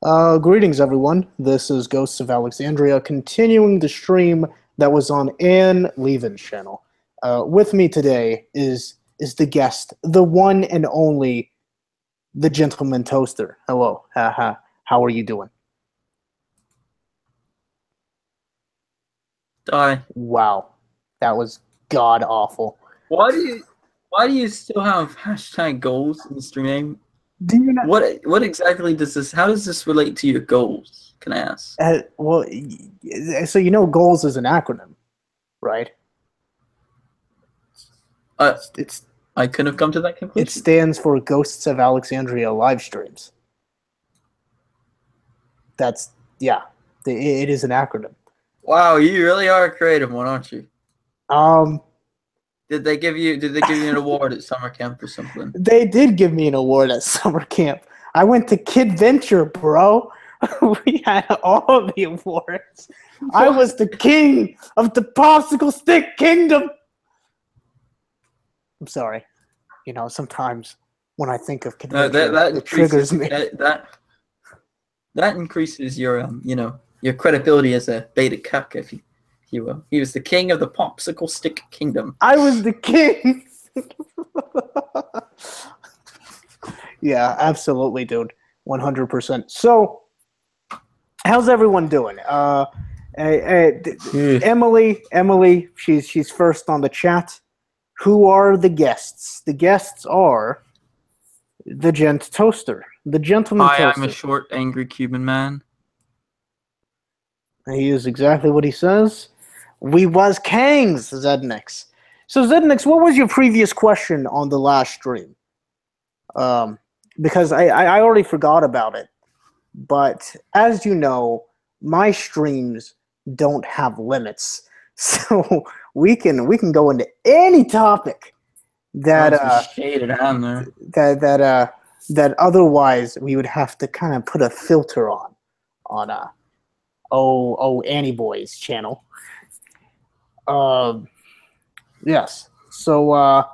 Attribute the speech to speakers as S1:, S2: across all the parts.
S1: Greetings, everyone. This is Ghosts of Alexandria, continuing the stream that was on Ann Lieven's channel. With me today is the guest, the one and only, the Gentleman Toaster. Hello. How are you doing?
S2: Die.
S1: Wow, that was god awful.
S2: Why do you still have hashtag goals in the stream name?
S1: Do you know?
S2: What exactly does this? How does this relate to your goals? Can I ask?
S1: Well, so you know, goals is an acronym, right? It's
S2: I couldn't have come to that conclusion.
S1: It stands for Ghosts of Alexandria live streams. It is an acronym.
S2: Wow, you really are a creative one, aren't you? Did they give you an award at summer camp or something?
S1: They did give me an award at summer camp. I went to Kid Venture, bro. We had all the awards. What? I was the king of the popsicle stick kingdom. I'm sorry. You know, sometimes when I think of Kid Venture, it triggers me.
S2: That increases your your credibility as a beta cuck, if you will. He was the king of the popsicle stick kingdom.
S1: I was the king. Yeah, absolutely, dude. 100%. So, how's everyone doing? Emily, she's first on the chat. Who are the guests? The guests are the Gent Toaster, the Gentleman Toaster.
S2: Hi, I'm a short, angry Cuban man.
S1: He is exactly what he says. We was kings, Zednix. So, Zednix, what was your previous question on the last stream? Because I already forgot about it. But as you know, my streams don't have limits. So we can go into any topic that
S2: shaded on there.
S1: that otherwise we would have to kind of put a filter on Annie Boy's channel. Yes. So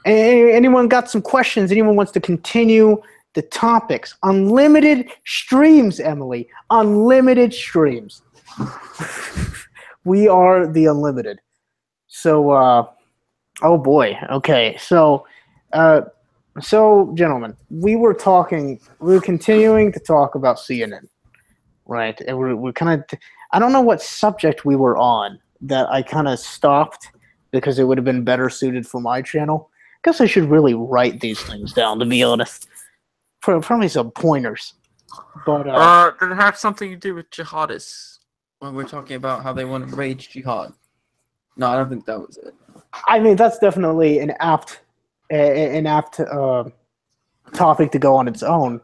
S1: anyone got some questions? Anyone wants to continue the topics? Unlimited streams, Emily. Unlimited streams. We are the unlimited. So oh boy. Okay. So gentlemen, we were continuing to talk about CNN. Right, and we're kind of, I don't know what subject we were on that I kind of stopped because it would have been better suited for my channel. I guess I should really write these things down, to be honest. Probably some pointers. But
S2: did it have something to do with jihadists when we're talking about how they want to rage jihad? No, I don't think that was it.
S1: I mean, that's definitely an apt topic to go on its own.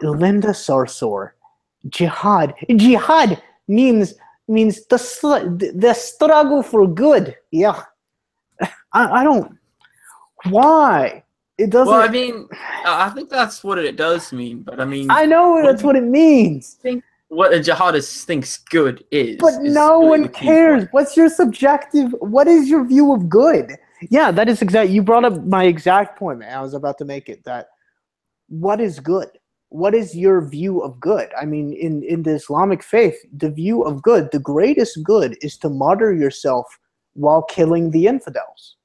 S1: Linda Sarsour. Jihad means the struggle for good. Yeah, I don't. Why it doesn't?
S2: Well, I mean, I think that's what it does mean. But I mean,
S1: I know that's what it means.
S2: Think what a jihadist thinks good is.
S1: But no one cares. What's your subjective? What is your view of good? Yeah, that is exactly. You brought up my exact point, man. I was about to make it. That what is good? What is your view of good? I mean, in the Islamic faith, the view of good, the greatest good is to martyr yourself while killing the infidels.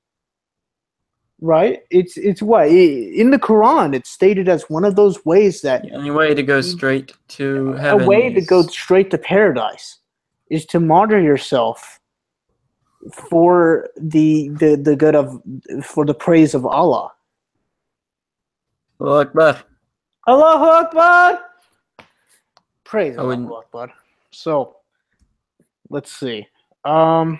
S1: Right? It's what? In the Quran, it's stated as one of those ways that...
S2: The only way to go straight to heaven.
S1: A way to go straight to paradise is to martyr yourself for the good of... for the praise of Allah.
S2: Allahu Akbar.
S1: Allahu Akbar! Praise Allahu Akbar. So, let's see. Zednik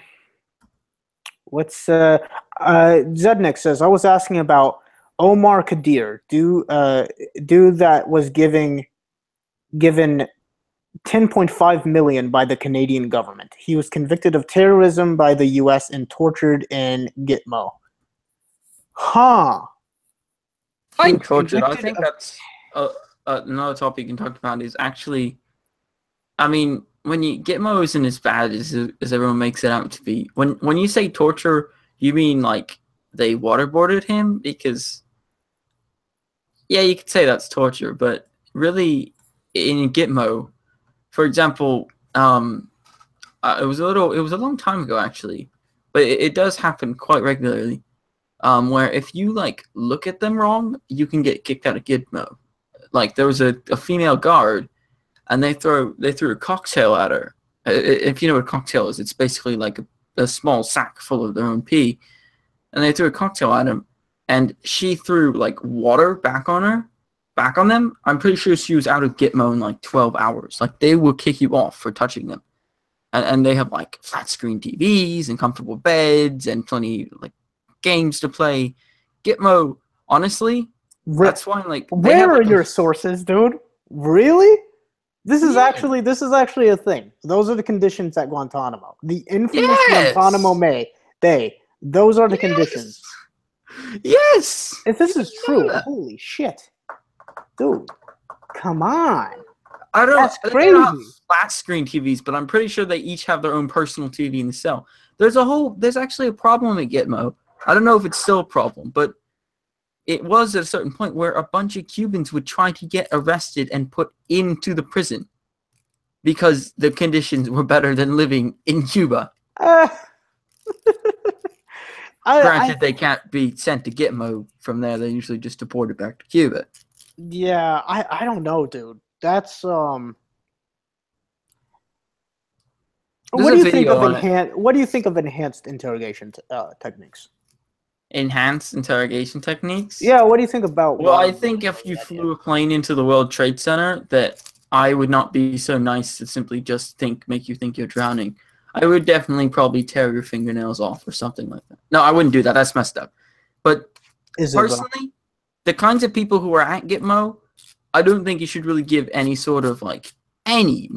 S1: says, I was asking about Omar Kadir, dude that was given $10.5 million by the Canadian government. He was convicted of terrorism by the U.S. and tortured in Gitmo. Huh.
S2: Tortured. I think that's... another topic you can talk about is actually, I mean, when you Gitmo isn't as bad as everyone makes it out to be. When you say torture, you mean like they waterboarded him? Because yeah, you could say that's torture, but really in Gitmo, for example, it was a long time ago actually, but it does happen quite regularly. Where if you like look at them wrong, you can get kicked out of Gitmo. Like there was a female guard, and they threw a cocktail at her. If you know what a cocktail is, it's basically like a small sack full of their own pee, and they threw a cocktail at him, and she threw like water back on them. I'm pretty sure she was out of Gitmo in like 12 hours. Like they will kick you off for touching them, and they have like flat screen TVs and comfortable beds and plenty like games to play. Gitmo, honestly, that's why like
S1: where are your sources, dude? Really? This is actually a thing. Those are the conditions at Guantanamo. The infamous Guantanamo Bay. Those are the conditions.
S2: Yes.
S1: If this is true, holy shit, dude, come on. That's crazy.
S2: They're not flat screen TVs, but I'm pretty sure they each have their own personal TV in the cell. There's actually a problem at Gitmo. I don't know if it's still a problem, but it was at a certain point where a bunch of Cubans would try to get arrested and put into the prison because the conditions were better than living in Cuba. Granted, they can't be sent to Gitmo from there. They're usually just deported back to Cuba.
S1: Yeah, I don't know, dude. That's What do you think of enhanced interrogation techniques?
S2: Enhanced interrogation techniques?
S1: Yeah, what do you think about?
S2: Well, I think if you flew a plane into the World Trade Center, that I would not be so nice to simply just make you think you're drowning. I would definitely probably tear your fingernails off or something like that. No, I wouldn't do that. That's messed up. But personally, the kinds of people who are at Gitmo, I don't think you should really give any sort of like any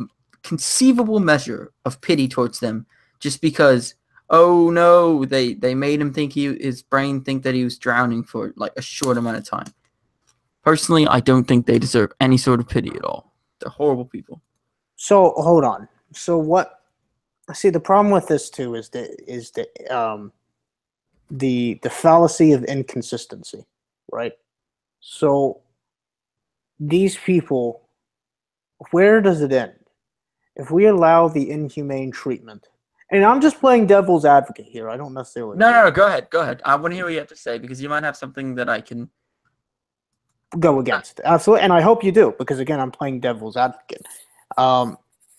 S2: conceivable measure of pity towards them just because, oh no, they made him think his brain think that he was drowning for like a short amount of time. Personally, I don't think they deserve any sort of pity at all. They're horrible people.
S1: So hold on. So what? See, the problem with this too is the fallacy of inconsistency, right? So these people, where does it end? If we allow the inhumane treatment, and I'm just playing devil's advocate here, I don't necessarily.
S2: No, go ahead. I want to hear what you have to say because you might have something that I can
S1: go against. Absolutely, and I hope you do because again, I'm playing devil's advocate.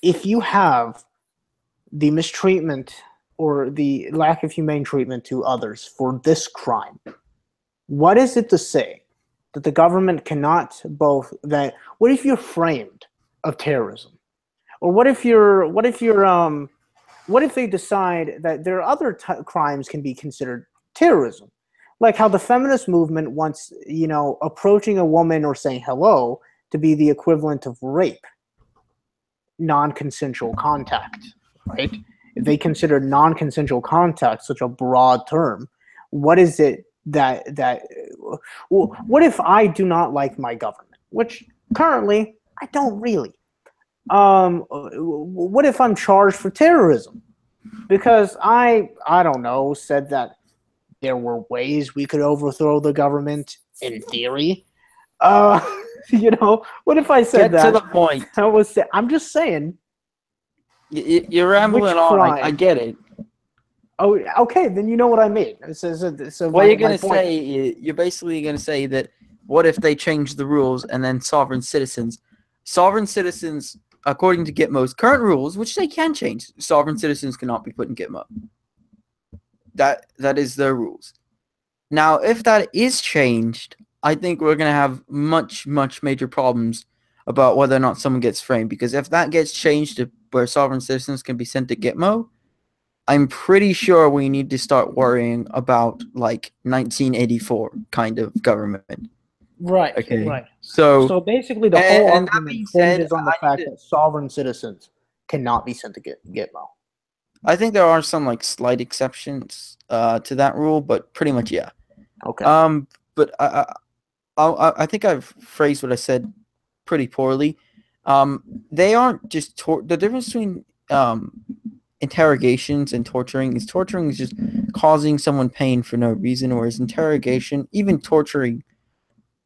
S1: If you have the mistreatment or the lack of humane treatment to others for this crime, what is it to say that the government cannot what if you're framed of terrorism? Or what if they decide that there are other crimes can be considered terrorism? Like how the feminist movement wants, approaching a woman or saying hello to be the equivalent of rape, non-consensual contact, right? If they consider non-consensual contact such a broad term, what is it what if I do not like my government, which currently I don't really? What if I'm charged for terrorism? Because I don't know, said that there were ways we could overthrow the government in theory. What if I said that?
S2: Get to the point.
S1: I'm just saying.
S2: You're rambling on. I get it.
S1: Oh, okay. Then you know what I mean.
S2: What you're going to say, you're basically going to say that what if they change the rules and then sovereign citizens, according to Gitmo's current rules, which they can change, sovereign citizens cannot be put in Gitmo. That is their rules. Now, if that is changed, I think we're going to have much, much major problems about whether or not someone gets framed. Because if that gets changed to where sovereign citizens can be sent to Gitmo, I'm pretty sure we need to start worrying about like 1984 kind of government.
S1: Right.
S2: Okay.
S1: Right.
S2: So
S1: basically, the whole argument hinges on the fact that sovereign citizens cannot be sent to Gitmo.
S2: I think there are some like slight exceptions to that rule, but pretty much yeah.
S1: Okay.
S2: But I think I've phrased what I said pretty poorly. They aren't just the difference between interrogations and torturing is just causing someone pain for no reason, whereas interrogation, even torturing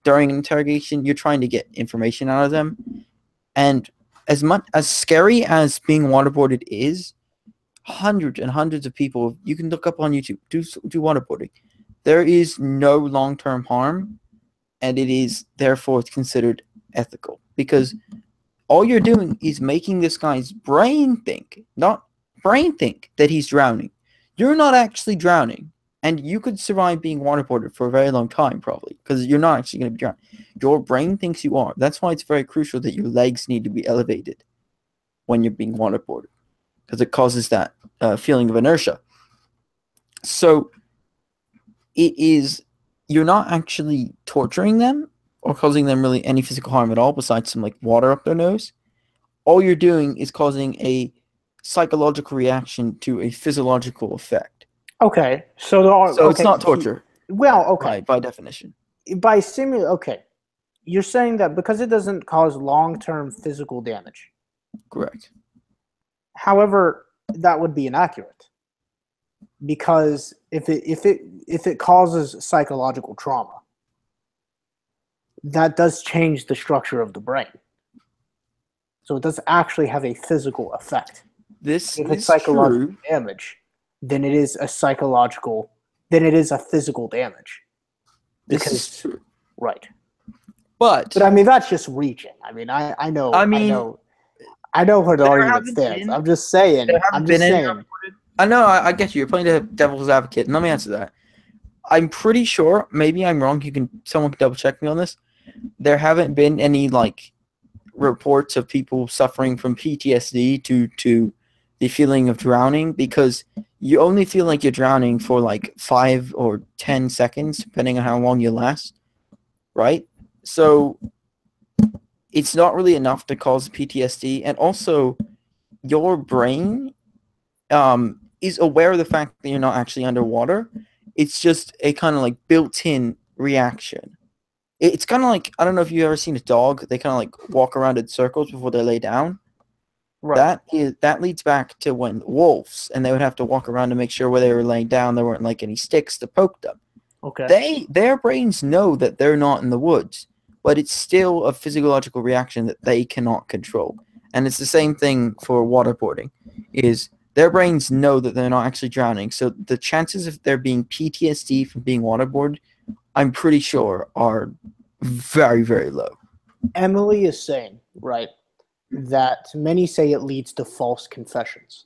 S2: during an interrogation, you're trying to get information out of them. And as scary as being waterboarded is, hundreds and hundreds of people, you can look up on YouTube, do waterboarding. There is no long-term harm, and it is therefore considered ethical, because all you're doing is making this guy's brain think that he's drowning. You're not actually drowning, and you could survive being waterboarded for a very long time, probably, because you're not actually going to be drowning. Your brain thinks you are. That's why it's very crucial that your legs need to be elevated when you're being waterboarded, because it causes that feeling of inertia. So you're not actually torturing them or causing them really any physical harm at all, besides some like water up their nose. All you're doing is causing a psychological reaction to a physiological effect.
S1: Okay, so
S2: it's not torture.
S1: Well, okay,
S2: by definition.
S1: Okay, you're saying that because it doesn't cause long-term physical damage.
S2: Correct.
S1: However, that would be inaccurate, because if it causes psychological trauma, that does change the structure of the brain. So it does actually have a physical effect.
S2: If
S1: it's psychological damage, then it is a physical damage.
S2: This is true.
S1: Right.
S2: But
S1: I mean, that's just reaching. I mean, I know where the argument stands. I'm just saying.
S2: I know, I get you. You're playing the devil's advocate. And let me answer that. I'm pretty sure, maybe I'm wrong, someone can double check me on this. There haven't been any like reports of people suffering from PTSD to the feeling of drowning, because you only feel like you're drowning for like 5 or 10 seconds, depending on how long you last, right? So it's not really enough to cause PTSD, and also your brain is aware of the fact that you're not actually underwater. It's just a kind of like built-in reaction. It's kind of like, I don't know if you've ever seen a dog. They kind of like walk around in circles before they lay down. Right. That leads back to when wolves, and they would have to walk around to make sure where they were laying down there weren't like any sticks to poke them.
S1: Okay.
S2: Their brains know that they're not in the woods, but it's still a physiological reaction that they cannot control. And it's the same thing for waterboarding. Is their brains know that they're not actually drowning, so the chances of there being PTSD from being waterboarded, I'm pretty sure, are very, very low.
S1: Emily is saying, right, that many say it leads to false confessions.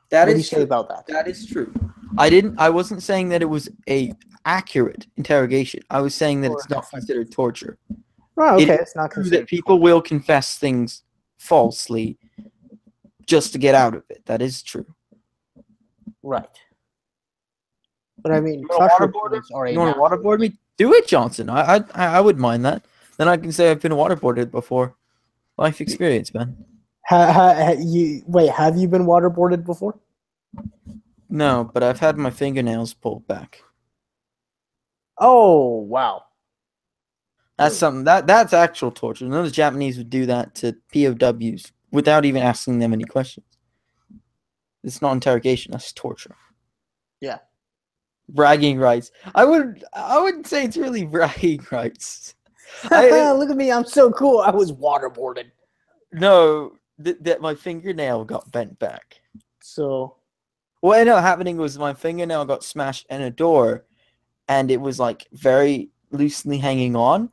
S1: What do you say about that?
S2: That is true. I wasn't saying that it was a accurate interrogation. I was saying that it's not considered torture.
S1: Oh, okay, it's not considered.
S2: That people will confess things falsely just to get out of it. That is true.
S1: Right. But I mean,
S2: you want to waterboard me? Do it, Johnson. I wouldn't mind that. Then I can say I've been waterboarded before. Life experience, man.
S1: Have you been waterboarded before?
S2: No, but I've had my fingernails pulled back.
S1: Oh, wow.
S2: That's something that's actual torture. None of the Japanese would do that to POWs without even asking them any questions. It's not interrogation, that's torture.
S1: Yeah.
S2: Bragging rights. I wouldn't say it's really bragging rights.
S1: Look at me, I'm so cool. I was waterboarded.
S2: No, that my fingernail got bent back.
S1: So
S2: what ended up happening was my fingernail got smashed in a door, and it was like very loosely hanging on.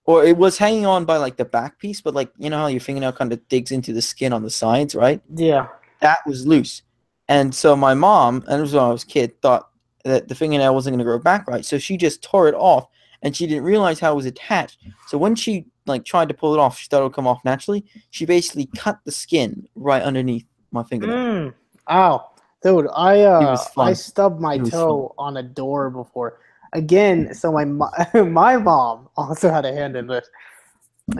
S2: Or it was hanging on by like the back piece, but like, you know how your fingernail kind of digs into the skin on the sides, right?
S1: Yeah.
S2: That was loose. And so my mom, and it was when I was a kid, thought that the fingernail wasn't going to grow back right. So she just tore it off, and she didn't realize how it was attached. So when she like tried to pull it off, she thought it would come off naturally. She basically cut the skin right underneath my fingernail.
S1: Ow. Dude, I stubbed my toe on a door before. Again, so my mom also had a hand in this.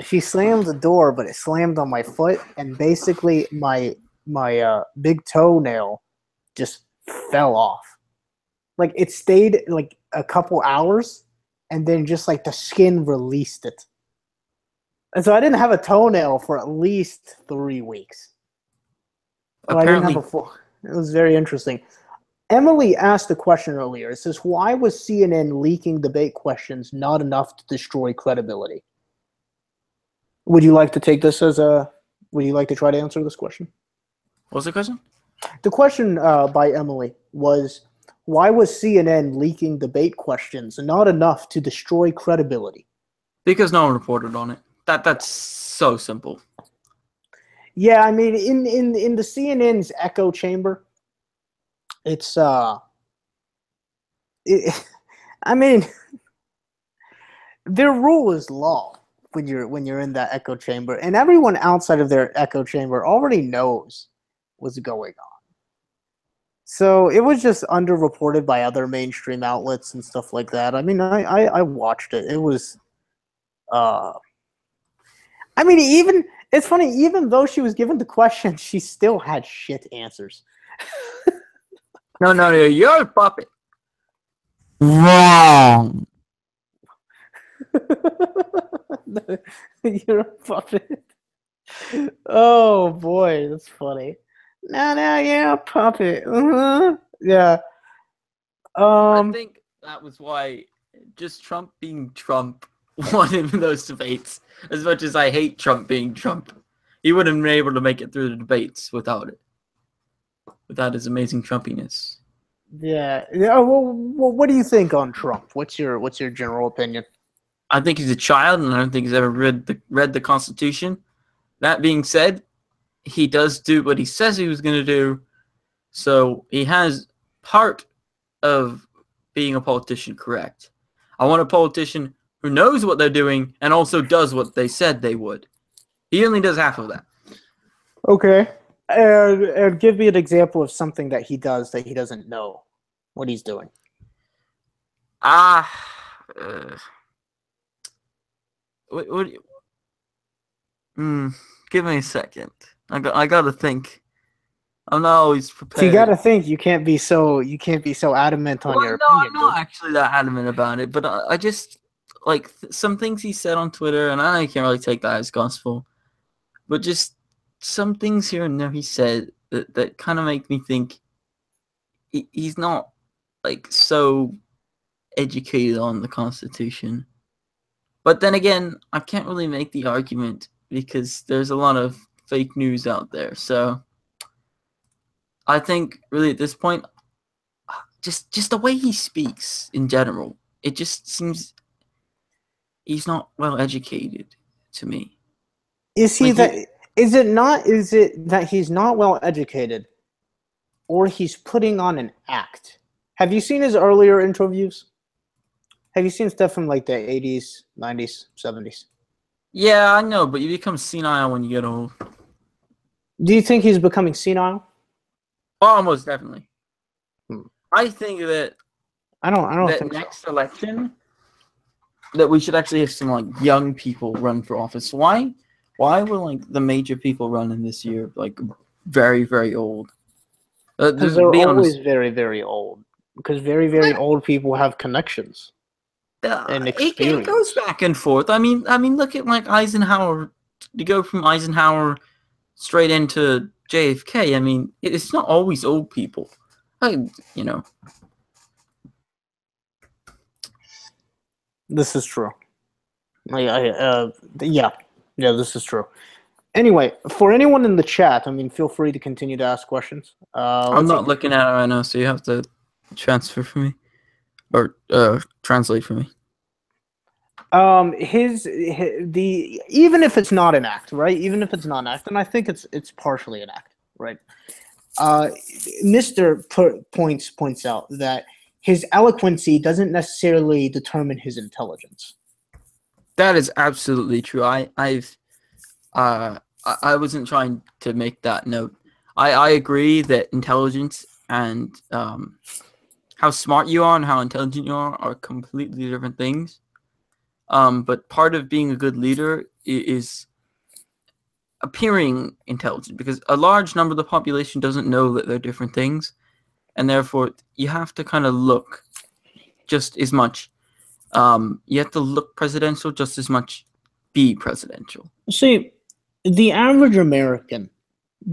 S1: She slammed the door, but it slammed on my foot, and basically my big toenail just fell off. Like, it stayed like a couple hours, and then just like the skin released it. And so I didn't have a toenail for at least 3 weeks. Apparently, I didn't have before. It was very interesting. Emily asked a question earlier. It says, why was CNN leaking debate questions not enough to destroy credibility? Would you like to take this as a? Would you like to try to answer this question?
S2: What's the question?
S1: The question by Emily was, why was CNN leaking debate questions not enough to destroy credibility?
S2: Because no one reported on it. That's so simple.
S1: Yeah, I mean, in the CNN's echo chamber, it's I mean, their rule is law when you're in that echo chamber, and everyone outside of their echo chamber already knows what's going on. So it was just underreported by other mainstream outlets and stuff like that. I mean, I watched it. It was, I mean, even it's funny. Even though she was given the question, she still had shit answers.
S2: No, you're a puppet. Wrong.
S1: You're a puppet. Oh boy, that's funny. No, you're a puppet. Yeah.
S2: I think that was why just Trump being Trump won him in those debates. As much as I hate Trump being Trump, he wouldn't have been able to make it through the debates without it. Without his amazing Trumpiness.
S1: Yeah. Well, what do you think on Trump? What's your general opinion?
S2: I think he's a child, and I don't think he's ever read the Constitution. That being said, he does do what he says he was going to do, so he has part of being a politician correct. I want a politician who knows what they're doing and also does what they said they would. He only does half of that.
S1: Okay. And give me an example of something that he does that he doesn't know what he's doing.
S2: Give me a second. I gotta think. I'm not always prepared.
S1: So you gotta think. You can't be so adamant on your opinion.
S2: I'm not actually that adamant about it, but I just like some things he said on Twitter, and I can't really take that as gospel. But just some things here and there he said that kind of make me think he's not like so educated on the Constitution. But then again, I can't really make the argument because there's a lot of fake news out there. So I think really at this point, just the way he speaks in general, it just seems he's not well educated to me.
S1: Is he that? Is it not? Is it that he's not well educated, or he's putting on an act? Have you seen his earlier interviews? Have you seen stuff from like the 80s, 90s, 70s?
S2: Yeah, I know, but you become senile when you get old.
S1: Do you think he's becoming senile?
S2: Almost definitely. I think that
S1: I don't
S2: that
S1: think
S2: next election that we should actually have some like young people run for office. Why were like the major people running this year like very, very old?
S1: Because they're always very, very old. Because very, very old people have connections and experience.
S2: It goes back and forth. I mean, look at like Eisenhower. To go from Eisenhower straight into JFK. I mean, it's not always old people.
S1: This is true. Yeah, this is true. Anyway, for anyone in the chat, I mean, feel free to continue to ask questions.
S2: I'm not looking at it right now, so you have to transfer for me or translate for me.
S1: Even if it's not an act, right? Even if it's not an act, and I think it's partially an act, right? Mr. points out that his eloquency doesn't necessarily determine his intelligence.
S2: That is absolutely true. I wasn't trying to make that note. I agree that intelligence and how smart you are and how intelligent you are completely different things. But part of being a good leader is appearing intelligent, because a large number of the population doesn't know that they're different things, and therefore you have to kind of look just as much. You have to look presidential just as much be presidential.
S1: See, the average American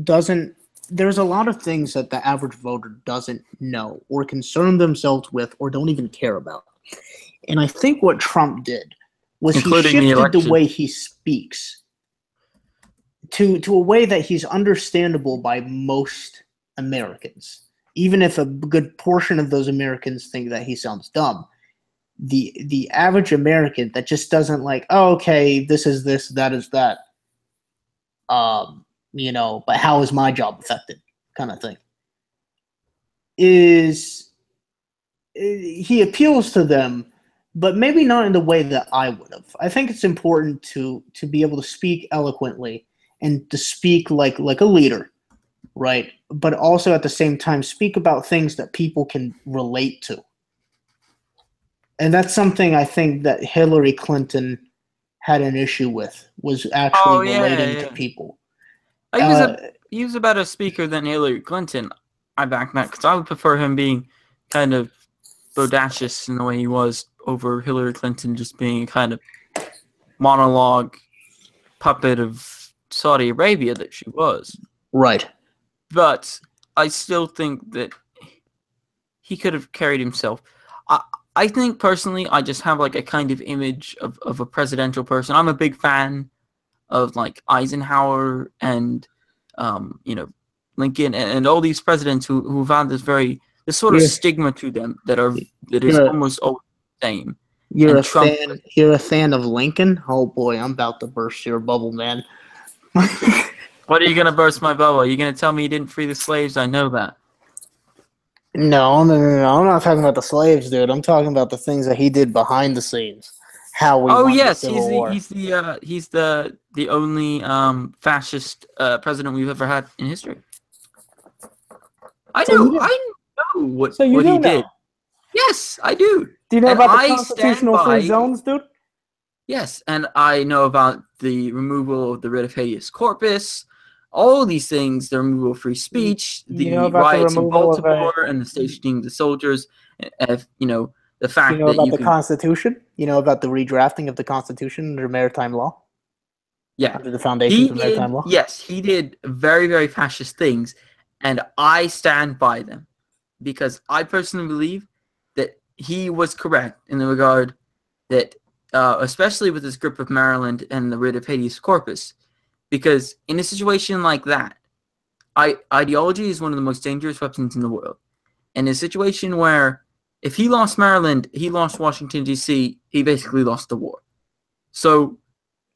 S1: doesn't. There's a lot of things that the average voter doesn't know or concern themselves with or don't even care about. And I think what Trump did was he shifted the way he speaks to a way that he's understandable by most Americans, even if a good portion of those Americans think that he sounds dumb. The average American that just doesn't like, oh, okay, this is this, that is that. But how is my job affected? Kind of thing. He appeals to them, but maybe not in the way that I would have. I think it's important to be able to speak eloquently and to speak like a leader, right? But also at the same time speak about things that people can relate to. And that's something I think that Hillary Clinton had an issue with, was actually relating to people.
S2: He was a better speaker than Hillary Clinton. I back that because I would prefer him being kind of bodacious in the way he was over Hillary Clinton just being a kind of monologue puppet of Saudi Arabia that she was.
S1: Right.
S2: But I still think that he could have carried himself. I think personally, I just have like a kind of image of a presidential person. I'm a big fan of like Eisenhower and Lincoln and all these presidents who've had this sort of stigma to them that is almost always the same.
S1: You're a fan of Lincoln? Oh boy, I'm about to burst your bubble, man.
S2: What are you gonna burst my bubble? Are you gonna tell me he didn't free the slaves? I know that.
S1: No. I'm not talking about the slaves, dude. I'm talking about the things that he did behind the scenes. How we won the Civil War.
S2: He's the only fascist president we've ever had in history. I know what he did. Yes, I do.
S1: Do you know about the constitutional free zones, dude?
S2: Yes, and I know about the removal of the writ of habeas corpus, all these things, the removal of free speech, the riots in Baltimore and the stationing of the soldiers, the fact that
S1: the Constitution? You know about the redrafting of the Constitution under maritime law?
S2: Yeah.
S1: Under the foundations of maritime law?
S2: Yes, he did very, very fascist things, and I stand by them because I personally believe that he was correct in the regard that, especially with this grip of Maryland and the writ of habeas corpus, because in a situation like that, ideology is one of the most dangerous weapons in the world. And in a situation where if he lost Maryland, he lost Washington, D.C., he basically lost the war. So,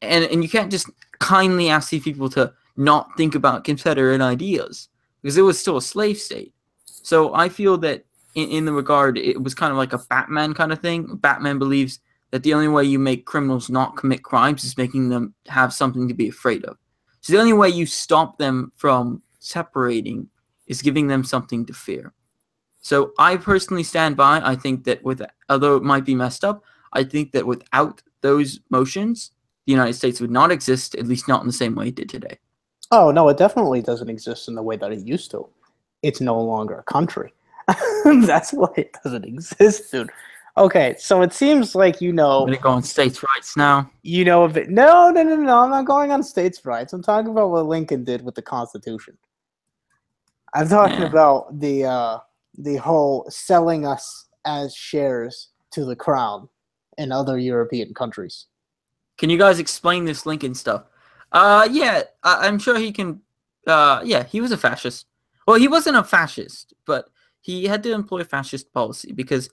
S2: and you can't just kindly ask these people to not think about Confederate ideas because it was still a slave state. So I feel that in the regard, it was kind of like a Batman kind of thing. Batman believes that the only way you make criminals not commit crimes is making them have something to be afraid of. So the only way you stop them from separating is giving them something to fear. So I personally stand by. I think that although it might be messed up, I think that without those motions, the United States would not exist, at least not in the same way it did today.
S1: Oh, no, it definitely doesn't exist in the way that it used to. It's no longer a country. That's why it doesn't exist, dude. Okay, so it seems like
S2: I'm going to go on states' rights now.
S1: You know of it. No, I'm not going on states' rights. I'm talking about what Lincoln did with the Constitution. I'm talking about the whole selling us as shares to the crown in other European countries.
S2: Can you guys explain this Lincoln stuff? I'm sure he can. He was a fascist. Well, he wasn't a fascist, but he had to employ fascist policy because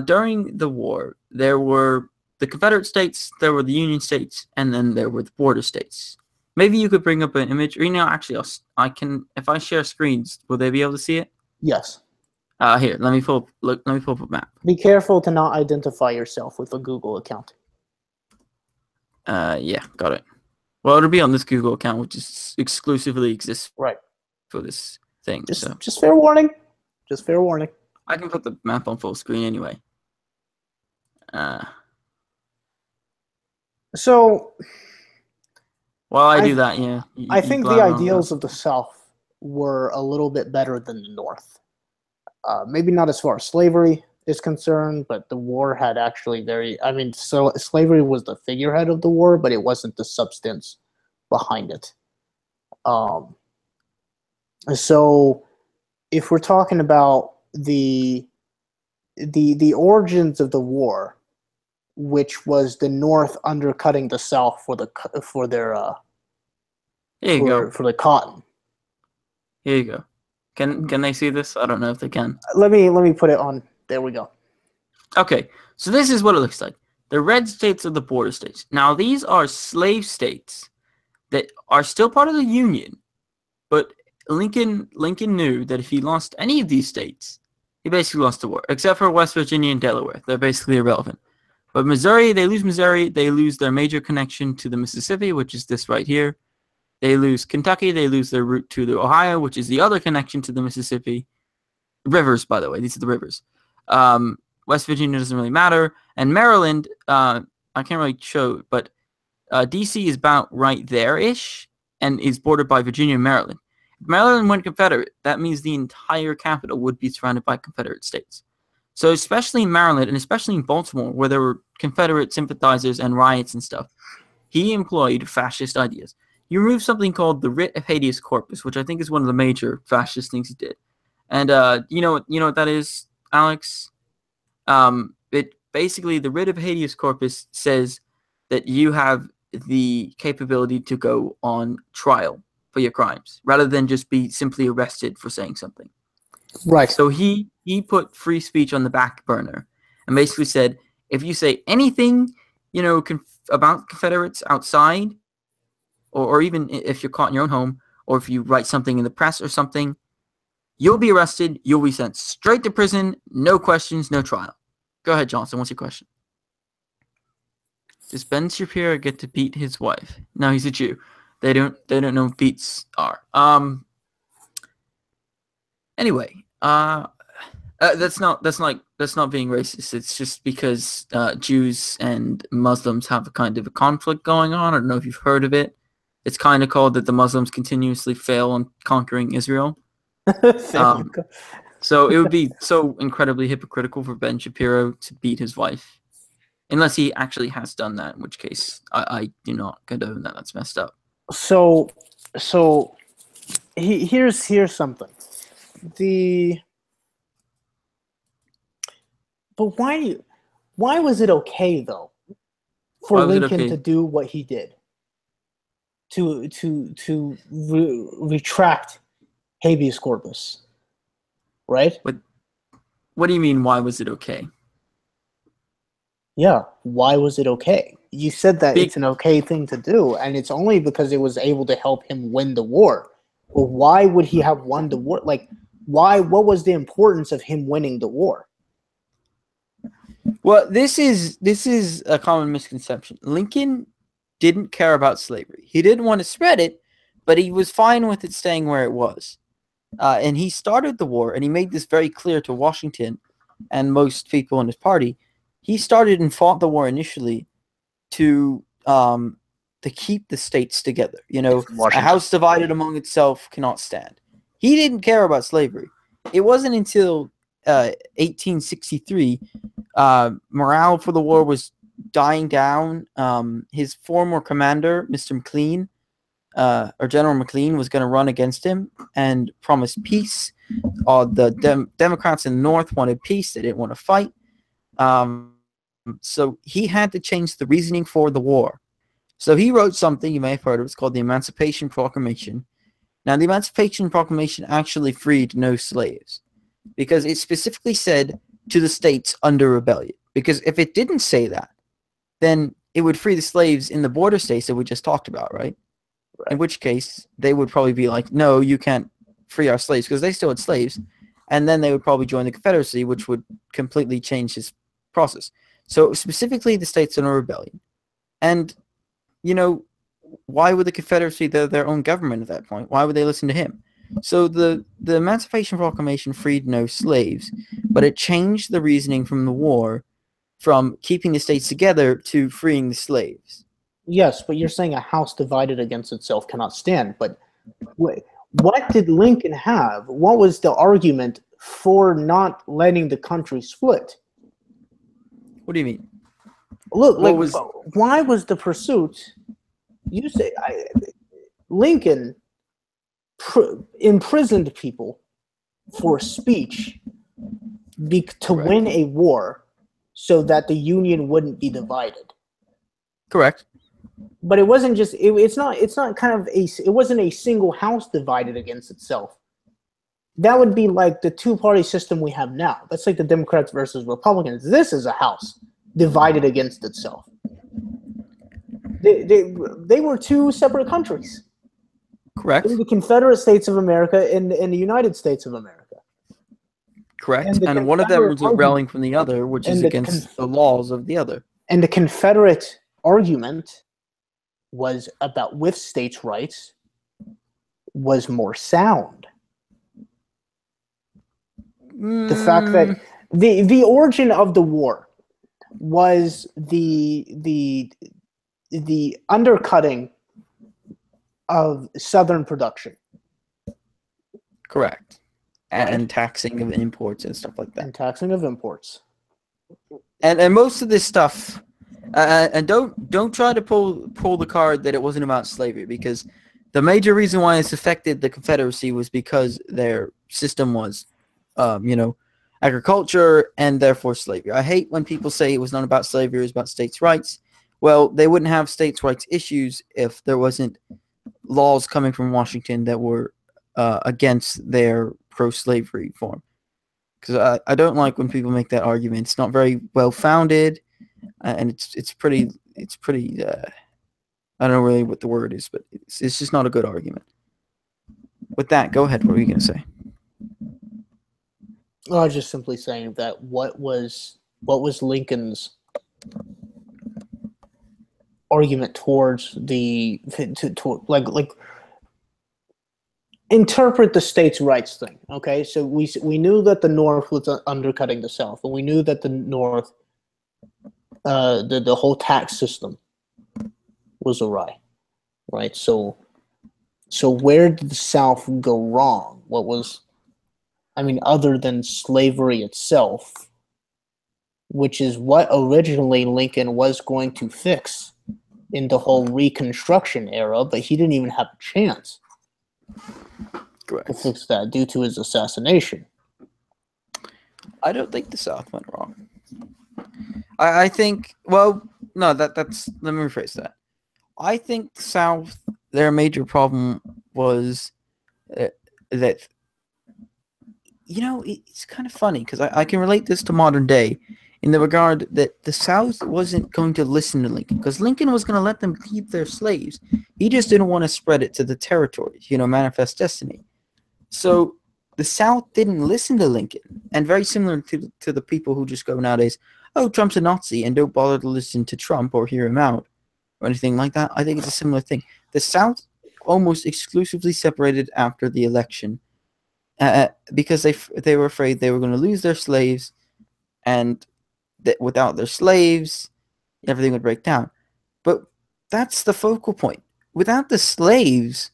S2: during the war, there were the Confederate States, there were the Union States, and then there were the border states. Maybe you could bring up an image. Or, actually, I can. If I share screens, will they be able to see it?
S1: Yes.
S2: Here, let me pull up a map.
S1: Be careful to not identify yourself with a Google account.
S2: Yeah, got it. Well, it'll be on this Google account, which is exclusively exists for this thing.
S1: Just fair warning. Just fair warning.
S2: I can put the map on full screen anyway.
S1: So,
S2: while I do that,
S1: I think the ideals of the South were a little bit better than the North. Maybe not as far as slavery is concerned, but the war had actually so slavery was the figurehead of the war, but it wasn't the substance behind it. So if we're talking about the origins of the war, which was the North undercutting the South for their
S2: Here you go.
S1: for the cotton.
S2: Here you go. Can they see this? I don't know if they can.
S1: Let me put it on. There we go.
S2: Okay, so this is what it looks like. The red states are the border states. Now, these are slave states that are still part of the Union, but Lincoln knew that if he lost any of these states, he basically lost the war, except for West Virginia and Delaware. They're basically irrelevant. But Missouri, they lose their major connection to the Mississippi, which is this right here. They lose Kentucky, they lose their route to the Ohio, which is the other connection to the Mississippi. Rivers, by the way, these are the rivers. West Virginia doesn't really matter. And Maryland, I can't really show, but D.C. is about right there-ish and is bordered by Virginia and Maryland. If Maryland went Confederate, that means the entire capital would be surrounded by Confederate states. So especially in Maryland and especially in Baltimore, where there were Confederate sympathizers and riots and stuff, he employed fascist ideas. He removed something called the writ of habeas corpus, which I think is one of the major fascist things he did. And you know what that is, Alex? It basically, the writ of habeas corpus says that you have the capability to go on trial for your crimes, rather than just be simply arrested for saying something.
S1: Right.
S2: So he put free speech on the back burner and basically said, if you say anything, about Confederates outside, or even if you're caught in your own home, or if you write something in the press or something, you'll be arrested, you'll be sent straight to prison, no questions, no trial. Go ahead, Johnson, what's your question? Does Ben Shapiro get to beat his wife? No, he's a Jew. They don't know what beats are. Anyway, that's not being racist. It's just because Jews and Muslims have a kind of a conflict going on. I don't know if you've heard of it. It's kind of called that the Muslims continuously fail on conquering Israel. So it would be so incredibly hypocritical for Ben Shapiro to beat his wife, unless he actually has done that, in which case I do not condone that. That's messed up.
S1: So here's something. But why was it okay though for Lincoln to do what he did? To retract habeas corpus, right?
S2: What do you mean? Why was it okay?
S1: Yeah, why was it okay? You said that it's an okay thing to do, and it's only because it was able to help him win the war. But why would he have won the war? Like, why? What was the importance of him winning the war?
S2: Well, this is a common misconception. Lincoln didn't care about slavery. He didn't want to spread it, but he was fine with it staying where it was. And he started the war, and he made this very clear to Washington and most people in his party. He started and fought the war initially to keep the states together. A house divided among itself cannot stand. He didn't care about slavery. It wasn't until 1863 morale for the war was dying down. His former commander, Mr. McLean, or General McLean, was going to run against him and promise peace. The Democrats in the North wanted peace. They didn't want to fight. So he had to change the reasoning for the war. So he wrote something you may have heard of. It's called the Emancipation Proclamation. Now, the Emancipation Proclamation actually freed no slaves because it specifically said to the states under rebellion. Because if it didn't say that, then it would free the slaves in the border states that we just talked about, right? In which case, they would probably be like, no, you can't free our slaves, because they still had slaves. And then they would probably join the Confederacy, which would completely change his process. So specifically, the states under rebellion. And, why would the Confederacy, their own government at that point, why would they listen to him? So the Emancipation Proclamation freed no slaves, but it changed the reasoning from the war from keeping the states together to freeing the slaves.
S1: Yes, but you're saying a house divided against itself cannot stand. But what did Lincoln have? What was the argument for not letting the country split?
S2: What do you mean?
S1: Look, why was the pursuit? You say Lincoln imprisoned people for speech to win a war so that the Union wouldn't be divided.
S2: Correct.
S1: but it wasn't just it's not kind of it wasn't a single house divided against itself. That would be like the two-party system we have now. That's like the Democrats versus Republicans. This is a house divided against itself. They were two separate countries.
S2: Correct.
S1: The Confederate States of America and the United States of America.
S2: Correct. And one of them was rebelling from the other, which is against the laws of the other.
S1: And the Confederate argument was about with states' rights was more sound. The fact that the origin of the war was the undercutting of Southern production.
S2: Correct. And taxing of imports and stuff like that.
S1: And taxing of imports.
S2: And most of this stuff, and don't try to pull the card that it wasn't about slavery, because the major reason why it's affected the Confederacy was because their system was, agriculture and therefore slavery. I hate when people say it was not about slavery, it was about states' rights. Well, they wouldn't have states' rights issues if there wasn't laws coming from Washington that were against their pro-slavery form. Because I don't like when people make that argument. It's not very well founded, and it's pretty. I don't know really what the word is, but it's just not a good argument. With that, go ahead. What were you going to say?
S1: I was just simply saying that what was Lincoln's argument towards interpret the states' rights thing. Okay, so we knew that the North was undercutting the South, and we knew that the North, the whole tax system was awry, right? So where did the South go wrong? What was, other than slavery itself, which is what originally Lincoln was going to fix in the whole Reconstruction era, but he didn't even have a chance to fix that due to his assassination.
S2: I don't think the South went wrong. I think, well, no, that's, let me rephrase that. I think the South, their major problem was that, it's kind of funny because I can relate this to modern day in the regard that the South wasn't going to listen to Lincoln because Lincoln was going to let them keep their slaves. He just didn't want to spread it to the territories, manifest destiny. So the South didn't listen to Lincoln, and very similar to the people who just go nowadays, oh, Trump's a Nazi, and don't bother to listen to Trump or hear him out or anything like that. I think it's a similar thing. The South almost exclusively separated after the election because they were afraid they were going to lose their slaves, and that without their slaves, everything would break down. But that's the focal point. Without the slaves,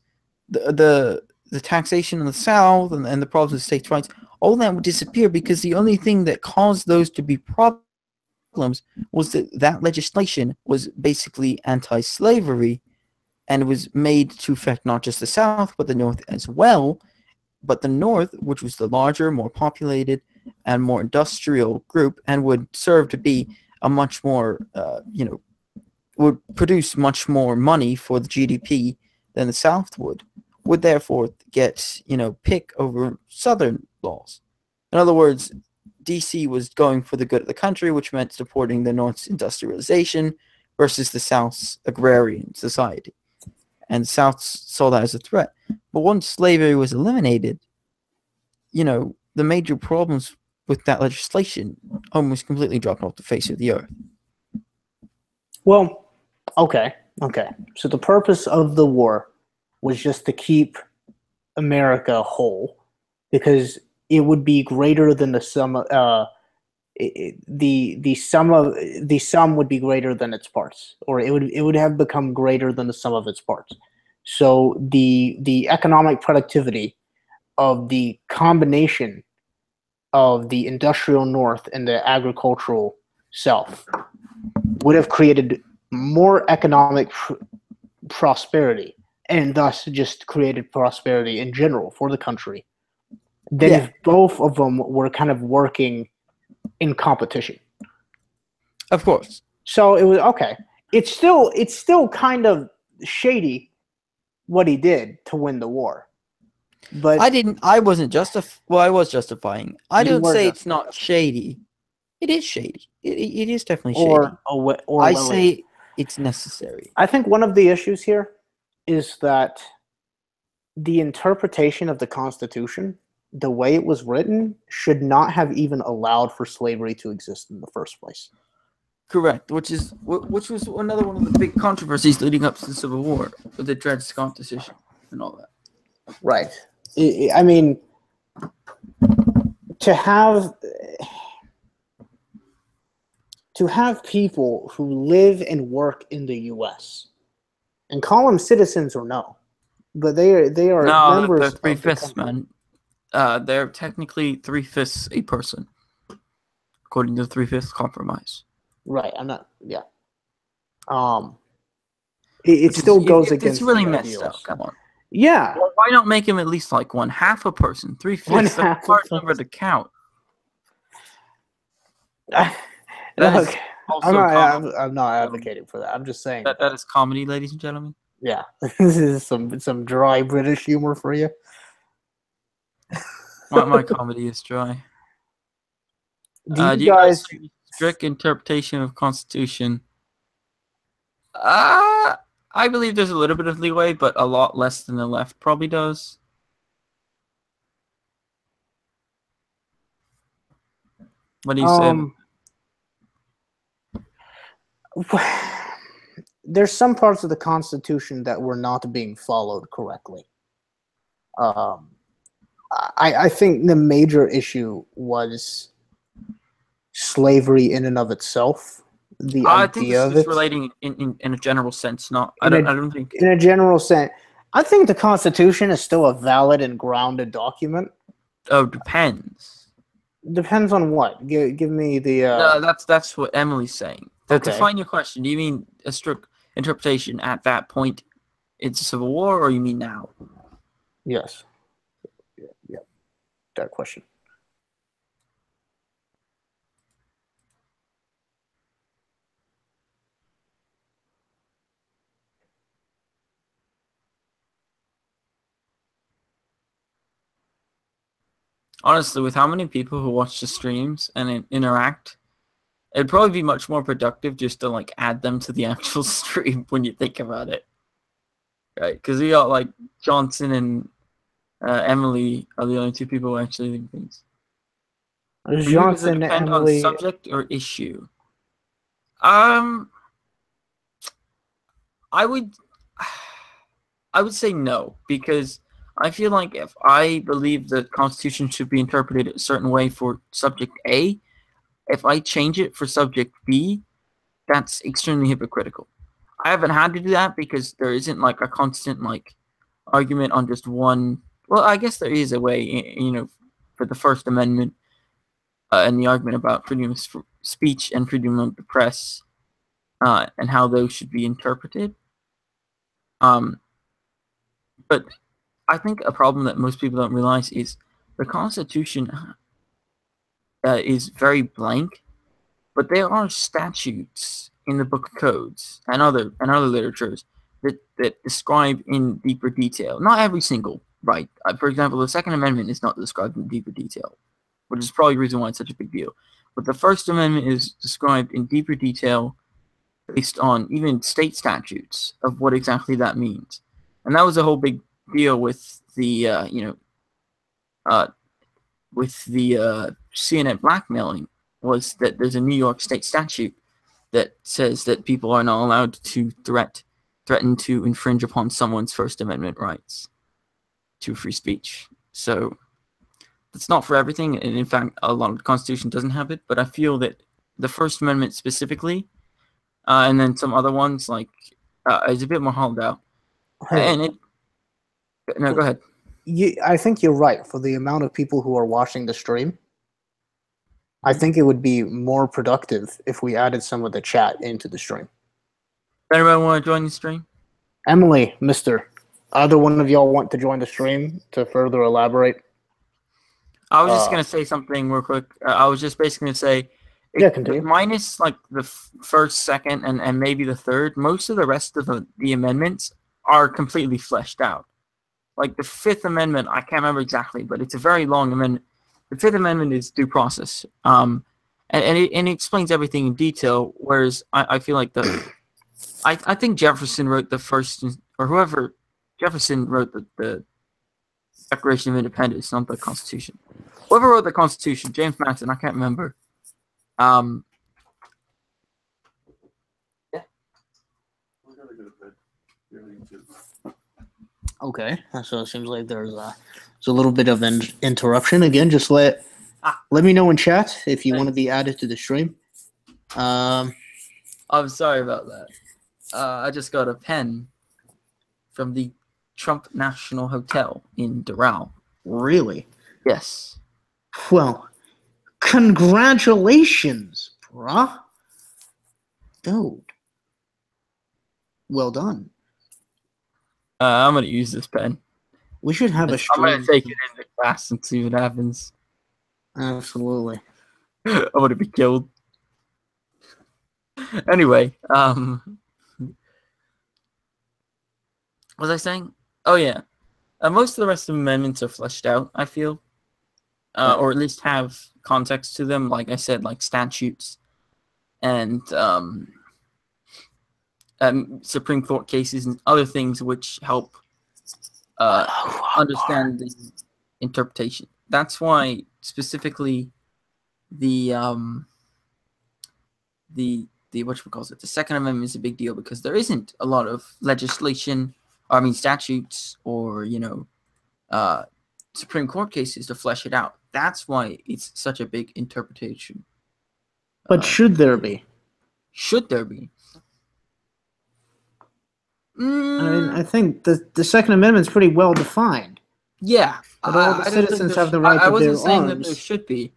S2: the taxation in the South and the problems with states' rights, all that would disappear because the only thing that caused those to be problems was that legislation was basically anti-slavery and was made to affect not just the South, but the North as well. But the North, which was the larger, more populated, and more industrial group, and would serve to be a much more, would produce much more money for the GDP than the South would therefore get, pick over Southern laws. In other words, DC was going for the good of the country, which meant supporting the North's industrialization versus the South's agrarian society. And the South saw that as a threat. But once slavery was eliminated, the major problems with that legislation almost completely dropped off the face of the earth.
S1: Well, okay. So the purpose of the war was just to keep America whole, because it would be greater than the sum. The sum would be greater than its parts, or it would have become greater than the sum of its parts. So the economic productivity of the combination of the industrial North and the agricultural South would have created more economic prosperity, and thus just created prosperity in general for the country, than if both of them were kind of working in competition.
S2: Of course.
S1: So it was okay. it's still kind of shady what he did to win the war. But
S2: I wasn't well, I was justifying. I
S1: You
S2: don't
S1: were
S2: say it's
S1: justifying.
S2: not shady. It is shady. It is definitely shady.
S1: or
S2: I
S1: Lily.
S2: say it's necessary.
S1: I think one of the issues here is that the interpretation of the Constitution, the way it was written, should not have even allowed for slavery to exist in the first place.
S2: Correct, which was another one of the big controversies leading up to the Civil War, with the Dred Scott decision and all that.
S1: Right. I mean, to have people who live and work in the U.S. and call them citizens or no, but they are members
S2: they're
S1: of the
S2: 3/5,
S1: country.
S2: man. They're technically 3/5 a person, according to the 3/5 compromise.
S1: Right. I'm not. Yeah. It still goes against.
S2: It's really
S1: the
S2: messed
S1: ideals.
S2: up. Come on.
S1: Yeah.
S2: Well, why not make him at least like half a person? 3/5. That's a hard number to count.
S1: Look, I'm not advocating for that. I'm just saying
S2: that is comedy, ladies and gentlemen.
S1: Yeah, this is some dry British humor for you.
S2: My comedy is dry.
S1: Do you guys
S2: strict interpretation of Constitution? I believe there's a little bit of leeway, but a lot less than the left probably does. What do you
S1: say? There's some parts of the Constitution that were not being followed correctly. I think the major issue was slavery in and of itself.
S2: I think this is relating in a general sense, not. I don't think
S1: in a general sense. I think the Constitution is still a valid and grounded document.
S2: Oh, depends.
S1: Depends on what? Give me the.
S2: No, that's what Emily's saying.
S1: Okay.
S2: To find your question, do you mean a strict interpretation at that point it's a Civil War, or you mean now?
S1: Yes. Yeah. That question.
S2: Honestly, with how many people who watch the streams and interact, it'd probably be much more productive just to add them to the actual stream when you think about it, right? Because we got Johnson and Emily are the only two people who actually think things.
S1: Johnson,
S2: does it depend
S1: Emily,
S2: on subject or issue? I would say no, because I feel like if I believe the Constitution should be interpreted a certain way for subject A, if I change it for subject B, that's extremely hypocritical. I haven't had to do that because there isn't a constant argument on just one. Well, I guess there is a way, for the First Amendment and the argument about freedom of speech and freedom of the press and how those should be interpreted. But I think a problem that most people don't realize is the Constitution is very blank, but there are statutes in the Book of Codes and other literatures that describe in deeper detail. Not every single right. For example, the Second Amendment is not described in deeper detail, which is probably the reason why it's such a big deal. But the First Amendment is described in deeper detail based on even state statutes of what exactly that means. And that was a whole big deal with the CNN blackmailing, was that there's a New York state statute that says that people are not allowed to threaten to infringe upon someone's First Amendment rights to free speech. So it's not for everything, and in fact, a lot of the Constitution doesn't have it. But I feel that the First Amendment specifically, and then some other ones is a bit more hollowed out.
S1: Hey,
S2: no, go ahead.
S1: I think you're right. For the amount of people who are watching the stream, I think it would be more productive if we added some of the chat into the stream.
S2: Anybody want to join the stream?
S1: Emily, Mister, either one of y'all want to join the stream to further elaborate?
S2: I was just going to say something real quick. I was just basically going to say,
S1: Yeah, continue.
S2: Minus like the first, second, and maybe the third, most of the rest of the amendments are completely fleshed out. Like the Fifth Amendment, I can't remember exactly, but it's a very long amendment. The Fifth Amendment is due process, and it explains everything in detail. Whereas I feel like I think Jefferson wrote the first, or whoever Jefferson wrote the Declaration of Independence, not the Constitution. Whoever wrote the Constitution, James Madison, I can't remember. Yeah.
S1: Okay, so it seems like there's a little bit of an interruption. Again, just let me know in chat if you want to be added to the stream.
S2: I'm sorry about that. I just got a pen from the Trump National Hotel in Doral.
S1: Really?
S2: Yes.
S1: Well, congratulations, bruh. Dude. Well done.
S2: I'm going to use this pen.
S1: We should have a stream.
S2: I'm going to take it into class and see what happens.
S1: Absolutely.
S2: I want to be killed. Anyway, what was I saying? Oh, yeah. Most of the rest of the amendments are fleshed out, I feel. Or at least have context to them, like I said, like statutes and Supreme Court cases and other things which help understand the interpretation. That's why specifically the the Second Amendment is a big deal, because there isn't a lot of legislation, statutes, or Supreme Court cases to flesh it out. That's why it's such a big interpretation.
S1: But should there be?
S2: Should there be?
S1: I mean, I think the Second Amendment is pretty well defined.
S2: Yeah,
S1: but all the citizens have the right to bear arms. I wasn't
S2: saying that there should be.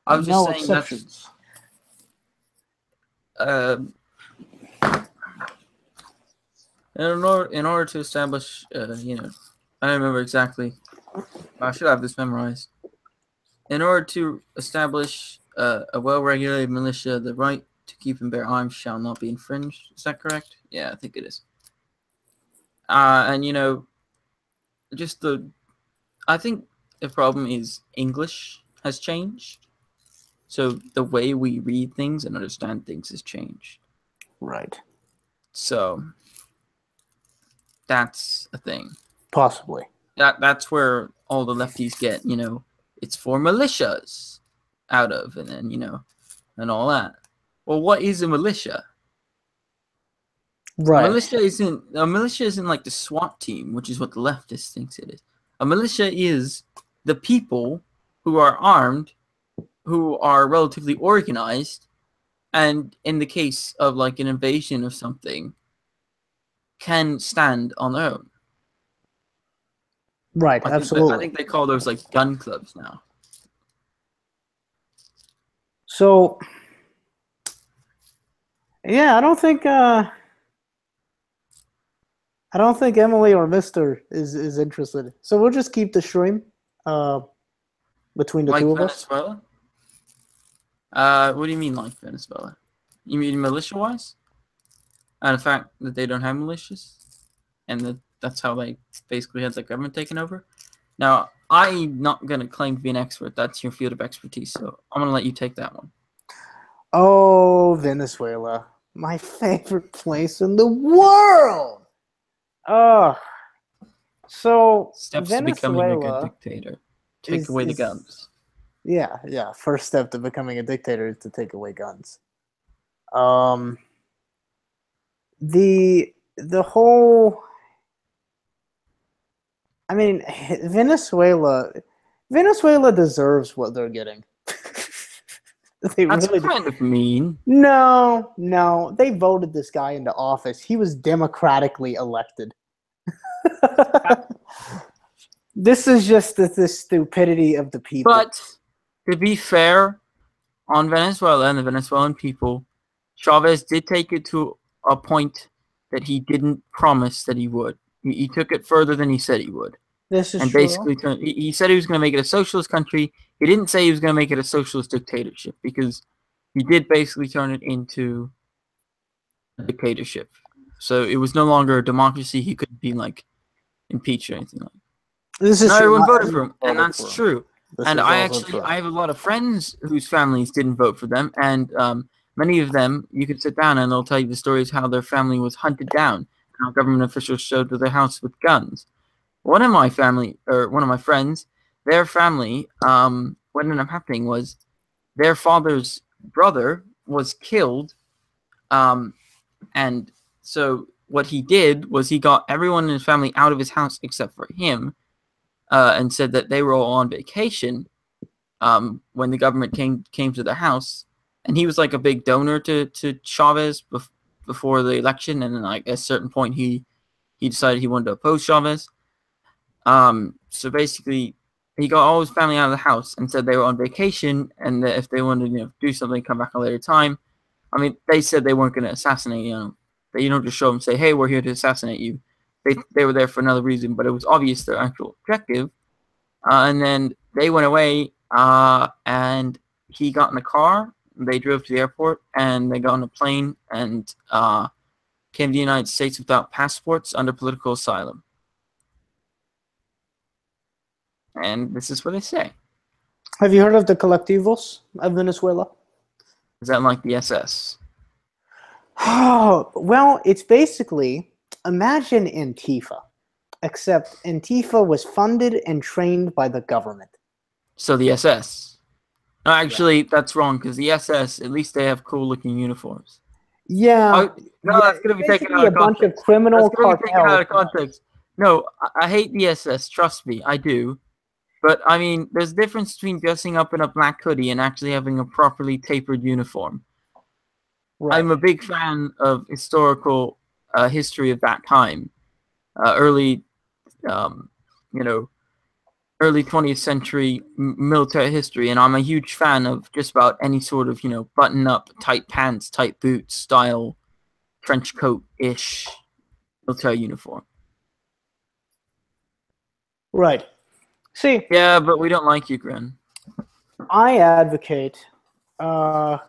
S2: I was just saying
S1: exceptions.
S2: In order to establish, I don't remember exactly. I should have this memorized. In order to establish a well-regulated militia, the right to keep and bear arms shall not be infringed. Is that correct? Yeah, I think it is. And I think the problem is English has changed. So the way we read things and understand things has changed.
S1: Right.
S2: So that's a thing.
S1: Possibly.
S2: That's where all the lefties get, it's for militias out of, and then, and all that. Well, what is a militia?
S1: Right.
S2: A militia isn't like the SWAT team, which is what the leftist thinks it is. A militia is the people who are armed, who are relatively organized, and in the case of like an invasion or something, can stand on their own.
S1: Right, absolutely.
S2: I think they call those like gun clubs now.
S1: So, yeah, I don't think Emily or Mister is interested. So we'll just keep the stream between the two of
S2: Venezuela? What do you mean, like Venezuela? You mean militia-wise? And the fact that they don't have militias, and that's how they basically had the government taken over. Now, I'm not going to claim to be an expert. That's your field of expertise, so I'm going to let you take that one.
S1: Oh, Venezuela. My favorite place in the world! So
S2: steps
S1: Venezuela
S2: to becoming a good dictator. Take away the guns.
S1: Yeah. First step to becoming a dictator is to take away guns. The whole, I mean, Venezuela deserves what they're getting.
S2: That's really kind of mean.
S1: No, they voted this guy into office. He was democratically elected. This is just the stupidity of the people.
S2: But to be fair, on Venezuela and the Venezuelan people, Chavez did take it to a point that he didn't promise that he would. He took it further than he said he would.
S1: This is
S2: and
S1: true.
S2: Basically, he said he was going to make it a socialist country. He didn't say he was going to make it a socialist dictatorship, because he did basically turn it into a dictatorship. So it was no longer a democracy. He couldn't be like impeached or anything like that.
S1: This is
S2: No,
S1: true.
S2: everyone voted for him, and that's true.
S1: This
S2: And
S1: is
S2: I
S1: also
S2: actually
S1: true.
S2: I have a lot of friends whose families didn't vote for them, and many of them you could sit down and they'll tell you the stories how their family was hunted down, and how government officials showed to their house with guns. One of my friends, their family, what ended up happening was their father's brother was killed, and so what he did was he got everyone in his family out of his house except for him, and said that they were all on vacation when the government came to their house, and he was like a big donor to Chavez before the election, and then like at a certain point he decided he wanted to oppose Chavez. So basically, he got all his family out of the house and said they were on vacation, and that if they wanted to do something, come back a later time. I mean, they said they weren't going to assassinate that you don't just show them and say, hey, we're here to assassinate you. They were there for another reason, but it was obvious their actual objective. And then they went away, and he got in a car. They drove to the airport, and they got on a plane and came to the United States without passports under political asylum. And this is what they say.
S1: Have you heard of the colectivos of Venezuela?
S2: Is that like the SS?
S1: Oh, well, it's basically, imagine Antifa, except Antifa was funded and trained by the government.
S2: So the SS. No, actually, that's wrong, because the SS, at least they have cool-looking uniforms.
S1: Yeah.
S2: No, that's going to be taken out of context.
S1: A bunch of criminal cartels.
S2: Taken out of context. No, I hate the SS, trust me, I do. But, I mean, there's a difference between dressing up in a black hoodie and actually having a properly tapered uniform. Right. I'm a big fan of historical history of that time. Early 20th century military history, and I'm a huge fan of just about any sort of, button-up, tight pants, tight boots style, trench coat-ish military uniform.
S1: Right. See.
S2: Yeah, but we don't like you, Grin.
S1: I advocate. I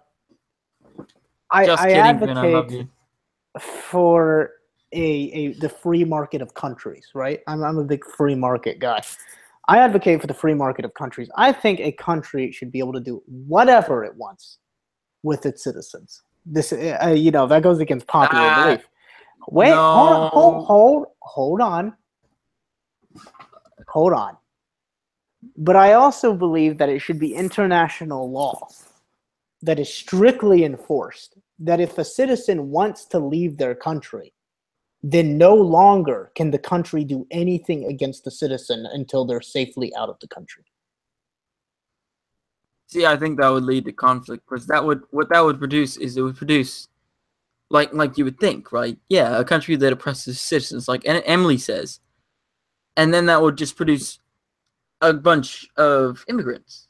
S1: advocate for the free market of countries. Right. I'm a big free market guy. I advocate for the free market of countries. I think a country should be able to do whatever it wants with its citizens. This, that goes against popular belief. Wait,
S2: no.
S1: hold on. But I also believe that it should be international law that is strictly enforced. That if a citizen wants to leave their country, then no longer can the country do anything against the citizen until they're safely out of the country.
S2: See, I think that would lead to conflict, because what that would produce is it would produce, like you would think, right? Yeah, a country that oppresses citizens, like Emily says, and then that would just produce a bunch of immigrants,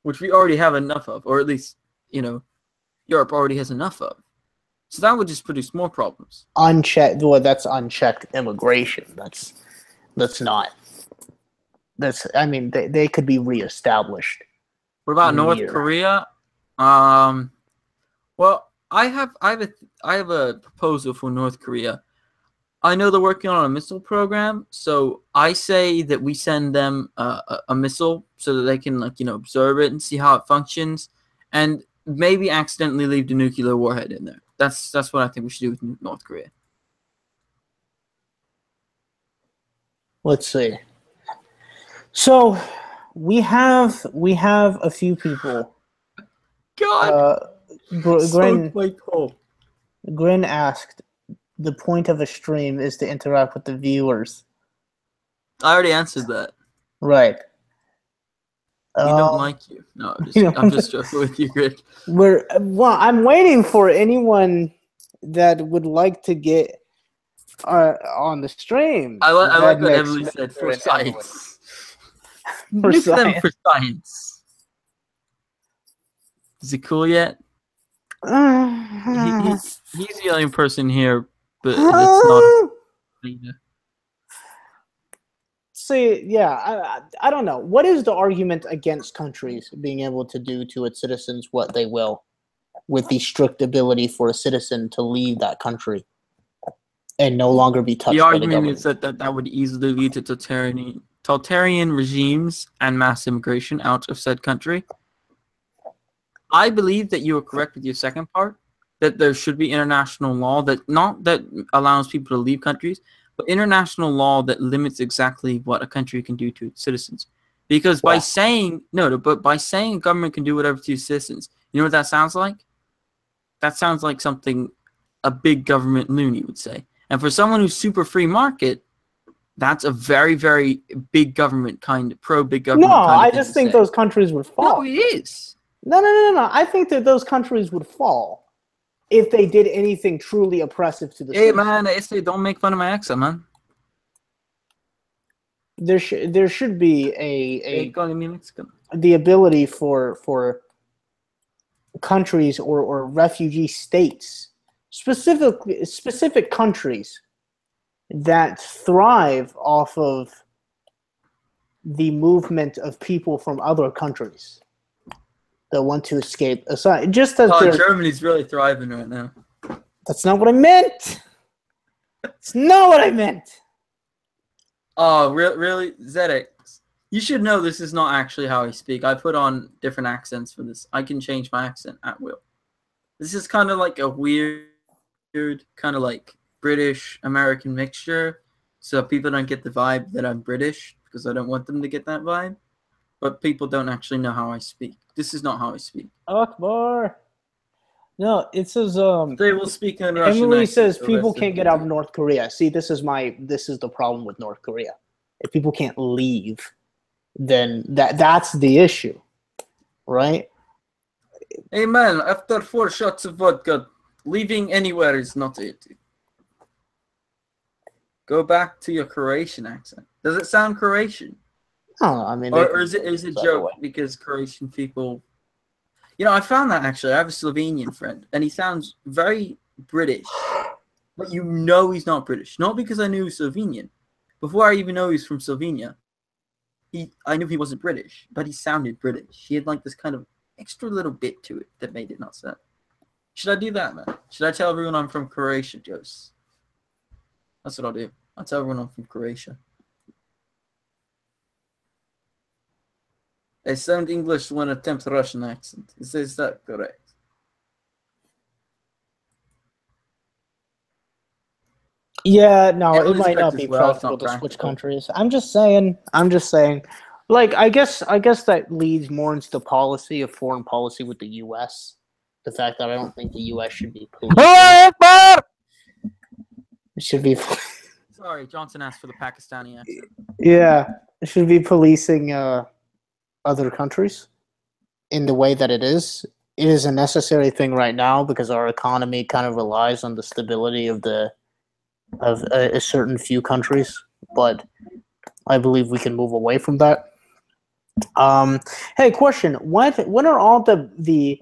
S2: which we already have enough of, or at least, Europe already has enough of. So that would just produce more problems.
S1: Unchecked. Well, that's unchecked immigration. That's not. That's. I mean, they could be reestablished.
S2: What about North Korea? Well, I have a proposal for North Korea. I know they're working on a missile program, so I say that we send them a missile so that they can observe it and see how it functions, and maybe accidentally leave the nuclear warhead in there. That's what I think we should do with North Korea.
S1: Let's see. So we have a few people.
S2: God,
S1: Grin asked, the point of a stream is to interact with the viewers.
S2: I already answered that.
S1: Right.
S2: We don't like you. No, I'm just joking with you, Grin.
S1: I'm waiting for anyone that would like to get on the stream.
S2: I like what Emily said, for science. Them for science. Is it cool yet? He's the only person here, but that's not.
S1: See, yeah, I don't know. What is the argument against countries being able to do to its citizens what they will? with the strict ability for a citizen to leave that country and no longer be touched by the government. The argument
S2: is that would easily lead to totalitarian regimes and mass immigration out of said country. I believe that you are correct with your second part, that there should be international law that allows people to leave countries, but international law that limits exactly what a country can do to its citizens. Because by saying a government can do whatever to its citizens, you know what that sounds like? That sounds like something a big government loony would say. And for someone who's super free market, that's a very, very big government pro-big government.
S1: No, I just think those countries would fall.
S2: No, it is.
S1: No. I think that those countries would fall if they did anything truly oppressive to the citizens.
S2: Man, I say don't make fun of my accent, man.
S1: There should be the ability for countries or refugee states, specific countries that thrive off of the movement of people from other countries that want to escape aside. Just as
S2: Germany's really thriving right now.
S1: That's not what I meant. That's not what I meant.
S2: Oh, really? Zedek, you should know this is not actually how I speak. I put on different accents for this. I can change my accent at will. This is kind of like a weird kind of like British American mixture, so people don't get the vibe that I'm British, because I don't want them to get that vibe. But people don't actually know how I speak. This is not how I speak.
S1: Akbar. No, it says
S2: they will speak in Russian.
S1: Emily says people can't get out of North Korea. See, this is the problem with North Korea. If people can't leave, then that's the issue, right?
S2: Hey man, after 4 shots of vodka, leaving anywhere is not it. Go back to your Croatian accent. Does it sound Croatian?
S1: No, I mean,
S2: or is it a joke because Croatian people? You know, I found that actually. I have a Slovenian friend, and he sounds very British, but you know he's not British. Not because I knew he was Slovenian. Before I even know he was from Slovenia, I knew he wasn't British, but he sounded British. He had like this kind of extra little bit to it that made it not sound. Should I do that, man? Should I tell everyone I'm from Croatia, Jose? That's what I'll do. I'll tell everyone I'm from Croatia. I sound English when I attempt Russian accent. Is that correct?
S1: Yeah, no, it might not be practical to switch countries. I'm just saying. Like, I guess that leads more into the policy of foreign policy with the U.S. The fact that I don't think the U.S. should be policing. It should be.
S2: Sorry, Johnson asked for the Pakistani accent.
S1: Yeah, it should be policing other countries in the way that it is. It is a necessary thing right now because our economy kind of relies on the stability of a certain few countries, but I believe we can move away from that. Hey, question: when are all the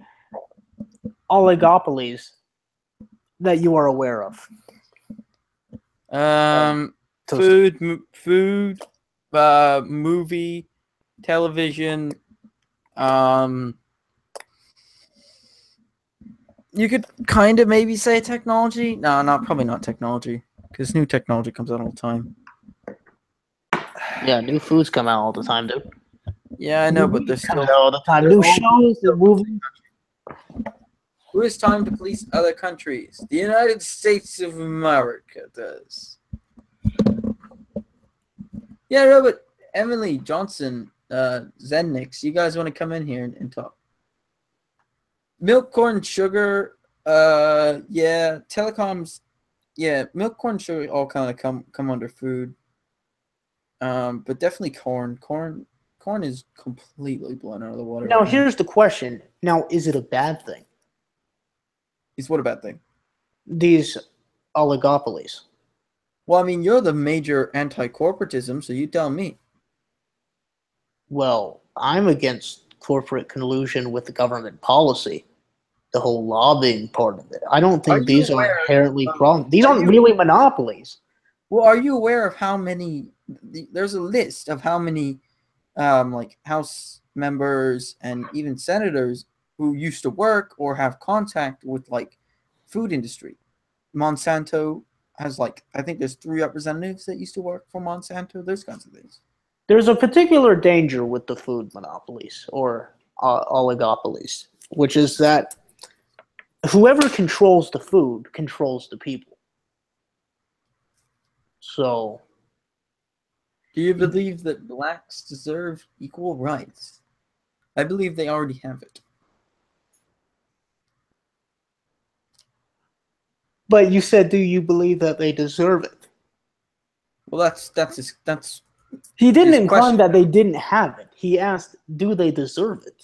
S1: oligopolies that you are aware of?
S2: Food, movie, television. You could kind of maybe say technology. No, probably not technology, because new technology comes out all the time.
S1: Yeah, new foods come out all the time, dude.
S2: Yeah, I know, but there's still
S1: all the time. New shows, new movies.
S2: Who has time to police other countries? The United States of America does. Yeah, Robert, Emily, Johnson, Zenix, you guys want to come in here and talk? Milk, corn, sugar, yeah, telecoms, yeah, milk, corn, sugar all kind of come under food. But definitely corn. Corn is completely blown out of the water.
S1: Now, here's the question. Now, is it a bad thing?
S2: Is what a bad thing?
S1: These oligopolies.
S2: Well, I mean, you're the major anti-corporatism, so you tell me.
S1: Well, I'm against corporate collusion with the government policy, the whole lobbying part of it. I don't think these are inherently problems. These aren't really monopolies.
S2: Well, are you aware of how many? There's a list of how many, like House members and even senators who used to work or have contact with like food industry. Monsanto has like, I think there's 3 representatives that used to work for Monsanto. Those kinds of things.
S1: There's a particular danger with the food monopolies or oligopolies, which is that whoever controls the food controls the people. So,
S2: do you believe that blacks deserve equal rights? I believe they already have it.
S1: But you said, do you believe that they deserve it?
S2: Well, that's.
S1: He didn't imply that they didn't have it. He asked, do they deserve it?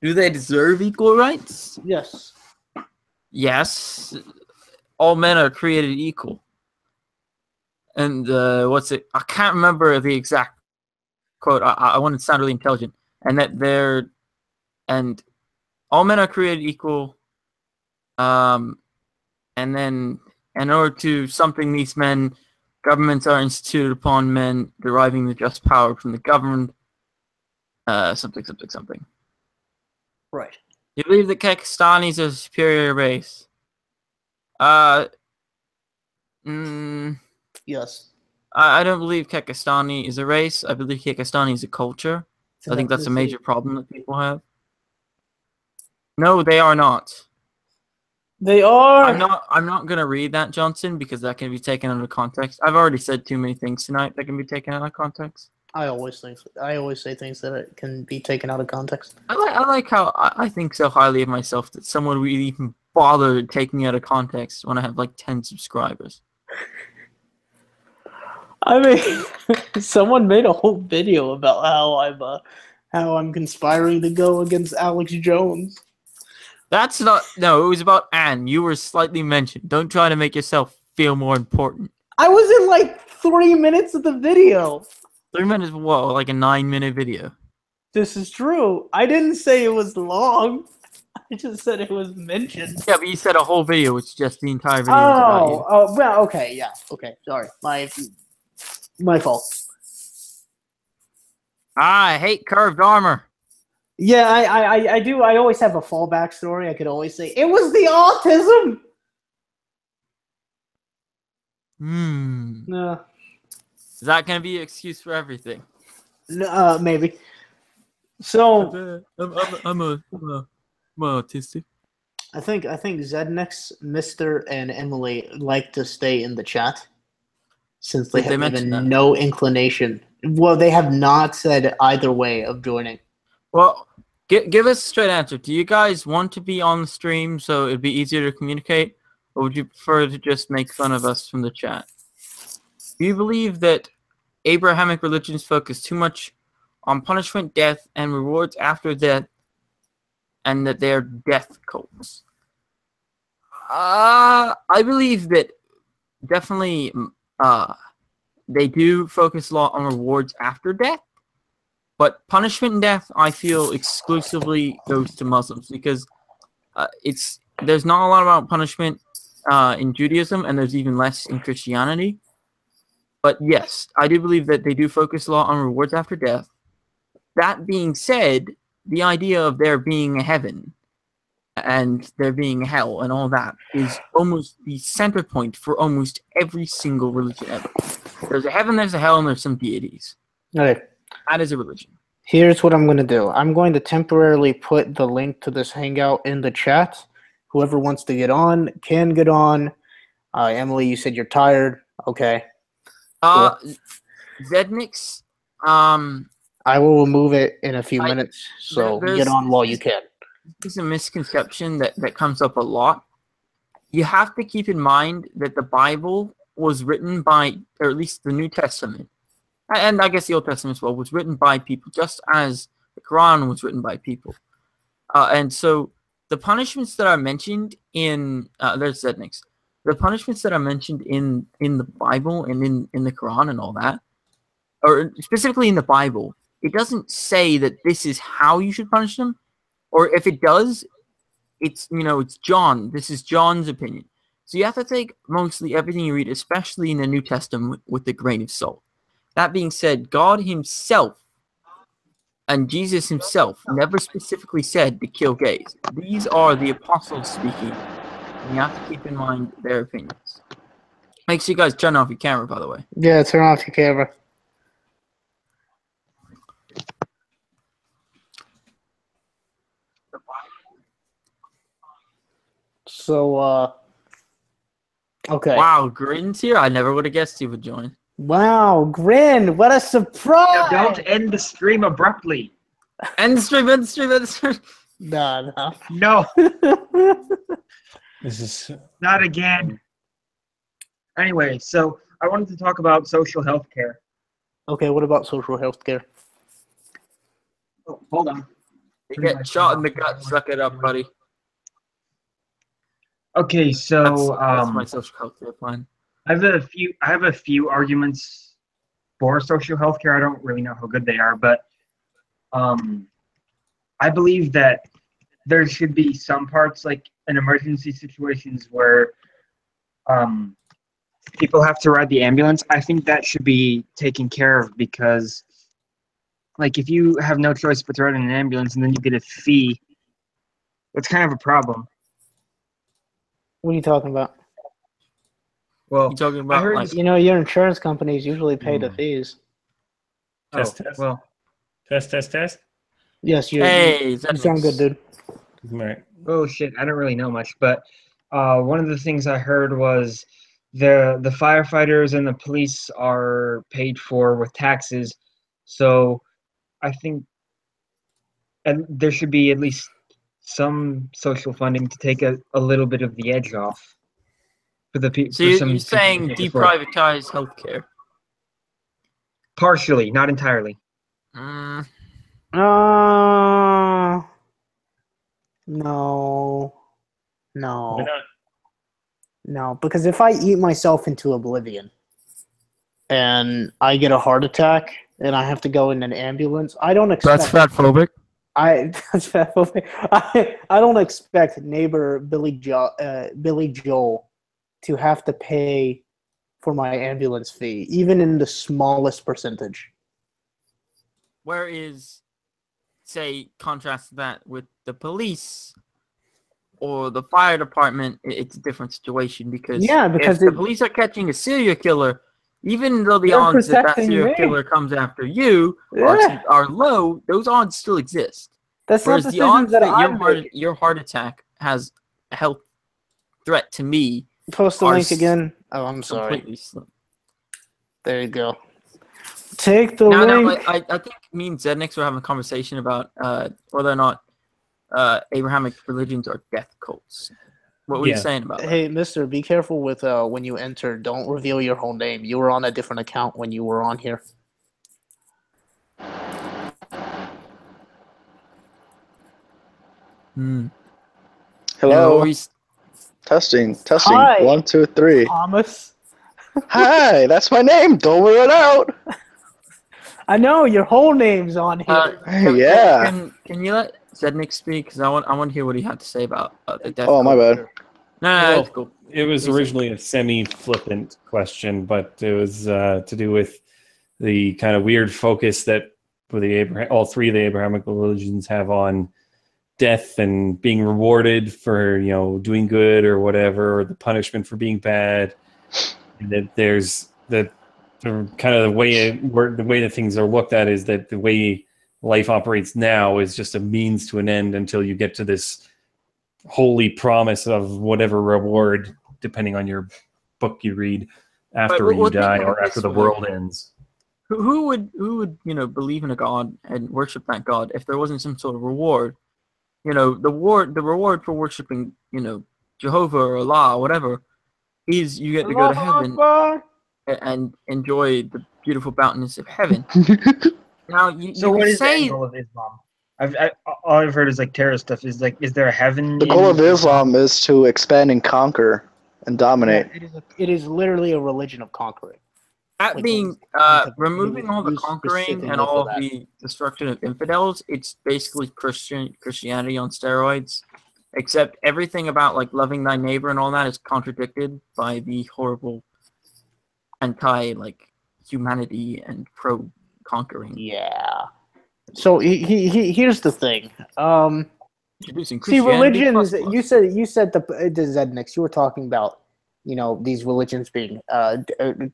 S2: Do they deserve equal rights?
S1: Yes.
S2: Yes. All men are created equal. And what's it? I can't remember the exact quote. I want to sound really intelligent. And that and all men are created equal. And then in order to something these men, governments are instituted upon men, deriving the just power from the governed. Something.
S1: Right.
S2: You believe that Pakistanis are a superior race?
S1: Yes.
S2: I don't believe Pakistani is a race. I believe Pakistani is a culture. I think that's a major problem that people have. No, they are not.
S1: They are.
S2: I'm not gonna read that, Johnson, because that can be taken out of context. I've already said too many things tonight that can be taken out of context.
S1: I always say things that can be taken out of context.
S2: I like how I think so highly of myself that someone would even bother taking me out of context when I have like 10 subscribers.
S1: I mean, someone made a whole video about how I'm conspiring to go against Alex Jones.
S2: That's not. No, it was about Anne. You were slightly mentioned. Don't try to make yourself feel more important.
S1: I was in like 3 minutes of the video.
S2: 3 minutes? Whoa, like a 9-minute video.
S1: This is true. I didn't say it was long. I just said it was mentioned.
S2: Yeah, but you said a whole video, which is just the entire video. Oh,
S1: well, okay, yeah, okay. Sorry, my fault.
S2: I hate curved armor.
S1: Yeah, I do. I always have a fallback story. I could always say it was the autism. No.
S2: Is that gonna be an excuse for everything?
S1: No, maybe. So
S2: I'm autistic.
S1: I think Zednix, Mister, and Emily like to stay in the chat since they have even no inclination. Well, they have not said either way of joining.
S2: Well, give us a straight answer. Do you guys want to be on the stream so it'd be easier to communicate, or would you prefer to just make fun of us from the chat? Do you believe that Abrahamic religions focus too much on punishment, death, and rewards after death, and that they're death cults? I believe that definitely they do focus a lot on rewards after death. But punishment and death, I feel, exclusively goes to Muslims because there's not a lot about punishment in Judaism, and there's even less in Christianity. But yes, I do believe that they do focus a lot on rewards after death. That being said, the idea of there being a heaven and there being a hell and all that is almost the center point for almost every single religion ever. There's a heaven, there's a hell, and there's some deities.
S1: Okay.
S2: That is a religion.
S1: Here's what I'm going to do. I'm going to temporarily put the link to this hangout in the chat. Whoever wants to get on can get on. Emily, you said you're tired. Okay.
S2: Cool. Zednix,
S1: I will remove it in a few minutes, so get on while you can.
S2: There's a misconception that comes up a lot. You have to keep in mind that the Bible was written by, or at least the New Testament, and I guess the Old Testament as well, was written by people, just as the Quran was written by people. And so the punishments that are mentioned in, there's Zednix, the punishments that are mentioned in the Bible and in the Quran and all that, or specifically in the Bible, it doesn't say that this is how you should punish them, or if it does, it's John. This is John's opinion. So you have to take mostly everything you read, especially in the New Testament, with a grain of salt. That being said, God himself And Jesus himself never specifically said to kill gays. These are the apostles speaking. And you have to keep in mind their opinions. Make sure you guys turn off your camera, by the way.
S1: Yeah, turn off your camera. So, okay.
S2: Wow, Grin's here? I never would have guessed he would join.
S1: Wow, Grin, what a surprise!
S3: Now, don't end the stream abruptly.
S2: End the stream, end the stream, end the stream.
S1: No.
S3: No,
S4: This is
S3: not again. Anyway, so I wanted to talk about social health care.
S1: Okay, what about social health care?
S3: Oh, hold on.
S2: You get shot in the gut, suck it up, buddy.
S3: Okay, so
S2: That's my social health care plan.
S3: I have a few arguments for social health care. I don't really know how good they are, but I believe that there should be some parts, like in emergency situations where people have to ride the ambulance. I think that should be taken care of because, like, if you have no choice but to ride in an ambulance and then you get a fee, that's kind of a problem.
S1: What are you talking about?
S3: Well,
S2: You talking about
S3: heard
S2: like
S3: this-
S1: You know, your insurance companies usually pay the fees.
S4: test.
S3: well,
S4: Test.
S1: Yes, you
S2: hey,
S1: you sound good, dude.
S4: Right.
S3: oh shit, I don't really know much, but one of the things I heard was the firefighters and the police are paid for with taxes, so I think and there should be at least some social funding to take a little bit of the edge off for the people.
S2: So you're saying deprivatize healthcare?
S3: Partially, not entirely.
S2: Mm,
S1: No.
S4: Why not?
S1: No, because if I eat myself into oblivion and I get a heart attack and I have to go in an ambulance, I don't expect
S2: fatphobic.
S1: that's fatphobic. I don't expect neighbor Billy Joel to have to pay for my ambulance fee, even in the smallest percentage.
S2: Whereas, say, contrast that with the police or the fire department, it's a different situation because if the police are catching a serial killer, even though the
S1: They're
S2: odds that
S1: protecting
S2: serial
S1: me.
S2: killer comes after you
S1: Yeah.
S2: are low, those odds still exist.
S1: That's
S2: Whereas
S1: not
S2: the odds
S1: decisions that
S2: that
S1: I
S2: your heart attack has a health threat to me
S1: post the
S2: are
S1: link again. Oh, I'm sorry.
S2: completely slim.
S1: There you go. Take the
S2: Now,
S1: link.
S2: I think me and Zednix were having a conversation about whether or not Abrahamic religions are death cults. What were you saying about that?
S1: Hey, mister, be careful with when you enter. Don't reveal your whole name. You were on a different account when you were on here.
S5: Hello.
S2: You know,
S5: Testing.
S1: Hi.
S5: 1, 2, 3.
S1: Thomas.
S5: Hi, that's my name. Don't wear it out.
S1: I know your whole name's on here.
S5: Yeah.
S2: Can you let Zednik speak? Because I want to hear what he had to say about the death
S5: Oh, my
S2: cult.
S5: bad.
S2: No,
S4: Well,
S2: it's cool.
S4: It was originally a semi-flippant question, but it was to do with the kind of weird focus that all three of the Abrahamic religions have on death and being rewarded for doing good or whatever, or the punishment for being bad. And that there's the kind of the way that things are looked at is that the way life operates now is just a means to an end until you get to this holy promise of whatever reward, depending on your book you read, after you die or after the world ends.
S2: Who would believe in a god and worship that god if there wasn't some sort of reward? The reward for worshiping Jehovah or Allah or whatever is you get to go to heaven and enjoy the beautiful bountiness of heaven. Now you
S3: what is the
S2: say
S3: end goal of Islam? All I've heard is like terrorist stuff. Is there a heaven?
S5: The goal of Islam is to expand and conquer and dominate.
S1: Yeah, it is literally a religion of conquering.
S2: that
S1: Like,
S2: being removing all the
S1: used
S2: conquering
S1: specifically
S2: and all
S1: for
S2: of
S1: that.
S2: the destruction of infidels, it's basically Christianity on steroids. Except everything about like loving thy neighbor and all that is contradicted by the horrible anti humanity and pro conquering.
S1: Yeah. So here's the thing.
S2: Introducing
S1: See,
S2: Christianity
S1: religions.
S2: plus.
S1: You said the Zedniks. You were talking about these religions being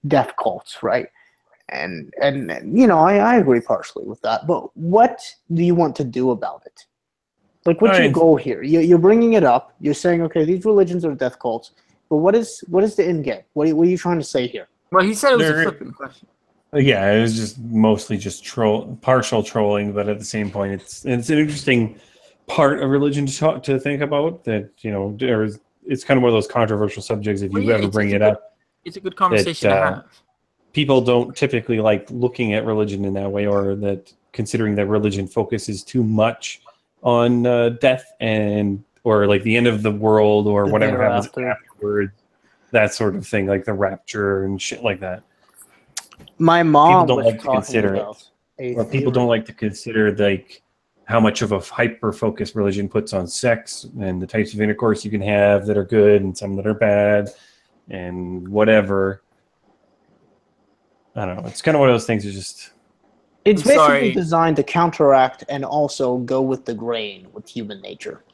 S1: death cults, right? And I agree partially with that. But what do you want to do about it? Like, what's your goal here? You're bringing it up. You're saying, okay, these religions are death cults. But what is the end game? What are you trying to say here?
S2: Well, he said it was a flippant question.
S4: Yeah, it was just mostly just partial trolling, but at the same point, it's an interesting part of religion to think about. That it's kind of one of those controversial subjects if you ever bring it up.
S2: It's a good conversation to have.
S4: People don't typically like looking at religion in that way, or that considering that religion focuses too much on death or like the end of the world or whatever happens afterwards, that sort of thing, like the rapture and shit like that.
S1: My mom
S4: people don't like to consider it, or people don't like to consider like how much of a hyper-focused religion puts on sex and the types of intercourse you can have that are good and some that are bad and whatever. I don't know. It's kind of one of those things.
S1: It's basically designed to counteract and also go with the grain with human nature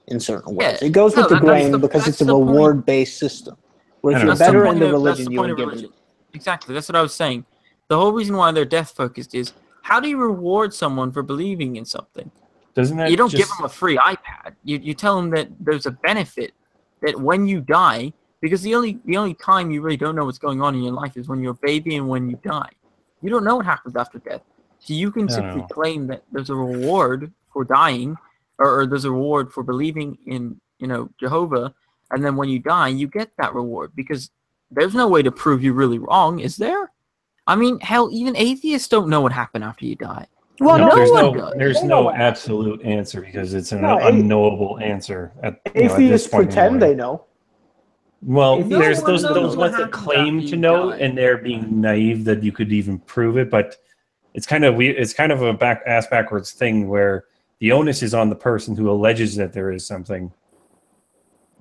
S1: in certain ways.
S2: Yeah.
S1: It goes with the grain because it's a reward-based system. Where if you're better in the religion, you will give it.
S2: Exactly. That's what I was saying. The whole reason why they're death-focused is how do you reward someone for believing in something?
S4: Doesn't that
S2: you don't give them a free iPad. You tell them that there's a benefit that when you die, because the only time you really don't know what's going on in your life is when you're a baby and when you die. You don't know what happens after death. So you can simply claim that there's a reward for dying, or there's a reward for believing in Jehovah, and then when you die, you get that reward because there's no way to prove you're really wrong, is there? I mean, hell, even atheists don't know what happened after you die.
S1: Well,
S4: there's no absolute answer because it's an unknowable answer.
S1: Atheists pretend they know.
S4: Well, there's those ones that claim to know, and they're being naive that you could even prove it. But it's kind of weird. It's kind of a ass backwards thing where the onus is on the person who alleges that there is something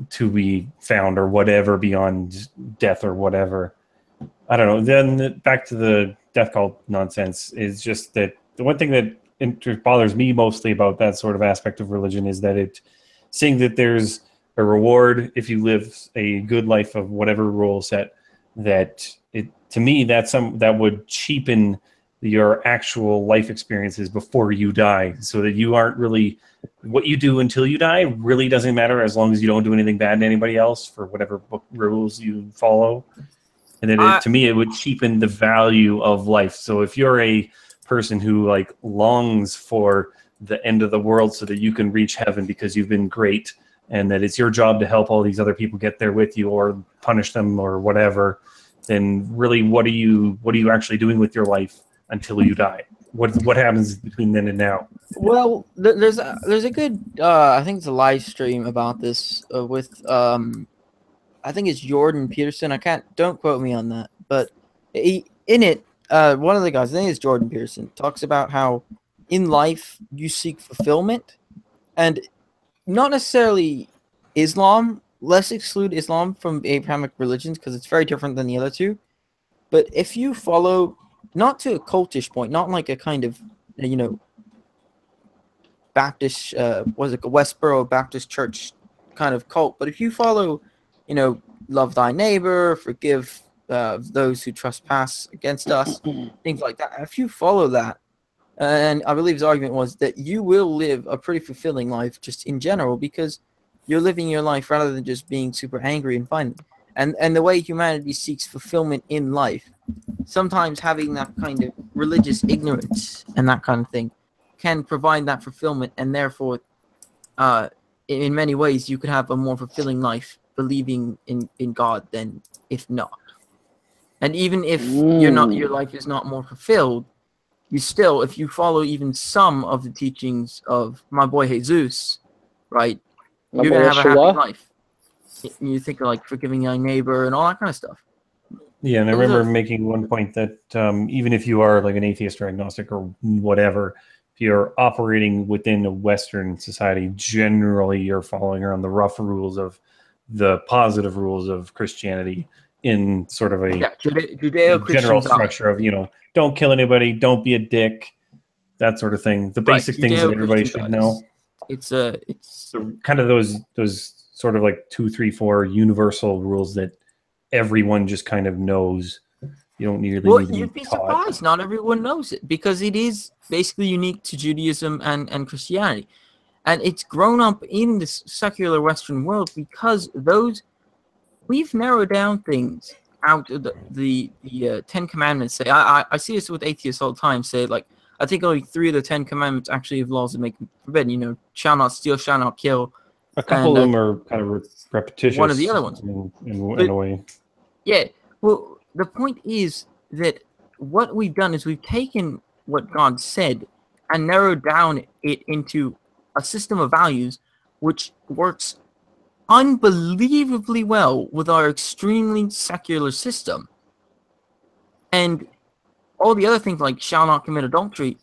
S4: to be found or whatever beyond death or whatever. I don't know. Then back to the death cult nonsense is just that the one thing that bothers me mostly about that sort of aspect of religion is that it saying that there's a reward if you live a good life of whatever rule set, that to me that would cheapen your actual life experiences before you die, so that you aren't really what you do until you die really doesn't matter as long as you don't do anything bad to anybody else for whatever book rules you follow. And then to me it would cheapen the value of life. So if you're a person who like longs for the end of the world so that you can reach heaven because you've been great and that it's your job to help all these other people get there with you or punish them or whatever, then really what are you actually doing with your life until you die? What happens between then and now?
S2: Well, there's a good I think it's a live stream about this with I think it's Jordan Peterson. Don't quote me on that, but in it one of the guys, I think it's Jordan Peterson, talks about how in life you seek fulfillment, and not necessarily Islam. Let's exclude Islam from Abrahamic religions because it's very different than the other two. But if you follow, not to a cultish point, not like a kind of, Baptist, was it a Westboro Baptist Church kind of cult, but if you follow, love thy neighbor, forgive those who trespass against us, things like that. If you follow that, and I believe his argument was that you will live a pretty fulfilling life just in general because you're living your life rather than just being super angry and violent. And the way humanity seeks fulfillment in life, sometimes having that kind of religious ignorance and that kind of thing can provide that fulfillment, and therefore, in many ways, you could have a more fulfilling life believing in God than if not. And even if your life is not more fulfilled, you still, if you follow even some of the teachings of my boy Jesus, right, you're going to have a happy life. You think of like forgiving your neighbor and all that kind of stuff.
S4: Yeah, and I remember making one point that even if you are like an atheist or agnostic or whatever, if you're operating within a Western society, generally you're following around the rough rules of the positive rules of Christianity in sort of a
S2: Judeo-Christian
S4: general structure of, don't kill anybody, don't be a dick, that sort of thing. The basic things that everybody should know.
S2: It's
S4: so kind of those sort of like 2, 3, 4 universal rules that everyone just kind of knows. You don't need to be
S2: you'd be
S4: taught.
S2: surprised. Not everyone knows it because it is basically unique to Judaism and Christianity. And it's grown up in this secular Western world because we've narrowed down things out of the 10 Commandments. Say, I see this with atheists all the time. Say, like, I think only 3 of the 10 Commandments actually have laws that make them forbidden. You know, shall not steal, shall not kill.
S4: A couple of them are kind of repetitious.
S2: One of the other ones.
S4: In a way.
S2: Yeah. Well, the point is that what we've done is we've taken what God said and narrowed down it into a system of values which works unbelievably well with our extremely secular system. And all the other things like shall not commit adultery,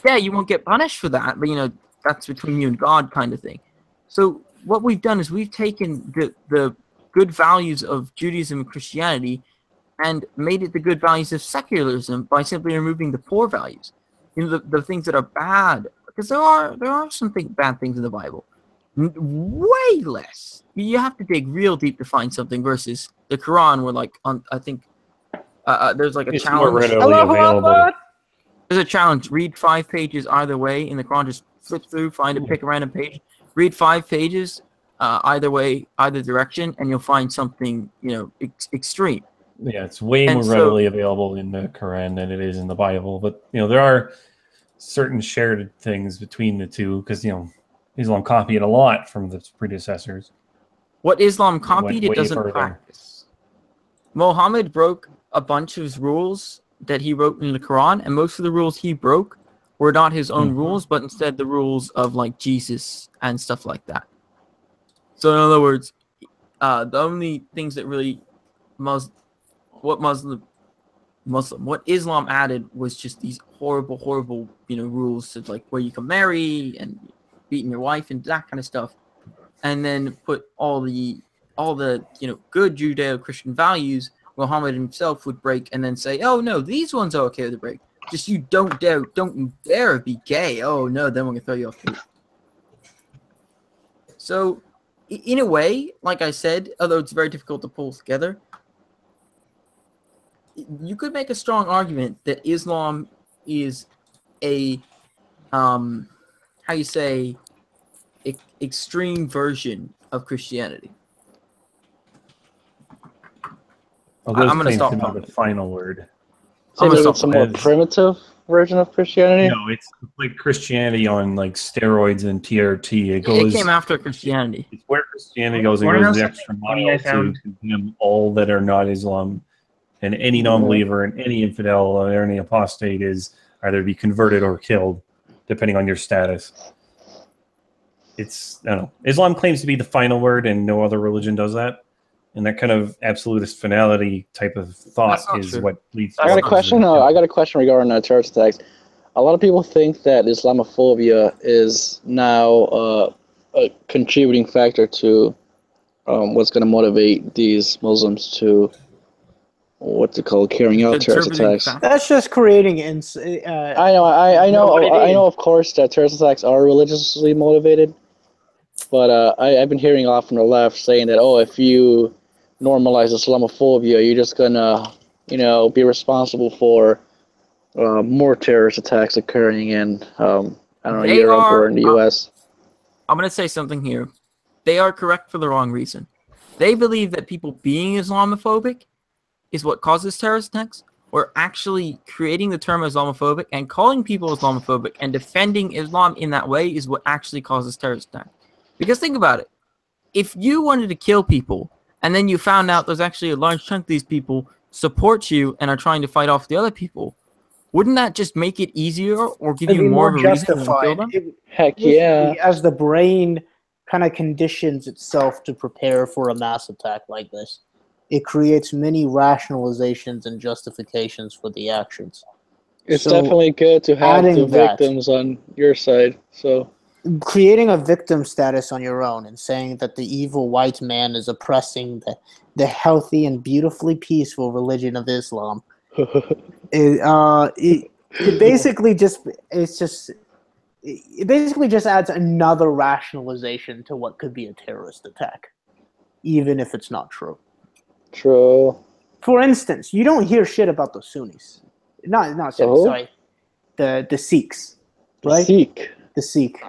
S2: yeah, you won't get punished for that, but, you know, that's between you and God kind of thing. So what we've done is we've taken the good values of Judaism and Christianity and made it the good values of secularism by simply removing the poor values. You know, the things that are bad, because there are some bad things in the Bible. Way less. You have to dig real deep to find something versus the Quran, where, like, I think there's like a challenge.
S4: More readily available.
S2: There's a challenge. Read 5 pages either way in the Quran. Just flip through, pick a random page. Read 5 pages either way, either direction, and you'll find something, you know, extreme.
S4: Yeah, it's way more readily available in the Quran than it is in the Bible. But, you know, there are certain shared things between the two because, you know, Islam copied a lot from the predecessors.
S2: What Islam copied, it doesn't practice. Muhammad broke a bunch of his rules that he wrote in the Quran, and most of the rules he broke were not his own rules, but instead the rules of, like, Jesus and stuff like that. So, in other words, the only things that really what Islam added was just these horrible, you know, rules of, like, where you can marry and beating your wife and that kind of stuff, and then put all the you know, good Judeo-Christian values Muhammad himself would break, and then say, oh no, these ones are okay to break. Just you don't you dare be gay. Oh no, then we're gonna throw you off the roof. So, in a way, like I said, although it's very difficult to pull together, you could make a strong argument that Islam is a extreme version of Christianity.
S4: Well, I'm going to stop talking. The final word.
S5: So it's a more primitive version of Christianity?
S4: No, it's like Christianity on, like, steroids and TRT.
S2: It came after Christianity.
S4: It's where Christianity goes. It goes the extra mile to condemn all that are not Islam, and any non-believer and any infidel or any apostate is either be converted or killed, depending on your status. It's, I don't know. Islam claims to be the final word, and no other religion does that. And that kind of absolutist finality type of thought is what leads.
S5: I got a question. I got a question regarding terrorist attacks. A lot of people think that Islamophobia is now a contributing factor to what's going to motivate these Muslims to carrying out terrorist attacks.
S1: That's just creating. I
S5: know. Of course, that terrorist attacks are religiously motivated, but I've been hearing a lot from the left saying that, oh, if you normalize Islamophobia, you're just gonna, you know, be responsible for more terrorist attacks occurring in Europe or in the U.S.
S2: I'm gonna say something here. They are correct for the wrong reason. They believe that people being Islamophobic is what causes terrorist attacks, or actually creating the term Islamophobic and calling people Islamophobic and defending Islam in that way is what actually causes terrorist attacks. Because think about it. If you wanted to kill people, and then you found out there's actually a large chunk of these people support you and are trying to fight off the other people, wouldn't that just make it easier or give you more of a reason to kill them?
S5: Heck yeah.
S1: As the brain kind of conditions itself to prepare for a mass attack like this, it creates many rationalizations and justifications for the actions.
S5: It's definitely good to have the victims on your side. So
S1: creating a victim status on your own and saying that the evil white man is oppressing the healthy and beautifully peaceful religion of Islam, it it basically just adds another rationalization to what could be a terrorist attack, even if it's not true.
S5: True.
S1: For instance, you don't hear shit about the Sunnis. Not Sunnis, sorry. The Sikhs. Right?
S5: The Sikh.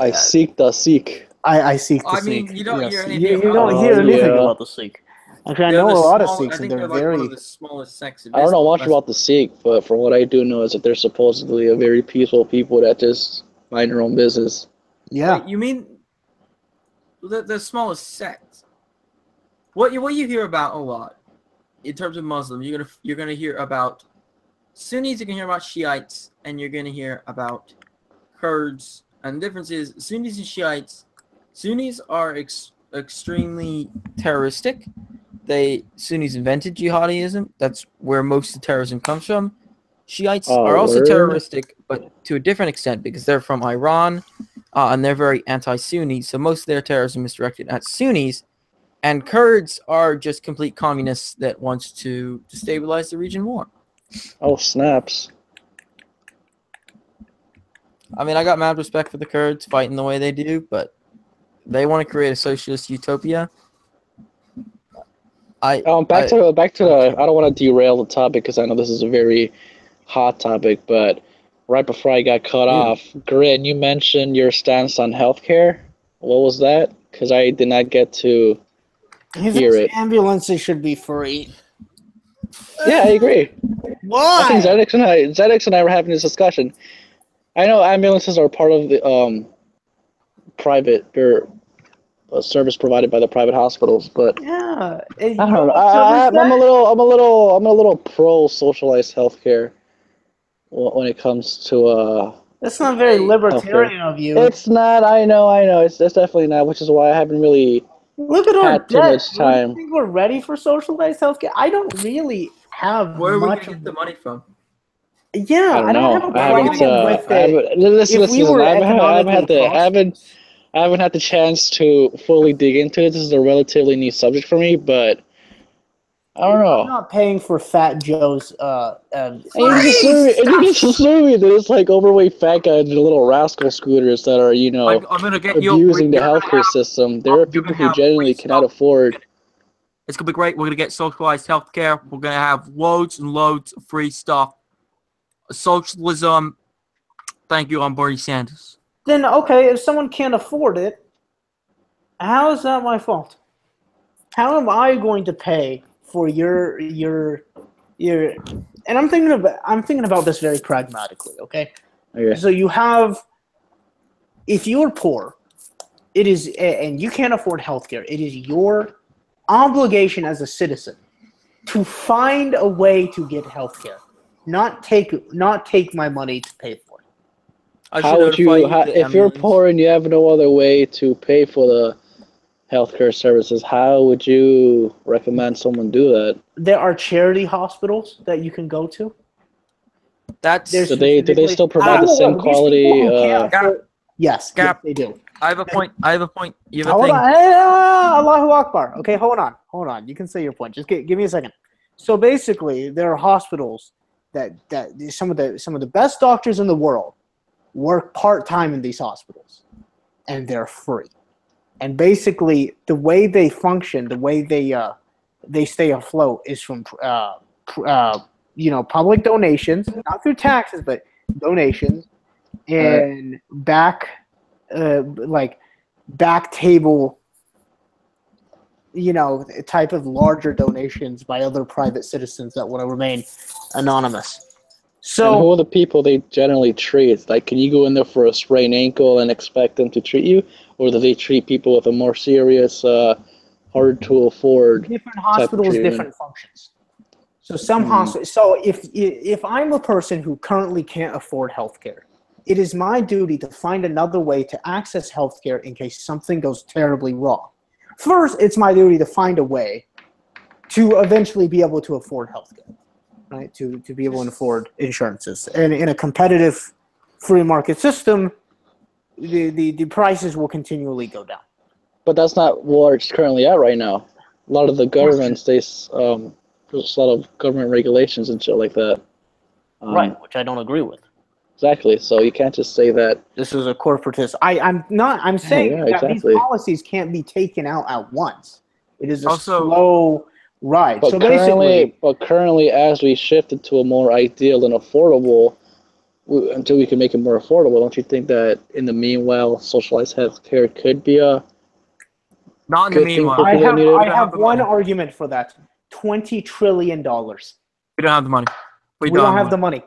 S1: I
S5: seek the Sikh.
S1: I seek the Sikh.
S2: I mean, you don't hear anything.
S1: You don't hear anything about the Sikh. Actually, I know a lot of Sikhs, and they're
S2: like
S1: very.
S2: One of the smallest sects of
S5: I don't know
S2: Islam.
S5: much about the Sikh, but from what I do know is that they're supposedly a very peaceful people that just mind their own business.
S1: Yeah.
S2: Wait, you mean the smallest sect? What you hear about a lot in terms of Muslim, you're gonna hear about Sunnis, you're gonna hear about Shiites, and you're gonna hear about Kurds. And the difference is Sunnis and Shiites. Sunnis are extremely terroristic. Sunnis invented jihadism. That's where most of the terrorism comes from. Shiites are also terroristic, but to a different extent because they're from Iran, and they're very anti-Sunni. So most of their terrorism is directed at Sunnis. And Kurds are just complete communists that wants to destabilize the region more.
S5: Oh, snaps.
S2: I mean, I got mad respect for the Kurds fighting the way they do, but they want to create a socialist utopia.
S5: Back to the. I don't want to derail the topic because I know this is a very hot topic, but right before I got cut off, Grin, you mentioned your stance on healthcare. What was that? Because I did not get to hear it.
S1: Ambulances should be free.
S5: Yeah, I agree.
S1: Why?
S5: I think Zedix and I were having this discussion. I know ambulances are part of the private or service provided by the private hospitals, but
S1: yeah,
S5: I don't know. I'm a little pro socialized healthcare when it comes to
S1: That's not very libertarian of you.
S5: It's not. I know. It's definitely not. Which is why I haven't really had too much time.
S1: Do you think we're ready for socialized healthcare? I don't really have.
S2: Where are we going to get the money from?
S1: Yeah, I don't have a problem with it.
S5: I haven't had the chance to fully dig into it. This is a relatively new subject for me, but I don't know.
S1: I'm not paying for Fat Joe's.
S5: And you just assume me that it's like overweight fat guys and little rascal scooters that are,
S2: I'm gonna get
S5: abusing the healthcare system. There are people who genuinely cannot afford.
S2: It's gonna be great. We're gonna get socialized healthcare. We're gonna have loads and loads of free stuff. Socialism. Thank you, I'm Bernie Sanders.
S1: Then okay, if someone can't afford it, how is that my fault? How am I going to pay for your and I'm thinking about this very pragmatically, okay? So you have, if you're poor, it is, and you can't afford healthcare, it is your obligation as a citizen to find a way to get healthcare. Not take my money to pay for it.
S5: How would you, if you're poor and you have no other way to pay for the healthcare services, how would you recommend someone do that?
S1: There are charity hospitals that you can go to.
S5: Do they still provide the same quality?
S1: Yes, they do.
S2: I have a point. You have
S1: hold on. Allahu Akbar. Okay, hold on. You can say your point. Just give me a second. So basically, there are hospitals that some of the best doctors in the world work part-time in these hospitals, and they're free. And basically, the way they function, the way they stay afloat is from public donations, not through taxes, but donations, and back table, type of larger donations by other private citizens that want to remain anonymous. So,
S5: and who are the people they generally treat? Like, can you go in there for a sprained ankle and expect them to treat you, or do they treat people with a more serious, hard to afford?
S1: Different hospitals, different functions. So some hospitals. So if I'm a person who currently can't afford healthcare, it is my duty to find another way to access healthcare in case something goes terribly wrong. First, it's my duty to find a way to eventually be able to afford healthcare. Right, to be able to afford insurances. And in a competitive free market system, the prices will continually go down.
S5: But that's not where it's currently at right now. A lot of the governments, there's a lot of government regulations and shit like that.
S1: Right, which I don't agree with.
S5: Exactly. So you can't just say that.
S1: This is a corporatist. I'm saying
S5: yeah,
S1: that
S5: exactly.
S1: these policies can't be taken out at once. It is a
S2: Also-
S1: slow ride.
S5: But
S1: So basically,
S5: currently, as we shifted to a more ideal and affordable, until we can make it more affordable, don't you think that in the meanwhile, socialized healthcare could be a
S2: Not in the
S5: good thing
S2: meanwhile.
S5: for
S1: I
S5: people that
S1: have
S5: need it?
S1: I
S2: don't
S1: have
S2: have the
S1: one
S2: money.
S1: argument for that. $20 trillion.
S2: We don't have the money.
S1: We don't have the money.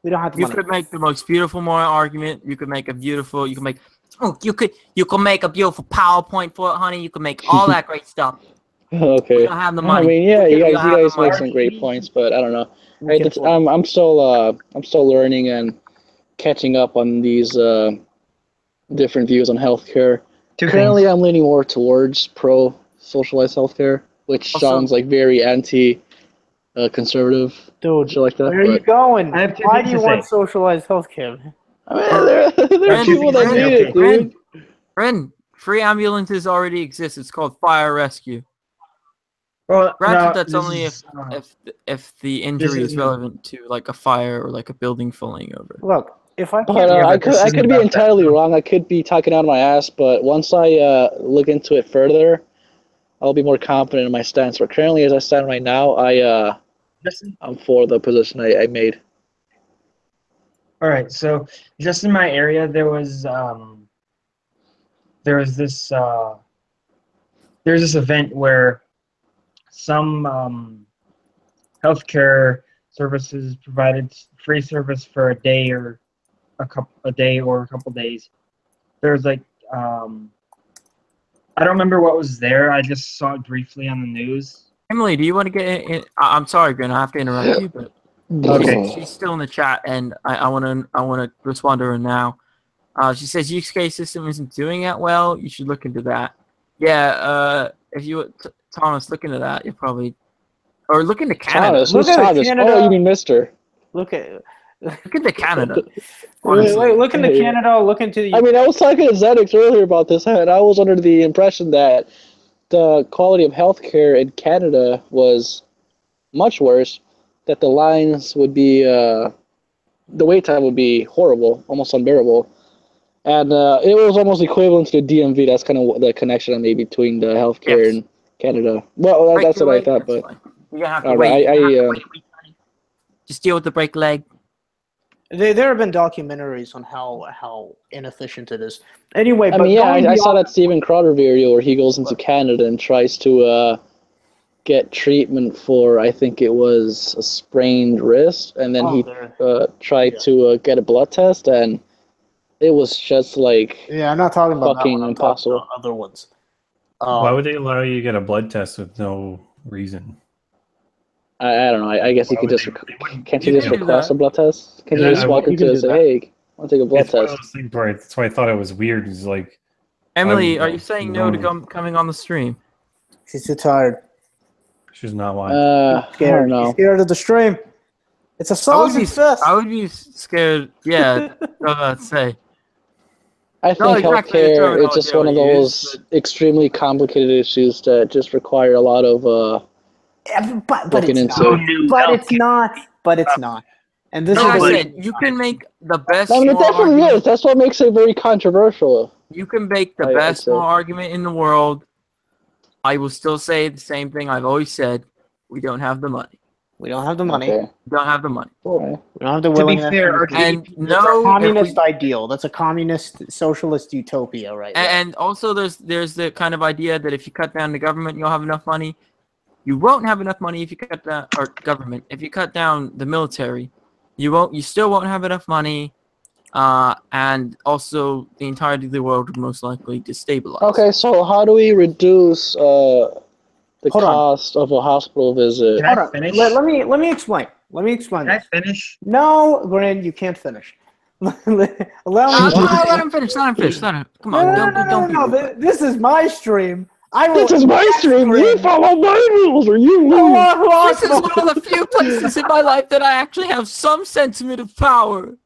S1: We don't have the
S2: You
S1: money.
S2: could make the most beautiful moral argument. You could make a beautiful. You can make. Oh, you could make a beautiful PowerPoint for it, honey. You can make all that great stuff.
S5: Okay.
S2: We don't have the money.
S5: I mean, yeah,
S2: We
S5: you
S2: don't have the
S5: guys make
S2: money.
S5: some great points, but I don't know.
S1: We can afford it.
S5: I'm still learning and catching up on these different views on healthcare. Currently, I'm leaning more towards pro socialized healthcare, which
S2: Also-
S5: sounds like very anti conservative,
S1: Dude,
S5: shit like that.
S1: where are you
S5: But
S1: going?
S3: I have two
S1: Why
S3: things
S1: do you
S3: to
S1: want
S3: say.
S1: socialized healthcare?
S5: I mean, there are
S3: Two
S5: people
S3: things
S5: that
S3: to
S5: need
S3: say,
S5: it, dude.
S2: Friend, free ambulances already exist. It's called fire rescue.
S3: Well,
S2: Granted,
S3: no,
S2: that's
S3: this
S2: only
S3: is,
S2: if the injury is
S3: isn't-
S2: relevant to like a fire or like a building falling over.
S1: Look, if I
S5: But
S1: can't,
S3: Yeah,
S5: I
S3: but this
S5: could
S3: isn't
S5: be
S3: about
S5: entirely
S3: that.
S5: wrong. I could be talking out of my ass, but once I look into it further, I'll be more confident in my stance. But currently, as I stand right now, I'm for the position I made.
S3: All right, so just in my area, there's this event where some healthcare services provided free service for a day or a couple days. There's like I don't remember what was there. I just saw it briefly on the news.
S2: Emily, do you want to get in? I'm sorry, Gren. I have to interrupt you, but
S3: Okay.
S2: she's still in the chat, and I want to respond to her now. She says UK system isn't doing that well. You should look into that. Yeah. If you Thomas, look into that. You probably or look into Canada.
S5: Thomas,
S1: Look
S5: who's
S1: at it,
S5: Thomas?
S1: Canada.
S5: Oh, you mean Mister?
S1: look at
S2: Look into Canada.
S1: wait,
S2: Honestly.
S1: look into
S5: Hey.
S1: Canada. Look into the.
S5: I mean, I was talking to Zenix earlier about this, and I was under the impression that the quality of healthcare in Canada was much worse. That the lines would be, the wait time would be horrible, almost unbearable, and it was almost equivalent to the DMV. That's kind of the connection I made between the healthcare
S2: Yes.
S5: in Canada. Well,
S2: Break
S5: that's
S2: your
S5: what I
S2: leg,
S5: thought,
S2: that's
S5: but
S2: fine. You're gonna have to
S5: all
S2: wait.
S5: right,
S2: You're gonna have to wait a week, honey. Just deal with the break leg.
S1: There have been documentaries on how inefficient it is. Anyway,
S5: I
S1: but
S5: mean, yeah,
S1: going
S5: I saw
S1: beyond-
S5: that Steven Crowder video where he goes into Canada and tries to get treatment for, I think it was a sprained wrist, and then he tried to get a blood test, and it was just like
S1: Yeah, I'm not talking about that
S5: fucking
S1: one. I'm
S5: impossible.
S1: talking about other ones.
S4: Why would they allow you to get a blood test with no reason?
S5: I don't know. I guess you
S4: Why
S5: could
S4: would
S5: just
S4: they wouldn't-
S5: can't you
S2: You
S5: just
S2: can do
S5: request
S2: that.
S5: a blood test? Can you
S4: Yeah,
S5: just walk
S1: you
S5: into
S1: can
S5: it and
S1: do
S5: say,
S1: that.
S5: "Hey, I want to take a blood
S4: It's one of
S5: test"?
S4: those things where that's why I thought it was weird. It's like
S2: Emily,
S4: would
S2: are you
S4: go
S2: saying no to
S4: normal.
S2: coming on the stream?
S1: She's too tired.
S4: she's not watching.
S5: I
S1: Scared.
S5: don't know.
S1: She's scared of the stream. It's a sausage fest.
S2: I would be scared. Yeah, I was about to say.
S5: I
S2: No,
S5: think
S2: exactly, the
S5: healthcare is
S2: terminology
S5: just one
S2: I
S5: of
S2: would
S5: those
S2: use,
S5: extremely complicated issues that just require a lot of
S1: But
S5: looking
S1: it's
S5: into.
S1: not. But it's not. But it's not. And this
S2: Like
S1: is
S2: I
S1: the
S2: said, you can make the best
S5: I mean, it
S2: moral
S5: definitely
S2: argument.
S5: is. That's what makes it very controversial.
S2: You can make the
S5: I'd
S2: best
S5: say.
S2: moral argument in the world. I will still say the same thing I've always said. We don't have the money.
S1: We don't have the money.
S5: Okay.
S2: We don't have the money.
S5: All right.
S1: We don't have the
S3: To be
S1: willingness.
S3: fair, our
S2: And
S3: GDP
S1: That's a
S2: no, if
S1: communist
S2: we,
S1: ideal. That's a communist socialist utopia, right? there.
S2: and also there's the kind of idea that if you cut down the government, you'll have enough money. You won't have enough money if you cut down or government. If you cut down the military, you won't. You still won't have enough money. And also the entirety of the world would most likely destabilize.
S5: Okay, so how do we reduce the
S1: Hold on.
S5: cost of a hospital visit?
S3: Can
S1: Hold
S3: I
S1: on.
S3: finish?
S1: Let me explain. Let me explain
S3: Can I
S1: this.
S3: finish?
S1: No, Gren, you can't finish. Allow me.
S2: Let him finish. Let him finish. Let him. Come on. Don't be rude.
S1: This is my stream. I will.
S5: This is my stream. You follow my rules, or you lose.
S2: This is one of the few places in my life that I actually have some sentiment of power.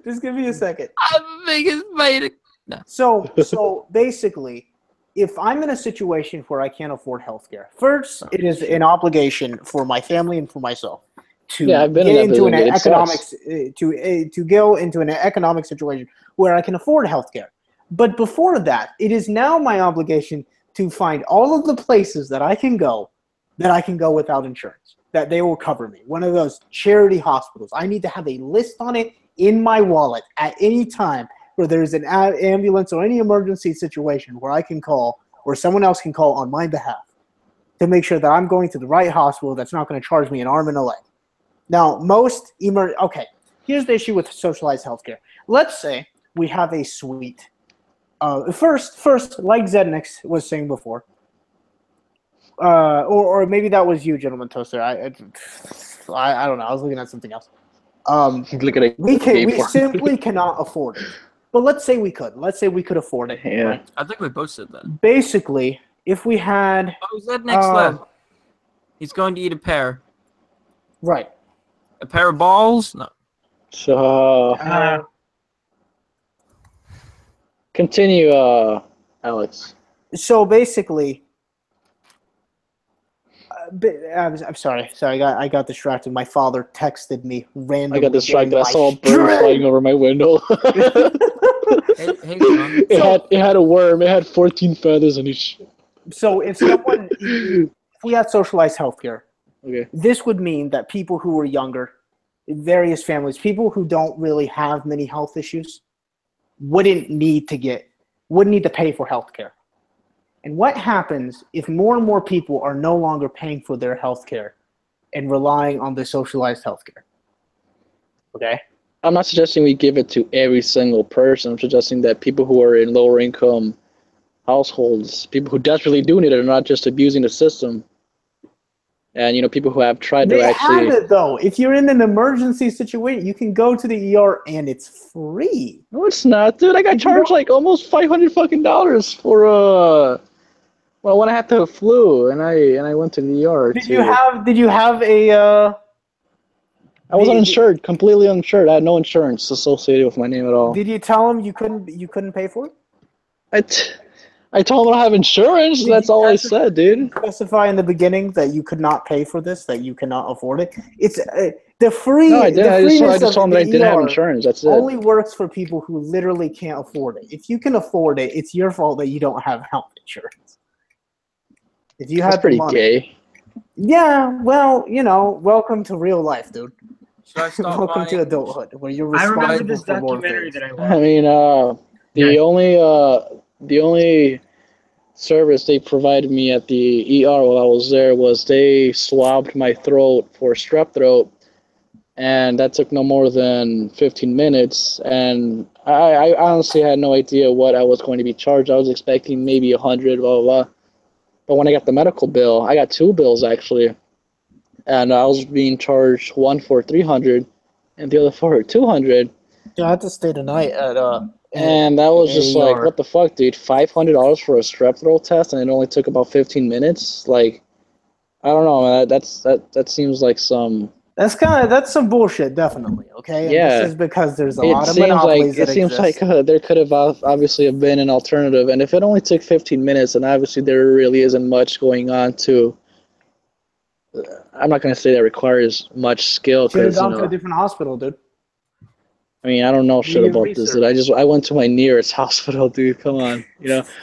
S1: Just give me a second.
S2: I'm the biggest mate.
S1: So basically, if I'm in a situation where I can't afford healthcare, first, it is an obligation for my family and for myself to
S5: Yeah, I've been in
S1: get
S5: that
S1: into an
S5: building. It
S1: economics to go into an economic situation where I can afford healthcare. But before that, it is now my obligation to find all of the places that I can go without insurance, that they will cover me. One of those charity hospitals. I need to have a list on it in my wallet at any time where there's an ambulance or any emergency situation where I can call or someone else can call on my behalf to make sure that I'm going to the right hospital that's not going to charge me an arm and a leg. Now, okay, here's the issue with socialized healthcare. Let's say we have a suite. First, like Zednix was saying before, or maybe that was you, Gentleman Toaster. I don't know. I was looking at something else. We simply cannot afford it. But let's say we could. Let's say we could afford it.
S5: Yeah.
S2: Right? I think we both said that.
S1: Basically, if we had...
S2: Oh, Zednix left. He's going to eat a pear.
S1: Right.
S2: A pair of balls? No.
S5: So, continue, Alex.
S1: So basically, I'm sorry. I got distracted. My father texted me randomly.
S5: I got distracted. I saw a bird flying over my window.
S2: Hey, John.
S5: It had a worm. It had 14 feathers on each.
S1: So if we had socialized healthcare,
S5: okay,
S1: this would mean that people who were younger, various families, people who don't really have many health issues, wouldn't need to pay for healthcare. And what happens if more and more people are no longer paying for their healthcare and relying on the socialized healthcare? Okay?
S5: I'm not suggesting we give it to every single person. I'm suggesting that people who are in lower income households, people who desperately do need it, are not just abusing the system. And, people who have tried to actually...
S1: They have it, though. If you're in an emergency situation, you can go to the ER and it's free.
S5: No, it's not, dude. I got charged like almost $500 for when I had the flu, and I went to the ER.
S1: Did you have a...
S5: I was uninsured, completely uninsured. I had no insurance associated with my name at all.
S1: Did you tell him you couldn't pay for it?
S5: I told him I don't have insurance. That's all I said, dude.
S1: Specify in the beginning that you could not pay for this, that you cannot afford it. It's the free.
S5: No, I did. I just told him that I didn't have
S1: ER
S5: insurance. That's it.
S1: Only works for people who literally can't afford it. If you can afford it, it's your fault that you don't have health insurance. If you have
S5: pretty
S1: money,
S5: gay.
S1: Yeah, well, welcome to real life, dude.
S2: Should I start
S1: welcome to adulthood, where you're responsible
S3: I remember this
S1: for more
S3: documentary
S1: things.
S3: that I watched.
S5: I mean, the only service they provided me at the ER while I was there was they swabbed my throat for strep throat, and that took no more than 15 minutes. And I honestly had no idea what I was going to be charged. I was expecting maybe 100, blah, blah, blah. But when I got the medical bill, I got two bills actually, and I was being charged one for 300 and the other for 200.
S1: Yeah, I had to stay the night at
S5: And that was just like, what the fuck, dude? $500 for a strep throat test, and it only took about 15 minutes. Like, I don't know, man. That seems like some.
S1: That's some bullshit, definitely. Okay. And
S5: yeah.
S1: This is because there's a lot of monopolies that
S5: exist. It seems like there could have obviously have been an alternative, and if it only took 15 minutes, then obviously there really isn't much going on to. I'm not gonna say that requires much skill.
S1: Should have gone to a different hospital, dude.
S5: I mean, I don't know shit about this, dude. I went to my nearest hospital, dude. Come on,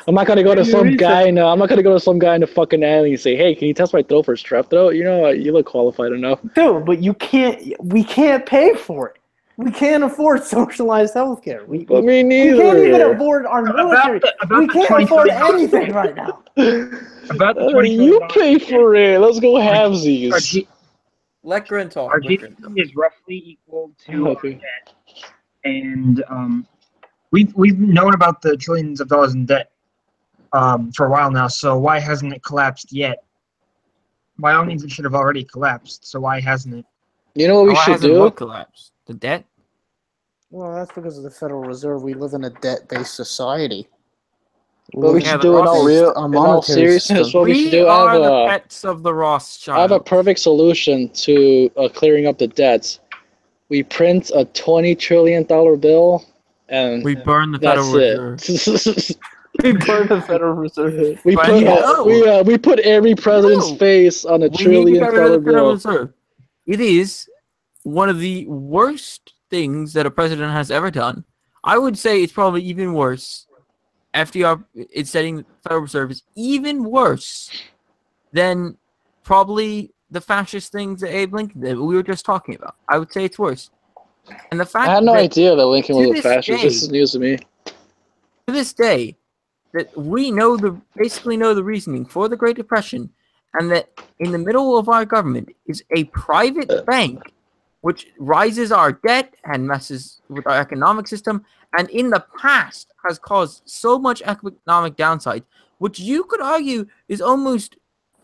S5: I'm not gonna go to some guy. I'm not gonna go to some guy in the fucking alley and say, "Hey, can you test my throat for strep throat?" You look qualified enough.
S1: Dude, but we can't pay for it. We can't afford socialized healthcare.
S5: Me neither.
S1: We can't even afford our military. We can't afford anything right now.
S3: About the
S5: you pay for it. Let's go halvesies.
S2: Let Grin talk.
S3: Our GDP is roughly equal to our debt. And we've known about the trillions of dollars in debt for a while now. So why hasn't it collapsed yet? By all means, it should have already collapsed. So why hasn't it?
S5: You know what we should do?
S2: What collapsed? The debt?
S1: Well, that's because of the Federal Reserve. We live in a debt-based society.
S5: But we should do it in all seriousness. What we should do?
S2: We are the pets of the Rothschild.
S5: I have a perfect solution to clearing up the debts. We print a $20 trillion bill, and
S2: we burn the Federal Reserve.
S1: We burn the Federal Reserve.
S5: We put every president's face on a $1 trillion bill.
S2: It is one of the worst things that a president has ever done. I would say it's probably even worse. FDR is setting the Federal Reserve is even worse than probably the fascist things that Abe Lincoln did, we were just talking about. I would say it's worse. And the fact
S5: I had no idea that Lincoln was a fascist. This is news to me.
S2: To this day, that we basically know the reasoning for the Great Depression, and that in the middle of our government is a private bank which rises our debt and messes with our economic system, and in the past has caused so much economic downside, which you could argue is almost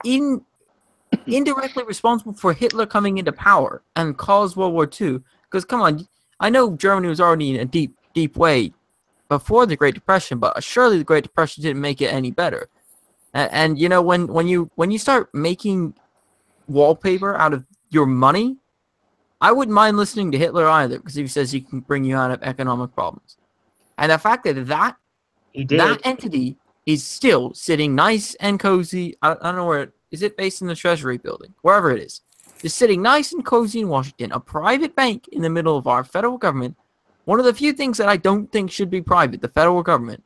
S2: indirectly responsible for Hitler coming into power and caused World War II. Because come on, I know Germany was already in a deep way before the Great Depression, but surely the Great Depression didn't make it any better. And you know, when you start making wallpaper out of your money, I wouldn't mind listening to Hitler either, because he says he can bring you out of economic problems. And the fact that entity is still sitting nice and cozy. I don't know where is it based in the Treasury building, wherever it is sitting nice and cozy in Washington, a private bank in the middle of our federal government. One of the few things that I don't think should be private, the federal government.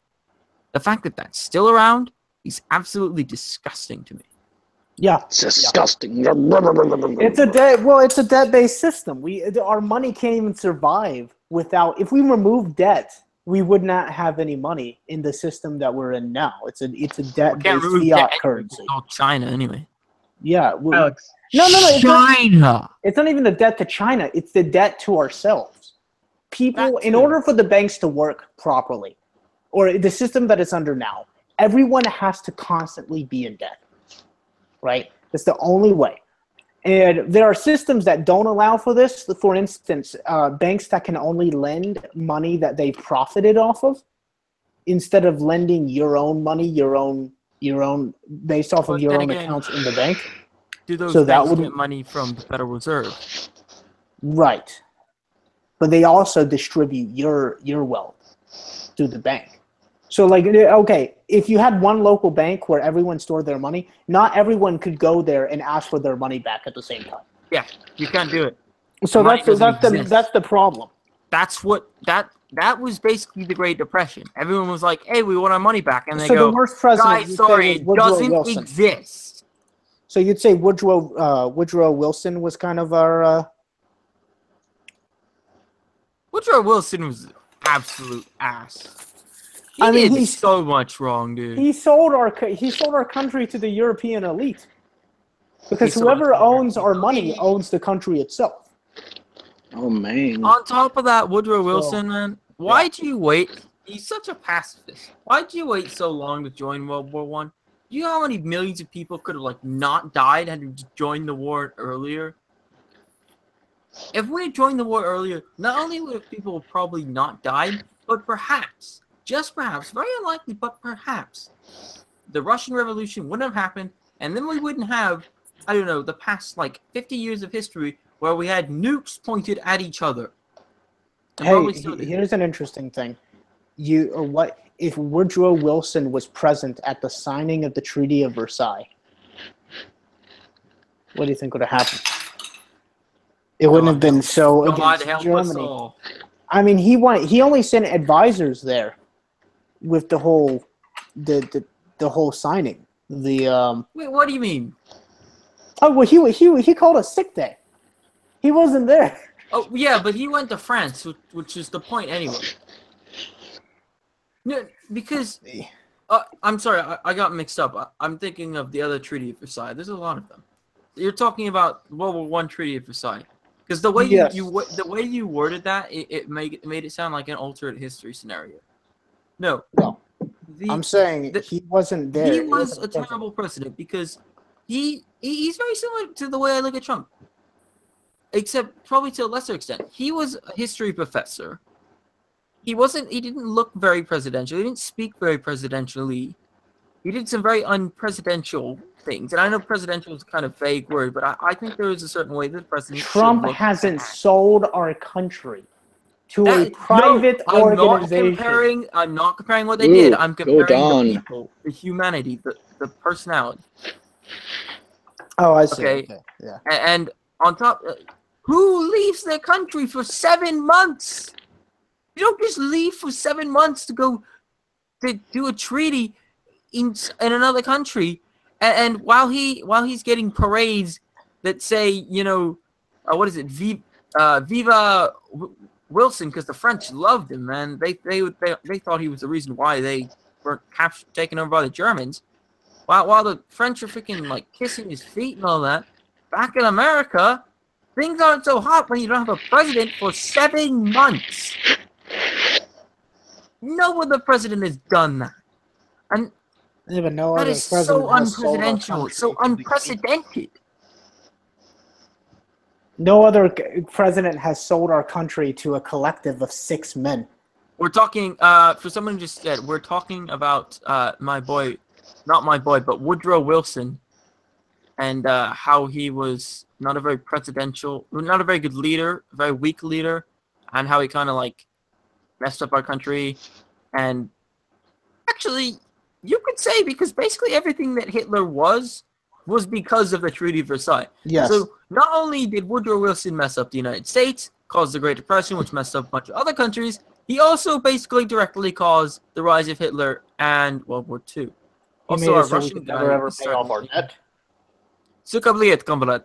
S2: The fact that that's still around is absolutely disgusting to me.
S1: Yeah,
S5: it's disgusting.
S1: It's a debt-based system. Our money can't even survive without. If we remove debt, we would not have any money in the system that we're in now. It's a debt-based fiat currency.
S2: It's called China anyway.
S1: Yeah,
S3: Alex.
S1: No.
S2: China.
S1: It's not even the debt to China. It's the debt to ourselves. People, in order for the banks to work properly, or the system that it's under now, everyone has to constantly be in debt. Right? That's the only way. And there are systems that don't allow for this. For instance, banks that can only lend money that they profited off of, instead of lending your own money, your own based off of your own accounts in the bank.
S2: Do those banks get money from the Federal Reserve?
S1: Right. But they also distribute your wealth through the bank. So, like, okay, if you had one local bank where everyone stored their money, not everyone could go there and ask for their money back at the same time.
S2: Yeah, you can't do it.
S1: So that's the problem.
S2: That's what that was basically the Great Depression. Everyone was like, "Hey, we want our money back," and they
S1: the worst president,
S2: "Guys, sorry, it doesn't exist."
S1: So you'd say Woodrow Wilson was kind of our.
S2: Woodrow Wilson was absolute ass. He did so much wrong, dude.
S1: He sold our country to the European elite, because whoever owns our money owns the country itself.
S5: Oh man!
S2: On top of that, Woodrow Wilson, man, why'd you wait? He's such a pacifist. Why'd you wait so long to join World War I? You know how many millions of people could have not died had you joined the war earlier? If we had joined the war earlier, not only would people probably not died, but perhaps. Just perhaps, very unlikely, but perhaps, the Russian Revolution wouldn't have happened, and then we wouldn't have, I don't know, the past 50 years of history where we had nukes pointed at each other.
S1: Hey, here's an interesting thing. What if Woodrow Wilson was present at the signing of the Treaty of Versailles? What do you think would have happened? It wouldn't have been so against Germany. I mean, he only sent advisors there. With the whole signing, Wait,
S2: what do you mean?
S1: Oh well, he called a sick day. He wasn't there.
S2: Oh yeah, but he went to France, which is the point anyway. No, because I'm sorry, I got mixed up. I'm thinking of the other Treaty of Versailles. There's a lot of them. You're talking about World War I Treaty of Versailles, because the way you worded that, it made it sound like an alternate history scenario. No.
S1: I'm saying that he wasn't there.
S2: He was a terrible president because he's very similar to the way I look at Trump. Except probably to a lesser extent. He was a history professor. He didn't look very presidential. He didn't speak very presidentially. He did some very unpresidential things. And I know presidential is kind of a vague word, but I think there is a certain way that the president
S1: Trump hasn't sold our country to a private organization.
S2: I'm not comparing what they did. I'm comparing the people, the humanity, the personality.
S1: Oh, I see.
S2: Okay. Yeah. And on top, Who leaves their country for 7 months? You don't just leave for 7 months to go to do a treaty in another country, and while he's getting parades that say, you know, what is it, Viva Wilson, because the French loved him, man. They thought he was the reason why they weren't taken over by the Germans. While the French are freaking like kissing his feet and all that, back in America, things aren't so hot when you don't have a president for 7 months. No other president has done that, and that is so unprecedented, so unprecedented.
S1: No other president has sold our country to a collective of 6 men.
S2: We're talking, for someone who just said, we're talking about my boy, not my boy, but Woodrow Wilson, and how he was not a very not a very good leader, a very weak leader, and how he kind of like messed up our country. And actually, you could say, because basically everything that Hitler was because of the Treaty of Versailles.
S1: Yes.
S2: So not only did Woodrow Wilson mess up the United States, cause the Great Depression, which messed up a bunch of other countries, he also basically directly caused the rise of Hitler and World War II. Also, our Russian guy
S1: never ever pay off our debt.
S2: Sukabliet, comrade.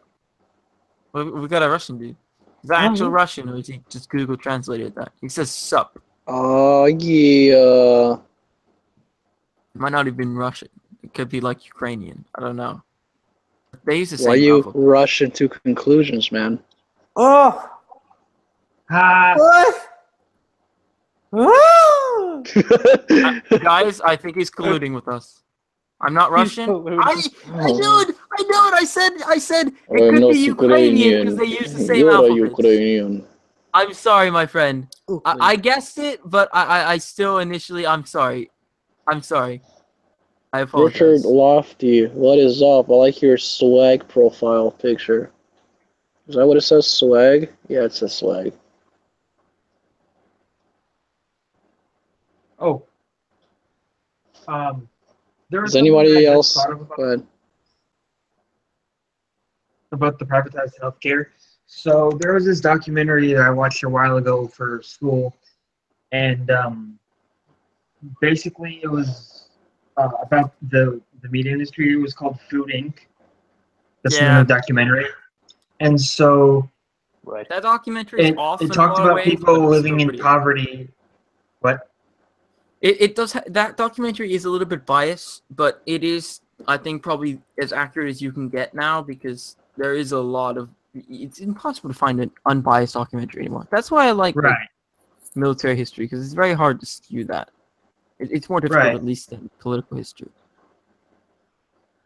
S2: We got a Russian dude. Is that actual Russian, or is he just Google translated that? He says sup.
S5: Oh, yeah.
S2: It might not have been Russian. It could be like Ukrainian. I don't know. They use the same
S5: Why you
S2: alphabet.
S5: rush into conclusions, man?
S1: Oh! What? Oh!
S2: Guys, I think he's colluding with us. I'm not Russian. I knew it. I said it could be Ukrainian because they use the same alphabet.
S5: Ukrainian.
S2: I'm sorry, my friend. I guessed it, but I still initially, I'm sorry. I apologize.
S5: Richard Lofty, what is up? I like your swag profile picture. Is that what it says, swag? Yeah, it says swag.
S3: Oh.
S5: Is anybody else? Go ahead.
S3: About the privatized healthcare. So there was this documentary that I watched a while ago for school, and basically it was about the meat industry. It was called Food Inc. That's the name of the documentary. And so
S2: that documentary is awesome.
S3: It talked about people living in poverty. What?
S2: It does. That documentary is a little bit biased, but it is, I think, probably as accurate as you can get now, because there is a lot of. It's impossible to find an unbiased documentary anymore. That's why I like military history, because it's very hard to skew that. It's more difficult, at least, than political history.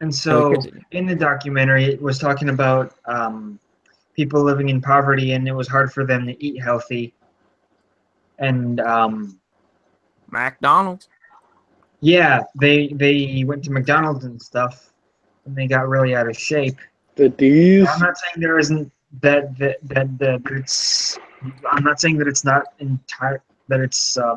S3: And so, in the documentary, it was talking about people living in poverty, and it was hard for them to eat healthy. And
S2: McDonald's.
S3: Yeah, they went to McDonald's and stuff, and they got really out of shape.
S5: I'm
S3: not saying there isn't that it's. I'm not saying that it's not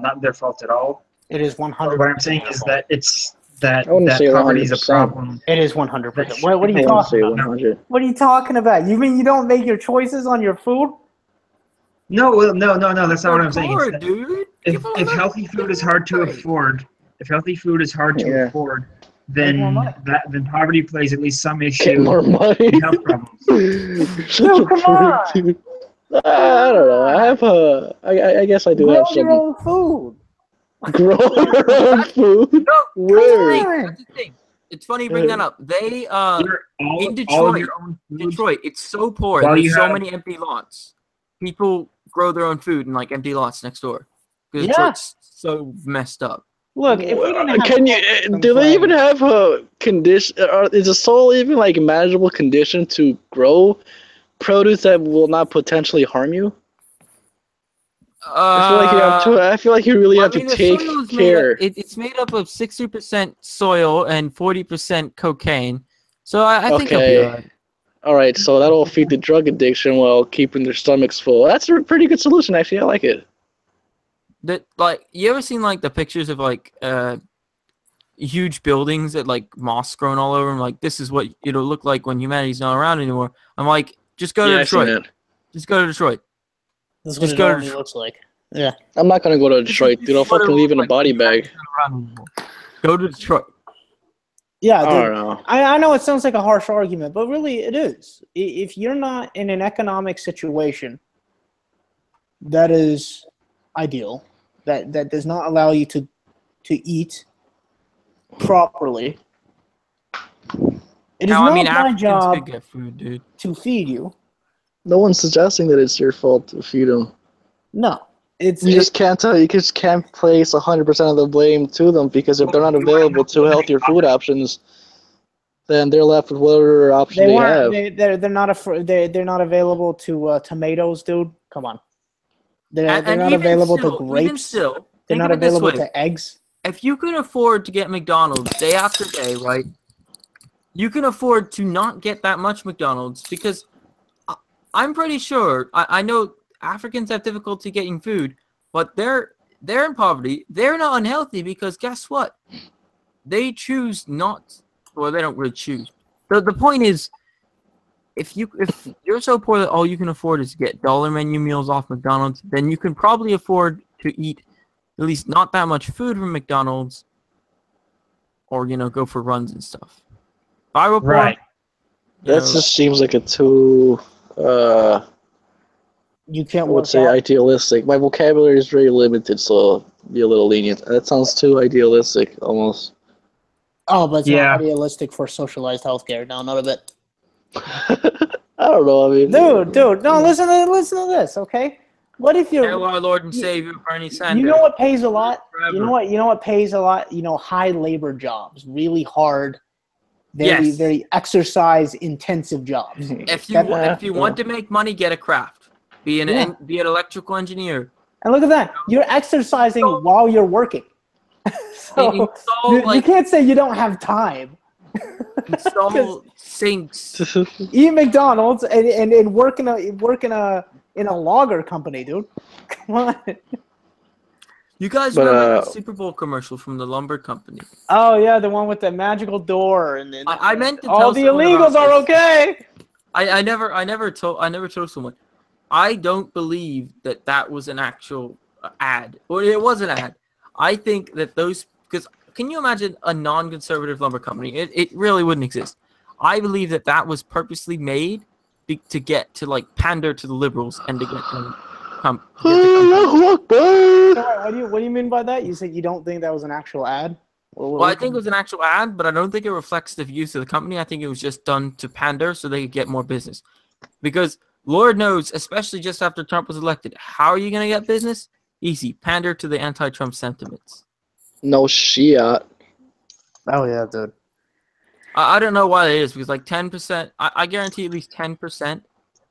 S3: not their fault at all.
S1: It is 100%.
S3: What I'm saying is that it's that poverty is a problem.
S1: It is 100%. What are you talking about? What are you talking about? You mean you don't make your choices on your food?
S3: No. That's not what I'm saying.
S2: Dude.
S3: If healthy food is hard to afford, then poverty plays at least some issue.
S5: Get more money.
S3: In health problems.
S1: No, come on.
S5: I don't know. I guess I do have some.
S1: Grow your own food.
S5: Grow your own food.
S2: No,
S5: where?
S2: that's the thing. It's funny you bring that up. They in Detroit, it's so poor. There's so many empty lots. People grow their own food in like empty lots next door because Detroit's so messed up.
S1: Look, if we didn't have
S5: do they even have a condition? Is the soil even like a manageable condition to grow produce that will not potentially harm you? I feel like you really have to take care.
S2: It's made up of 60% soil and 40% cocaine. So I think it'll be all right.
S5: All right, so that'll feed the drug addiction while keeping their stomachs full. That's a pretty good solution, actually. I like it.
S2: You ever seen like the pictures of like huge buildings that like moss growing all over them? Like, this is what it'll look like when humanity's not around anymore. I'm like, just go to Detroit. Just go to Detroit.
S1: That's what
S2: Just
S1: it
S2: go to
S1: already looks like. Yeah.
S5: I'm not gonna go to Detroit, dude. I'll fucking leave in a body bag.
S2: Go to Detroit.
S1: Yeah,
S5: I
S1: dude.
S5: don't know.
S1: I know it sounds like a harsh argument, but really it is. If you're not in an economic situation that is ideal, that does not allow you to eat properly, it is
S2: Now, I
S1: not
S2: mean,
S1: my
S2: Africans
S1: job
S2: could get food, dude.
S1: to feed you.
S5: No one's suggesting that it's your fault to feed them.
S1: No. It's
S5: You just can't tell. You just can't place 100% of the blame to them because if they're not available to healthier food options, then they're left with whatever option
S1: they
S5: they
S1: weren't
S5: have.
S1: they're not they're not available to tomatoes, dude. Come on. They're not
S2: even
S1: available
S2: still,
S1: to grapes.
S2: Even still,
S1: They're
S2: think
S1: not
S2: of it this
S1: available
S2: way.
S1: to eggs.
S2: If you can afford to get McDonald's day after day, right? You can afford to not get that much McDonald's because I'm pretty sure I know Africans have difficulty getting food, but they're in poverty. They're not unhealthy because guess what? They choose not. Well, they don't really choose. The point is, if you're so poor that all you can afford is to get dollar menu meals off McDonald's, then you can probably afford to eat at least not that much food from McDonald's, or go for runs and stuff. If I were poor,
S3: Right.
S5: That just seems like a too,
S1: You
S5: I
S1: can't
S5: would
S1: work
S5: say,
S1: out.
S5: idealistic. My vocabulary is very limited, so I'll be a little lenient. That sounds too idealistic, almost.
S1: Oh, but it's
S3: Yeah.
S1: not idealistic for socialized healthcare. No, not a bit.
S5: I don't know. I mean,
S1: Dude, no, listen to this, okay? What if you're
S2: Hail our Lord and Savior Bernie Sanders.
S1: You know what pays a lot?
S2: Forever.
S1: You know what pays a lot? High labor jobs, really hard, very
S2: Yes.
S1: very exercise intensive jobs.
S2: If you want to make money, get a craft. Be an electrical engineer.
S1: And look at that. You're exercising while you're working. So you can't say you don't have time.
S2: Install sinks.
S1: Eat McDonald's and work in a logger company, dude. Come on.
S2: You guys remember the Super Bowl commercial from the lumber company?
S1: Oh yeah, the one with the magical door and then
S2: I meant to tell
S1: all the
S2: someone
S1: illegals
S2: about
S1: are
S2: this.
S1: okay.
S2: I never told someone. I don't believe that was an actual ad. Well, it was an ad. I think that because can you imagine a non-conservative lumber company? It really wouldn't exist. I believe that was purposely made to get to pander to the liberals and to get them come.
S1: What do you mean by that? You said you don't think that was an actual ad?
S2: Well, I think it was an actual ad, but I don't think it reflects the views of the company. I think it was just done to pander so they could get more business. Because Lord knows, especially just after Trump was elected, how are you going to get business? Easy. Pander to the anti-Trump sentiments.
S5: No shit.
S1: Oh yeah, dude.
S2: I don't know why it is, because 10%, I guarantee at least 10%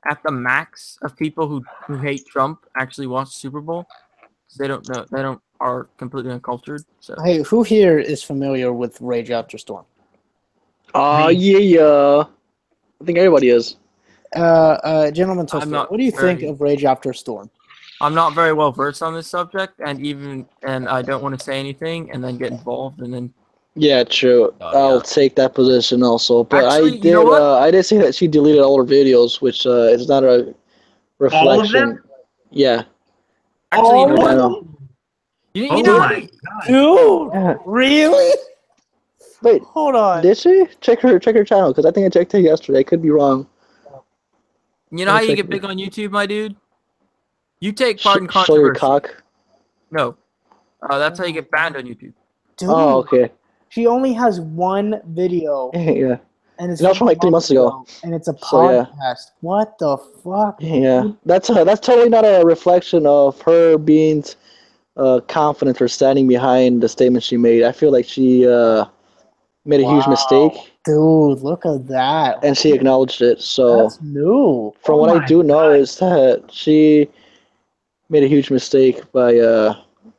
S2: at the max of people who hate Trump actually watch Super Bowl. They are completely uncultured. So
S1: Hey, who here is familiar with Rage After Storm?
S5: Yeah. I think everybody is.
S1: Gentleman Toaster, what do you think of Rage After Storm?
S2: I'm not very well versed on this subject, and I don't want to say anything and then get involved and then.
S5: Yeah, true. I'll take that position also. But
S2: actually,
S5: I did say that she deleted all her videos, which is not a reflection.
S3: All of them?
S5: Yeah.
S2: Actually,
S1: all
S2: you know
S1: of
S2: what?
S1: them?
S2: You know
S3: my god.
S1: Dude, really?
S5: Wait,
S1: hold on.
S5: Did she? Check her channel, because I think I checked it yesterday. I could be wrong.
S2: You know how you get big on YouTube, my dude? You take part in
S5: Show your
S2: controversy.
S5: cock.
S2: No. That's how you get banned on YouTube.
S1: Dude,
S5: Oh, okay.
S1: she only has one video.
S5: Yeah.
S1: And it's
S5: that was from 3 months ago.
S1: And it's a podcast.
S5: So, yeah.
S1: What the fuck?
S5: Yeah. That's totally not a reflection of her being confident or standing behind the statement she made. I feel like she made a huge mistake.
S1: Dude, look at that.
S5: And she acknowledged it. So
S1: that's new.
S5: From what I do know is that she made a huge mistake by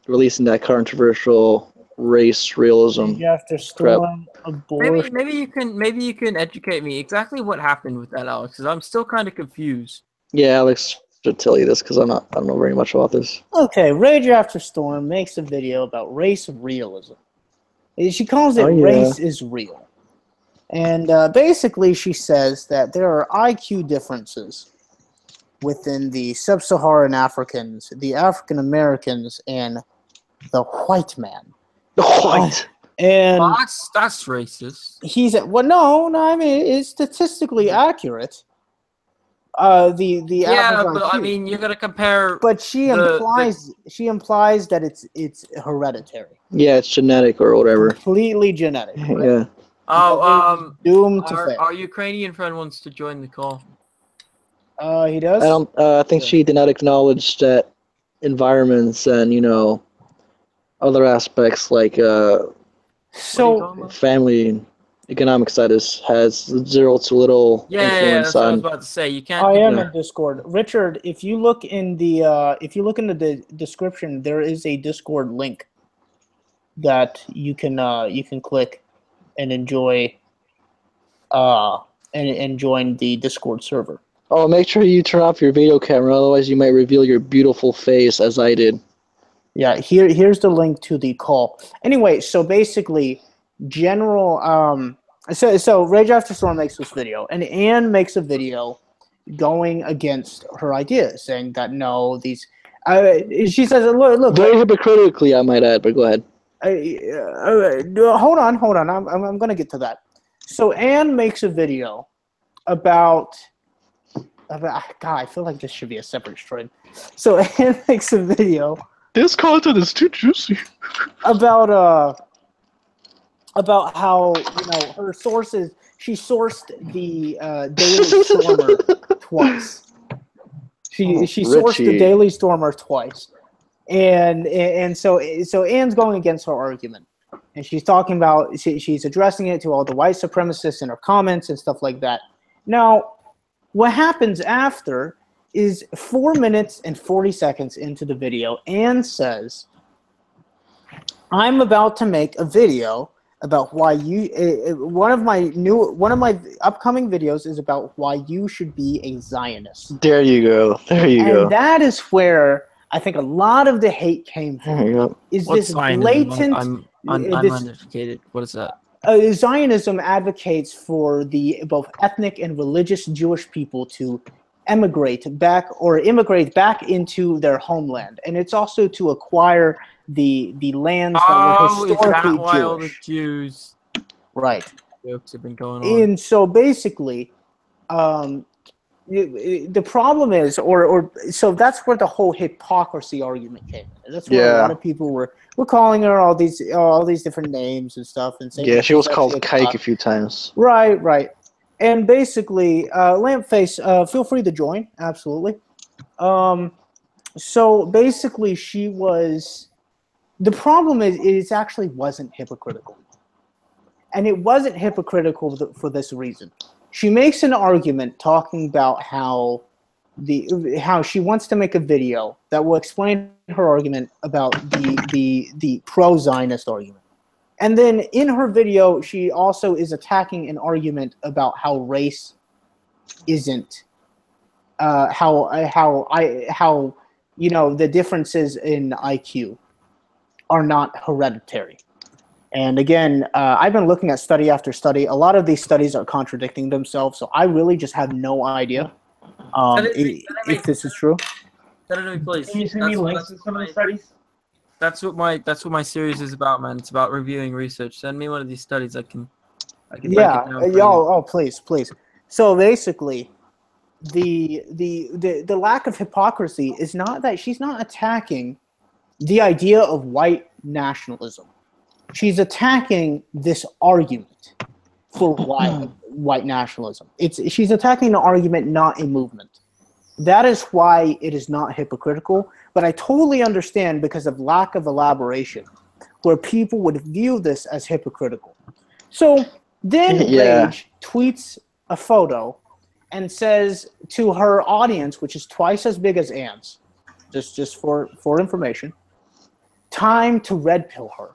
S5: releasing that controversial race realism.
S1: After Storm, abortion.
S2: Maybe you can educate me exactly what happened with that, Alex, because I'm still kind of confused.
S5: Yeah, Alex should tell you this because I don't know very much about this.
S1: Okay, Rage After Storm makes a video about race realism. She calls it race is real. And basically she says that there are IQ differences within the sub-Saharan Africans, the African Americans, and the white man.
S5: The white.
S1: And
S2: Well, that's racist.
S1: he's well, no, I mean it's statistically accurate. The
S2: Yeah,
S1: average
S2: but I
S1: IQ.
S2: mean, you're gonna compare.
S1: But she implies that it's hereditary,
S5: Yeah, it's genetic or whatever.
S1: completely genetic. Right?
S5: Yeah.
S2: Oh,
S1: Doomed to fail.
S2: our Ukrainian friend wants to join the call.
S1: He does.
S5: I think
S1: Yeah.
S5: she did not acknowledge that environments and other aspects like
S1: So
S5: family and economic status has zero to little
S2: Yeah,
S5: influence
S2: that's what I was
S5: on.
S2: about to say. You can't.
S1: I am
S5: Yeah.
S1: in Discord. Richard, if you look in the description, there is a Discord link that you can click and enjoy and join the Discord server.
S5: Oh, make sure you turn off your video camera, otherwise you might reveal your beautiful face, as I did.
S1: Yeah, here's the link to the call. Anyway, so basically, so Rage After Storm makes this video, and Ann makes a video going against her ideas, saying that no, these. She says, look.
S5: Very hypocritically, I might add, but go ahead.
S1: Hold on. I'm gonna get to that. So Ann makes a video about. God, I feel like this should be a separate stream. So Ann makes a video.
S5: This content is too juicy.
S1: About how her sources. She sourced the Daily Stormer twice. She sourced the
S5: Richie.
S1: Daily Stormer twice, and so Ann's going against her argument, and she's talking about she's addressing it to all the white supremacists in her comments and stuff like that. Now, what happens after is 4 minutes and 40 seconds into the video, Ann says, "I'm about to make a video about why you. One of my upcoming videos is about why you should be a Zionist."
S5: There you go.
S1: And that is where I think a lot of the hate came from.
S5: There you go.
S1: Is
S2: What's
S1: this
S2: Zionism?
S1: blatant?
S2: I'm
S1: this-
S2: uneducated. What is that?
S1: Zionism advocates for the both ethnic and religious Jewish people to immigrate back into their homeland, and it's also to acquire the lands that were
S2: Is
S1: historically
S2: that why all the
S1: Jewish.
S2: Jews
S1: Right.
S2: jokes have been going on?
S1: And so basically, the problem is, so that's where the whole hypocrisy argument came in. That's where a lot of people were calling her all these different names and stuff, and saying
S5: Yeah, she was
S1: she's
S5: called
S1: actually
S5: Kike a few times.
S1: Right. And basically, Lampface, feel free to join. Absolutely. So basically, she was. The problem is, it actually wasn't hypocritical, and it wasn't hypocritical for this reason. She makes an argument talking about how she wants to make a video that will explain her argument about the pro-Zionist argument. And then in her video, she also is attacking an argument about how race isn't how the differences in IQ are not hereditary. And again, I've been looking at study after study. A lot of these studies are contradicting themselves, so I really just have no idea if this is true.
S2: Send it to me, please.
S3: Can you send me links to some of the studies?
S2: That's what my series is about, man. It's about reviewing research. Send me one of these studies. I can break it down for you.
S1: Please. So basically, the lack of hypocrisy is not that she's not attacking the idea of white nationalism. She's attacking this argument for white nationalism. She's attacking the argument, not a movement. That is why it is not hypocritical. But I totally understand because of lack of elaboration, where people would view this as hypocritical. So then Rage tweets a photo and says to her audience, which is twice as big as Ann's, just for information, time to red pill her.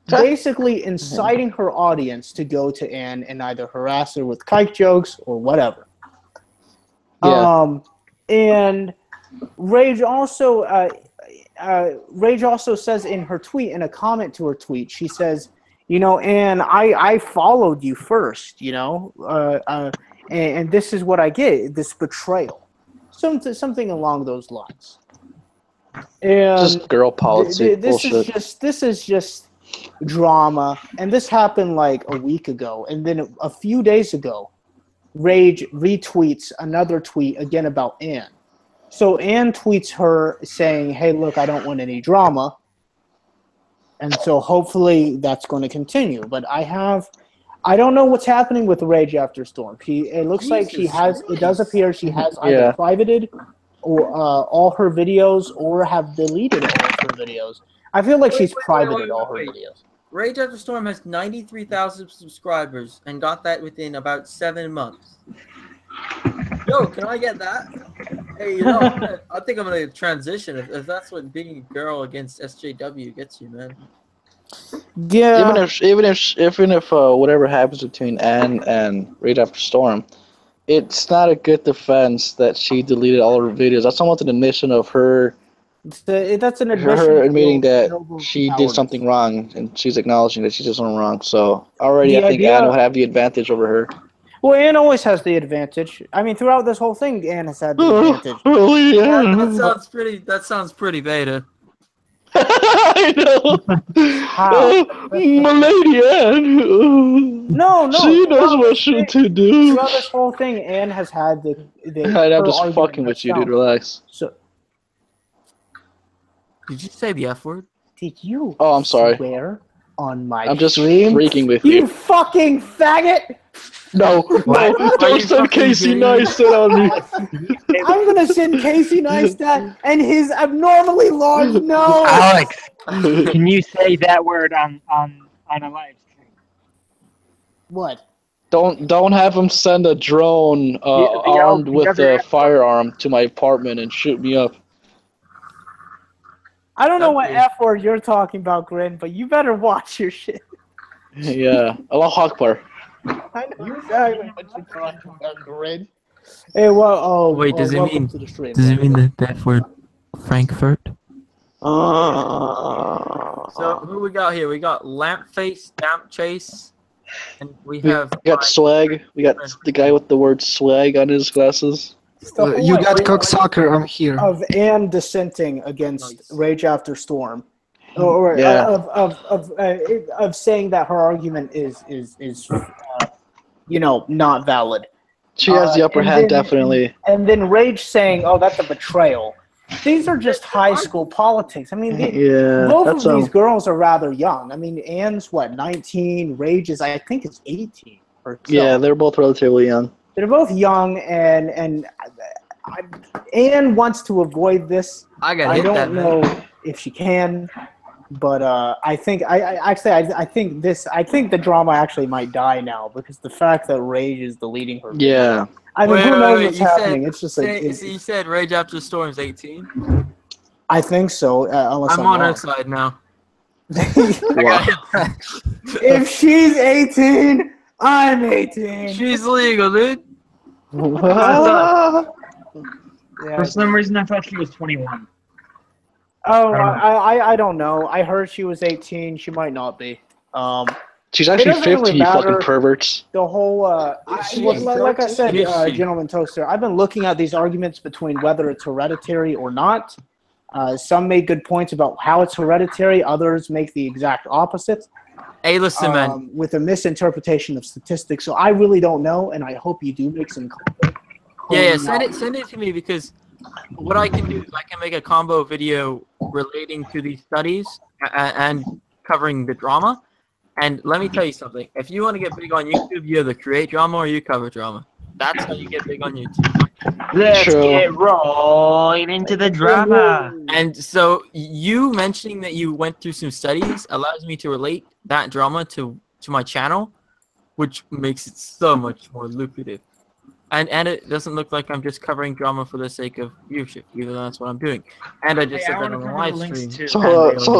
S1: Basically inciting her audience to go to Ann and either harass her with kike jokes or whatever.
S5: Yeah.
S1: And Rage also says in her tweet, in a comment to her tweet, she says, Ann, I followed you first, and this is what I get, this betrayal. something along those lines. And
S5: Just girl policy
S1: this
S5: bullshit.
S1: is just drama, and this happened like a week ago, and then a few days ago, Rage retweets another tweet again about Ann. So Ann tweets her saying, "Hey, look, I don't want any drama," and so hopefully that's going to continue. But I don't know what's happening with Rage After Storm. It looks like she has. It does appear she has either privated or all her videos, or have deleted all of her videos. I feel like she's privated all her videos.
S2: Rage After Storm has 93,000 subscribers and got that within about 7 months. Yo, can I get that? Hey, you know, I think I'm gonna transition if that's what being a girl against SJW gets you, man.
S1: Yeah.
S5: Even if whatever happens between Ann and Rage After Storm, it's not a good defense that she deleted all her videos. That's almost an admission of her.
S1: That's an admission.
S5: Her admitting that she did something wrong, and she's acknowledging that she did something wrong. So already, I think Ann will have the advantage over her.
S1: Well, Ann always has the advantage. I mean, throughout this whole thing, Ann has had the advantage.
S5: Really?
S2: Yeah, that sounds pretty beta.
S5: I know.
S1: How?
S5: My lady Ann.
S1: No.
S5: She knows what she to do.
S1: Throughout this whole thing, Ann has had the
S5: I'm just fucking with you, dude. Relax.
S1: So,
S2: did you say the F word?
S1: did you?
S5: Oh, I'm sorry.
S1: Swear on my
S5: I'm just
S1: stream?
S5: freaking with
S1: You
S5: you.
S1: fucking faggot!
S5: No, don't send Casey Neistat on me.
S1: I'm gonna send Casey Neistat and his abnormally large nose.
S3: Alex, can you say that word on a live stream?
S1: What?
S5: Don't have him send a drone armed with a firearm to my apartment and shoot me up.
S1: I don't know what F word you're talking about, Grin, but you better watch your shit.
S5: Yeah, Allah Akbar.
S1: I know exactly what you're talking about, Grin. Hey, well, oh,
S2: wait, does it mean the F word Frankfurt? So who we got here? We got Lampface, Damp Chase, and we got
S5: Swag. We got the guy with the word swag on his glasses.
S6: You got cocksucker. I'm here.
S1: Of Ann dissenting against Rage After Storm, or of saying that her argument is not valid.
S5: She has the upper hand, definitely.
S1: And then Rage saying, "Oh, that's a betrayal." These are just high school politics. I mean, both of these girls are rather young. I mean, Ann's 19, Rage is, I think, is 18 or so.
S5: Yeah, they're both relatively young.
S1: They're both young, and Ann wants to avoid this. I don't know if she can, but I think the drama actually might die now, because the fact that Rage is deleting her.
S5: Yeah.
S1: I mean, who knows what's happening? It's just like
S2: you said Rage After Storm's 18.
S1: I think so. Unless
S2: I'm on her side now.
S1: If she's 18, I'm 18.
S2: She's legal, dude.
S3: For some reason, I thought she was 21.
S1: Oh, I don't know. I heard she was 18. She might not be.
S5: She's actually 50,
S1: really
S5: you fucking perverts.
S1: The whole, like I said, Gentleman Toaster, I've been looking at these arguments between whether it's hereditary or not. Some make good points about how it's hereditary. Others make the exact opposite.
S2: Hey, listen, man.
S1: With a misinterpretation of statistics. So I really don't know, and I hope you do make some comment.
S2: Yeah, send it to me, because what I can do is I can make a combo video relating to these studies and covering the drama. And let me tell you something. If you want to get big on YouTube, you either create drama or you cover drama. That's how you get big on YouTube.
S3: Let's get rolling into the drama.
S2: And so you mentioning that you went through some studies allows me to relate that drama to my channel, which makes it so much more lucrative. And it doesn't look like I'm just covering drama for the sake of viewership, even though that's what I'm doing. And I just said that on the live stream.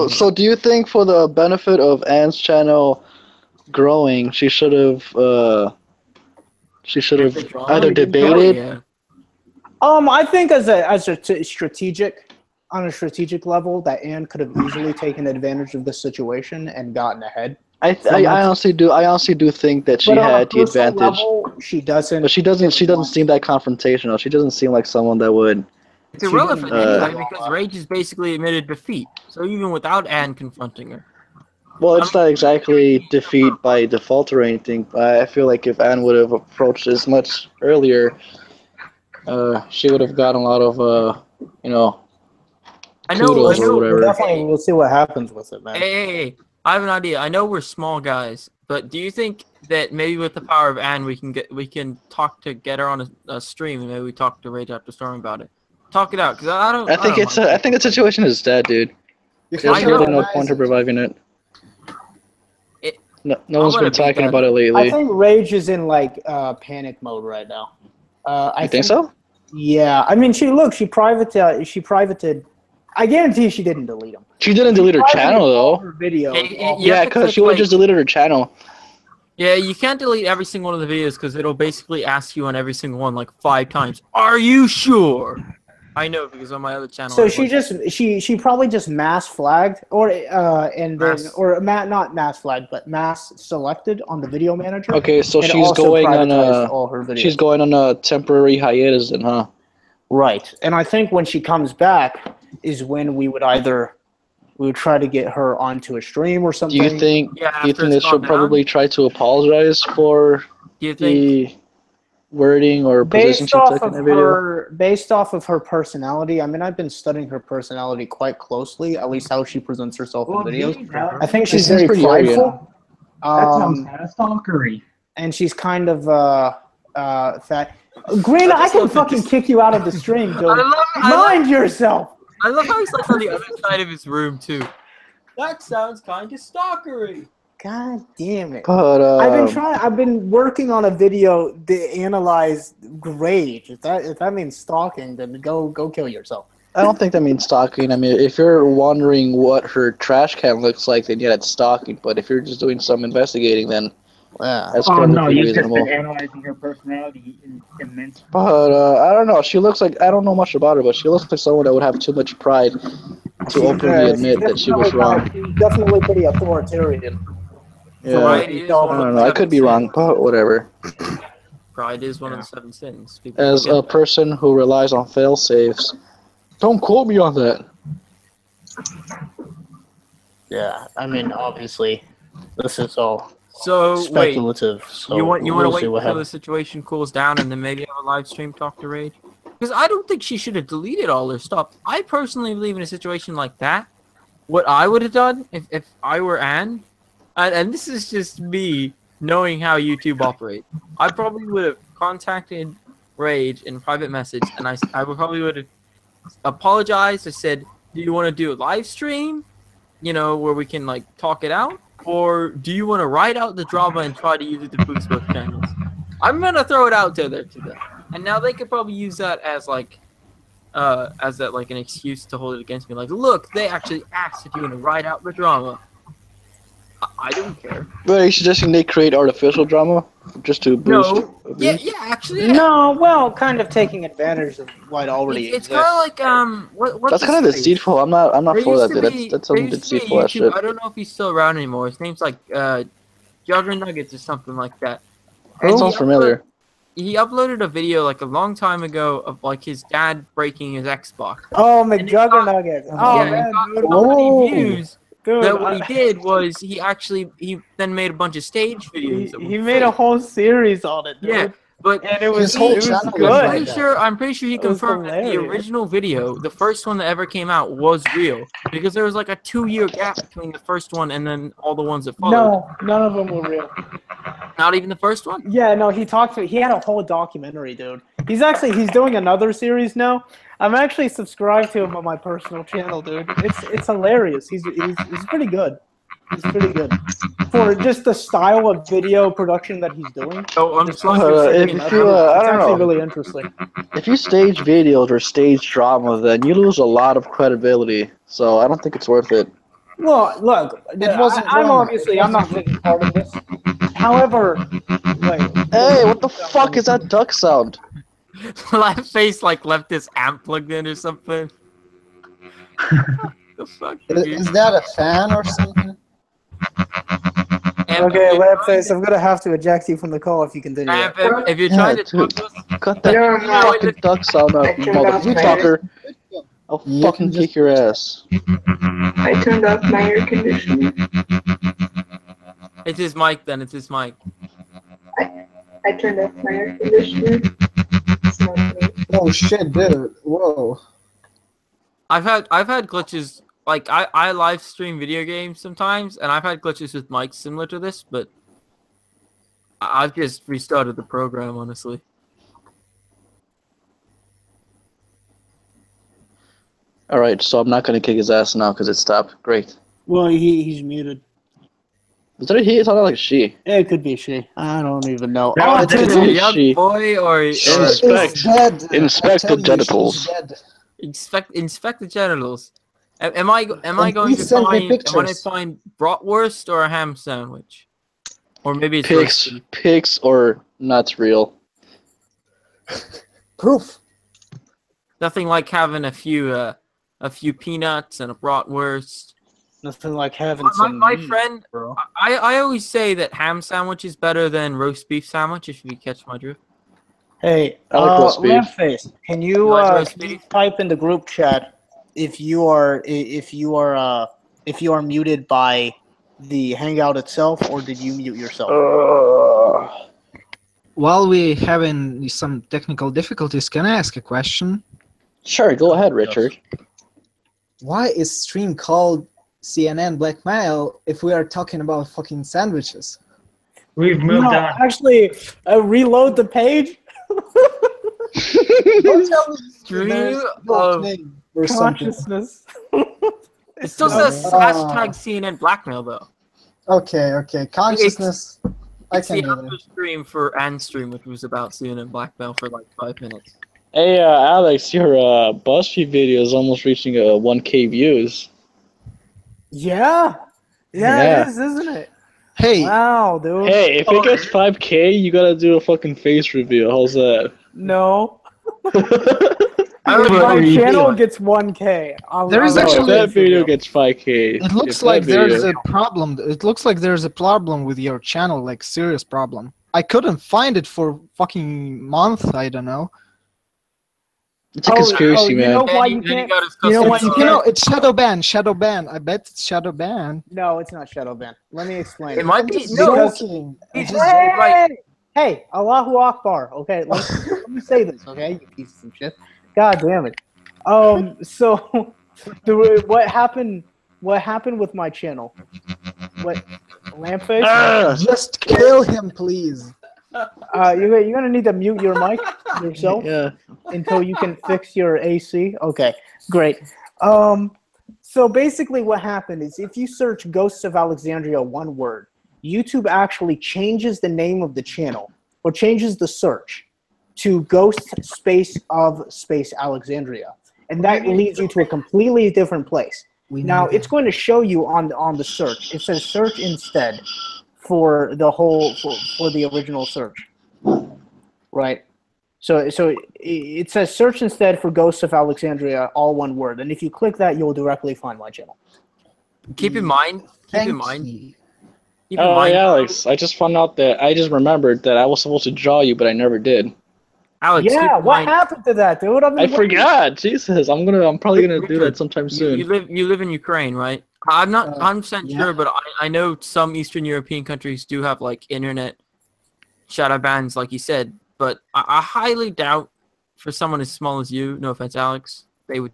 S5: So do you think, for the benefit of Ann's channel growing, she should have either debated?
S2: Yeah.
S1: I think on a strategic level, that Ann could have easily taken advantage of this situation and gotten ahead.
S5: I honestly do think that she
S1: But on a
S5: had the
S1: personal
S5: advantage.
S1: level, she doesn't.
S5: But she doesn't seem that confrontational. She doesn't seem like someone that would.
S2: It's irrelevant
S1: didn't-
S2: anyway because Rage has basically admitted defeat. So even without Ann confronting her.
S5: Well, it's not exactly defeat by default or anything. I feel like if Anne would have approached this much earlier, she would have gotten a lot of, kudos or whatever.
S1: Definitely, we'll see what happens with it, man.
S2: Hey, I have an idea. I know we're small guys, but do you think that maybe with the power of Anne, we can get her on a stream, and maybe we talk to Rage After Storm about it? Talk it out, because I
S5: think the situation is dead, dude. There's really no point of reviving it. No one's been talking about it lately.
S1: I think Rage is in like panic mode right now. I
S5: think so?
S1: Yeah, I mean, she privated. I guarantee she didn't delete them.
S5: She didn't delete her channel though.
S1: Her video.
S5: Yeah, because she would have just deleted her channel.
S2: Yeah, you can't delete every single one of the videos because it'll basically ask you on every single one like 5 times. Are you sure? I know because on my other channel.
S1: So she probably just mass flagged not mass flagged but mass selected on the video manager.
S5: Okay, so she's going on a temporary hiatus then, huh?
S1: Right, and I think when she comes back is when we would try to get her onto a stream or something.
S5: Do you think that she'll probably try to apologize for the wording or position she took in the video?
S1: Based off of her personality, I mean, I've been studying her personality quite closely, at least how she presents herself in videos. I think she's very prideful.
S3: That sounds kind of stalkery.
S1: And she's kind of fat. Green, I can fucking kick you out of the stream, dude. Mind yourself.
S2: I love how he's like on the other side of his room too. That sounds kind of stalkery.
S1: God damn it!
S5: But
S1: I've been working on a video to analyze Rage. If that means stalking, then go kill yourself.
S5: I don't think that means stalking. I mean, if you're wondering what her trash can looks like, then yeah, it's stalking. But if you're just doing some investigating, then that's perfectly reasonable.
S3: You've just been analyzing her personality immensely.
S5: But I don't know. She looks like, I don't know much about her, but she looks like someone that would have too much pride to openly admit that she was wrong.
S1: She's definitely pretty authoritarian.
S5: Yeah, I don't know. I could be wrong, but whatever.
S2: Pride is one of the 7 sins.
S5: As a person who relies on fail-safes, don't quote me on that.
S1: Yeah, I mean, obviously, this is all
S2: Wait,
S1: speculative. So
S2: you want to wait until the situation cools down and then maybe have a live stream talk to Rage? Because I don't think she should have deleted all her stuff. I personally believe in a situation like that, what I would have done if I were Anne, and this is just me knowing how YouTube operates, I probably would have contacted Rage in private message, and I probably would have apologized. I said, do you want to do a live stream, where we can like talk it out? Or do you want to write out the drama and try to use it to boost both channels? I'm gonna throw it out there to them, and now they could probably use that as an excuse to hold it against me. Like, look, they actually asked if you want to write out the drama. I don't care.
S5: But are you suggesting they create artificial drama just to boost?
S2: No. Yeah, actually. Yeah.
S1: No, well, kind of taking advantage of what already exists.
S2: It's kind of like
S5: That's kind of deceitful. I'm not for that. That's something deceitful as shit.
S2: I don't know if he's still around anymore. His name's like Jugger Nuggets or something like that.
S5: That sounds familiar.
S2: He uploaded a video like a long time ago of like his dad breaking his Xbox.
S1: Oh, McJugger Nuggets. Oh,
S2: yeah,
S1: man,
S2: he got so many views.
S1: Dude,
S2: that what he did was he then made a bunch of stage videos.
S1: He made a whole series on it, dude.
S2: Yeah, but
S1: and it was
S6: good.
S2: I'm pretty sure he confirmed that the original video, the first one that ever came out, was real because there was like a 2-year gap between the first one and then all the ones that followed.
S1: No, none of them were real.
S2: Not even the first one?
S1: Yeah, no, he had a whole documentary, dude. He's doing another series now. I'm actually subscribed to him on my personal channel, dude. It's hilarious. He's pretty good. He's pretty good for just the style of video production that he's doing.
S2: Oh,
S1: it's actually really interesting.
S5: If you stage videos or stage drama, then you lose a lot of credibility. So I don't think it's worth it.
S1: Well, look, I'm not taking part of this. However,
S5: hey, what the fuck is that duck sound?
S2: That face left this amp plugged in or something. What the fuck?
S6: Is that a fan or something?
S1: Okay, Lampface, I'm gonna have to eject you from the call if you continue.
S2: If you're trying to talk
S5: dude.
S2: to us,
S5: Cut that
S7: No, no.
S5: fucking duck sound out, you mother. You talker. I'll
S6: You
S5: fucking
S6: can
S5: kick your ass.
S7: I turned off my air conditioner.
S2: it's his mic then. It's his mic.
S7: I turned off my air conditioner. It's not me.
S6: Oh shit, dude. Whoa.
S2: I've had glitches. Like I live stream video games sometimes, and I've had glitches with mics similar to this, but I've just restarted the program, honestly.
S5: Alright, so I'm not gonna kick his ass now because it stopped. Great.
S1: Well, he's muted.
S5: Is that a he? It sounded like a she.
S1: It could be she. I don't even know.
S3: No,
S1: Oh,
S3: it's
S2: Is
S5: Is
S2: it a
S5: it
S2: young
S5: she?
S2: boy or
S5: Inspect.
S6: She's dead.
S5: Inspect
S6: I tell
S5: the
S6: you,
S5: genitals.
S6: she's dead.
S2: inspect the genitals? Am I going
S6: And
S2: to
S6: please send me
S2: find? Am I going to
S6: pictures.
S2: find bratwurst or a ham sandwich? Or maybe it's
S5: Pigs,
S2: roast beef.
S5: pigs or not real.
S6: Proof.
S2: Nothing like having a few peanuts and a bratwurst.
S1: Nothing like having some
S2: My
S1: meat,
S2: friend,
S1: bro.
S2: I always say that ham sandwich is better than roast beef sandwich. If you catch my drift.
S1: Hey,
S5: I like roast beef.
S1: Lampface, can
S2: You
S1: you
S2: like roast
S1: can you
S2: beef?
S1: type in the group chat if you are muted by the Hangout itself, or did you mute yourself?
S6: While we having some technical difficulties, can I ask a question?
S5: Sure, go ahead, Richard.
S6: Why is stream called CNN Blackmail if we are talking about fucking sandwiches?
S3: We've moved
S1: No,
S3: on.
S1: actually, reload the page.
S6: Don't tell me
S2: Stream
S6: there's no
S2: of
S6: name or something.
S1: Consciousness.
S2: It still says hashtag CNN Blackmail though.
S6: Okay. Consciousness. I
S2: It's
S6: can
S2: the
S6: do
S2: other
S6: that.
S2: stream for Ann stream, which was about CNN Blackmail for like 5 minutes.
S5: Hey, Alex, your BuzzFeed video is almost reaching 1K views.
S1: Yeah,
S5: Yeah.
S1: it is, isn't it?
S6: Hey,
S1: Wow, dude.
S5: Hey, if it gets 5K, you gotta do a fucking face reveal. How's that?
S1: No.
S2: I
S1: If
S2: would
S1: my
S2: agree.
S1: channel gets 1K,
S6: There is
S5: No, if
S6: actually-
S5: that video gets 5K.
S6: it looks
S5: if
S6: like
S5: that
S6: there's
S5: video-
S6: a problem. It looks like there's a problem with your channel, like serious problem. I couldn't find it for fucking month. I don't know.
S5: It's a conspiracy,
S1: you
S5: man.
S1: know why you
S2: Then he
S1: can't?
S2: got his
S1: You know
S2: custom
S1: why
S2: song.
S1: you can't?
S6: It's shadow ban. Shadow ban. I bet it's shadow ban.
S1: No, it's not shadow ban. Let me explain.
S2: It might be.
S6: Just
S2: No,
S6: joking.
S2: he's
S6: Just
S2: right. Right.
S1: Hey, Allahu Akbar. Okay, let me say this. Okay, you piece of some shit. God damn it. So, what happened? What happened with my channel? What, Lampface?
S6: Just kill him, please.
S1: You're gonna need to mute your mic yourself
S5: Yeah.
S1: until you can fix your AC. Okay, great. So basically, what happened is if you search "Ghosts of Alexandria" one word, YouTube actually changes the name of the channel or changes the search to "Ghost Space of Space Alexandria," and that leads you to a completely different place. Now it's going to show you on the search. It says search instead for the whole for the original search, right? So it says search instead for Ghosts of Alexandria, all one word, and if you click that, you'll directly find my channel.
S2: Keep in mind. Keep in
S6: Thank
S2: mind.
S6: you.
S2: Keep in
S5: Oh,
S2: mind.
S5: hey, Alex, I just found out that I just remembered that I was supposed to draw you, but I never did.
S2: Alex. keep
S1: Yeah,
S2: in
S1: what
S2: mind,
S1: happened to that, dude?
S5: I forgot. Jesus, I'm probably gonna do that sometime
S2: You
S5: soon.
S2: live in Ukraine, right? I'm not 100%
S6: yeah.
S2: sure, but I know some Eastern European countries do have like internet shadow bans, like you said. But I highly doubt for someone as small as you, no offense, Alex, they would.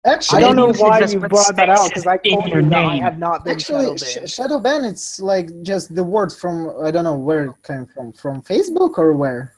S6: Actually,
S1: I don't know
S3: you should
S1: why
S3: just
S1: you
S3: put
S1: brought that out because I
S3: spaces in
S1: told
S3: your
S1: you that I
S3: name.
S1: have not been
S6: Actually,
S1: shadow banned.
S6: shadow ban. It's like just the word from I don't know where it came from Facebook or where.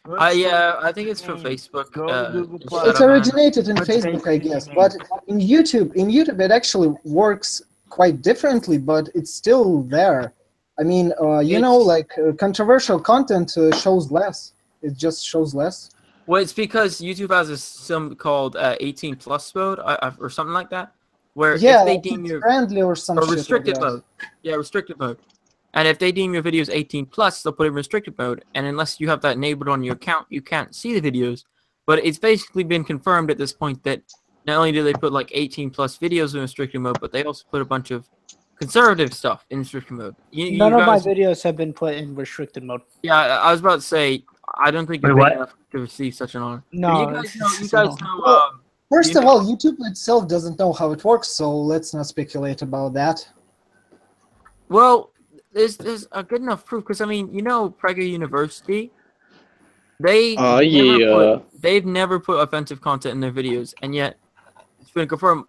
S2: I think it's from Facebook.
S1: Go to Google
S2: shadow
S1: Plus.
S6: It
S2: ban.
S6: originated in
S3: What's
S6: Facebook, I
S3: Facebook
S6: guess,
S3: name?
S6: but in YouTube it actually works quite differently, but it's still there. I mean, you know, like controversial content shows less. It just shows less.
S2: Well, it's because YouTube has some called 18 plus mode or something like that, where
S6: Yeah,
S2: if they
S6: like
S2: deem
S6: it's
S2: your
S6: friendly or some
S2: or
S6: shit like
S2: restricted
S6: that.
S2: mode, yeah, restricted mode, and if they deem your videos 18 plus, they'll put it in restricted mode, and unless you have that enabled on your account, you can't see the videos. But it's basically been confirmed at this point that not only do they put like 18 plus videos in restricted mode, but they also put a bunch of conservative stuff in restricted mode.
S1: None of my videos have been put in restricted mode.
S2: Yeah, I was about to say, I don't think you're big enough to receive such an honor.
S1: No,
S2: But you guys know.
S6: Well, first of all, YouTube itself doesn't know how it works, so let's not speculate about that.
S2: Well, there's a good enough proof because I mean, Prager University. They've never put offensive content in their videos, and yet it's been confirmed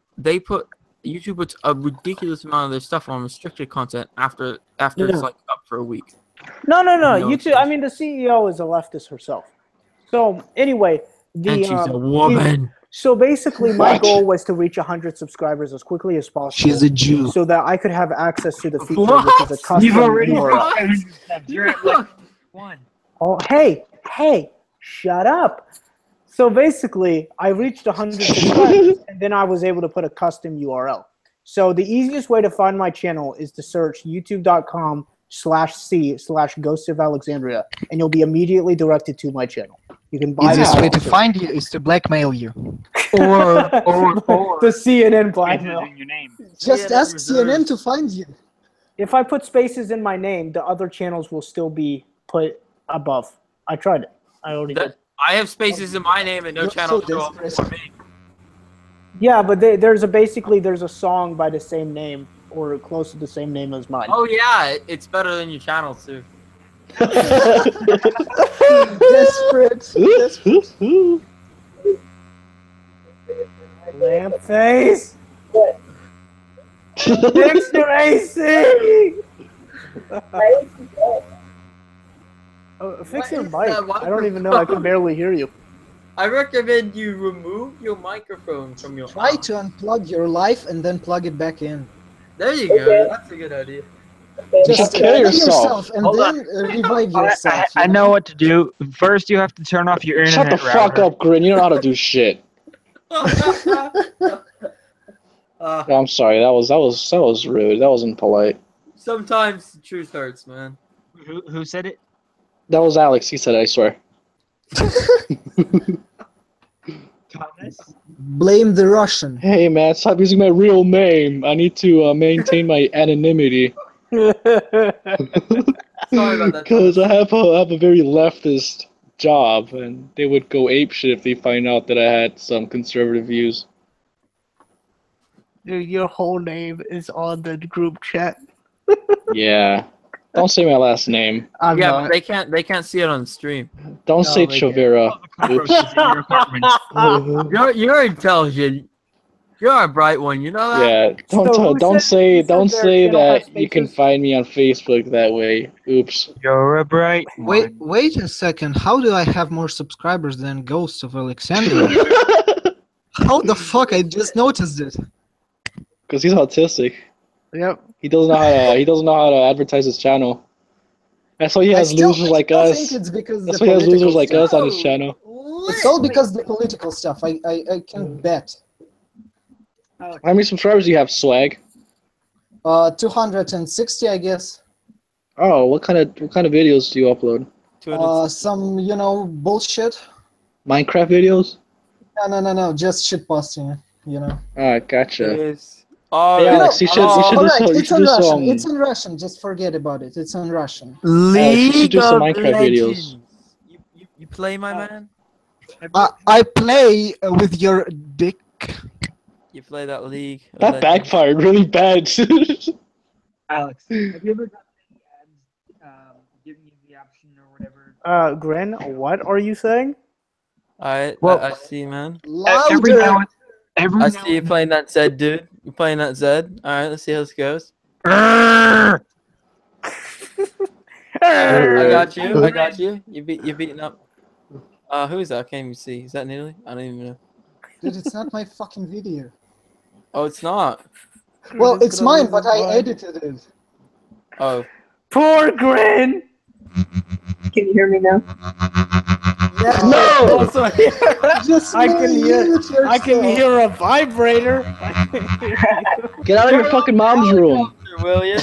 S2: YouTube puts a ridiculous amount of their stuff on restricted content after it's like up for a week.
S1: No. YouTube. I mean, the CEO is a leftist herself. So anyway,
S2: and she's a woman.
S1: So basically, my goal was to reach 100 subscribers as quickly as possible.
S6: She's a Jew.
S1: So that I could have access to the feature, which is a custom URL.
S3: You're at like 1.
S1: Oh, hey, shut up. So basically, I reached 100 subscribers, and then I was able to put a custom URL. So the easiest way to find my channel is to search youtube.com/c/Ghost of Alexandria, and you'll be immediately directed to my channel. You can buy.
S6: Easiest way to find you is to blackmail you.
S3: Or
S1: the CNN blackmail.
S3: Your name.
S6: Just ask CNN to find you.
S1: If I put spaces in my name, the other channels will still be put above. I tried it. I already did.
S2: I have spaces in my name and no channel show up for me.
S1: Yeah, but there's a song by the same name or close to the same name as mine.
S2: Oh yeah, it's better than your channel too.
S6: Desperate.
S1: Lamp face. Fix your AC. Fix your mic. I don't even know. I can barely hear you.
S2: I recommend you remove your microphone from your.
S6: Try to unplug your life and then plug it back in.
S2: There you go. That's a good idea.
S6: Just kill yourself and then revive yourself.
S3: I know what to do. First, you have to turn off your internet.
S5: Shut the fuck up, Grin. You don't know how to do shit. I'm sorry. That was rude. That wasn't polite.
S2: Sometimes the truth hurts, man.
S3: Who said it?
S5: That was Alex. He said it, I swear.
S3: Thomas?
S6: Blame the Russian.
S5: Hey man, stop using my real name. I need to maintain my anonymity.
S2: Sorry about that.
S5: Because I have a very leftist job, and they would go apeshit if they find out that I had some conservative views.
S1: Dude, your whole name is on the group chat.
S5: Yeah. Don't say my last name.
S2: But they can't see it on the stream.
S5: Don't say Chavira.
S2: You're intelligent. You're a bright one. You know that.
S5: Yeah. Don't say that you can find me on Facebook that way. Oops.
S3: You're a bright one.
S6: Wait a second. How do I have more subscribers than Ghost of Alexandria? How the fuck? I just noticed it.
S5: Because he's autistic.
S1: Yep.
S5: He doesn't know how to advertise his channel. That's why he has losers like us. That's why he has losers like us on his channel.
S6: It's all because of the political stuff. I can bet.
S5: How many subscribers do you have, Swag?
S6: 260, I guess.
S5: Oh, what kind of videos do you upload?
S6: Some bullshit.
S5: Minecraft videos?
S6: No, just shit posting.
S5: Ah, gotcha.
S2: Oh,
S5: yeah, Alex, you should do some.
S6: It's in Russian. Just forget about it. It's in Russision.
S5: Alex, you should do some Minecraft videos.
S2: You play, my man?
S6: I play with your dick.
S2: You play that League?
S5: That backfired really bad.
S3: Alex, have you ever got any ads giving you the option or whatever?
S1: Grin, what are you saying?
S2: I see, man.
S6: Louder.
S2: I see you playing that Zed, dude. You're playing that Zed. Alright, let's see how this goes. I got you. You're beating up. Who is that? I can't even see. Is that Nearly? I don't even know.
S6: Dude, it's not my fucking video.
S2: Oh, it's not.
S6: Well, it's mine, but I edited it.
S2: Oh.
S1: Poor Grin!
S7: Can you hear me now?
S1: No!
S6: I
S1: can hear a vibrator.
S5: Get out of your fucking mom's room.
S2: William.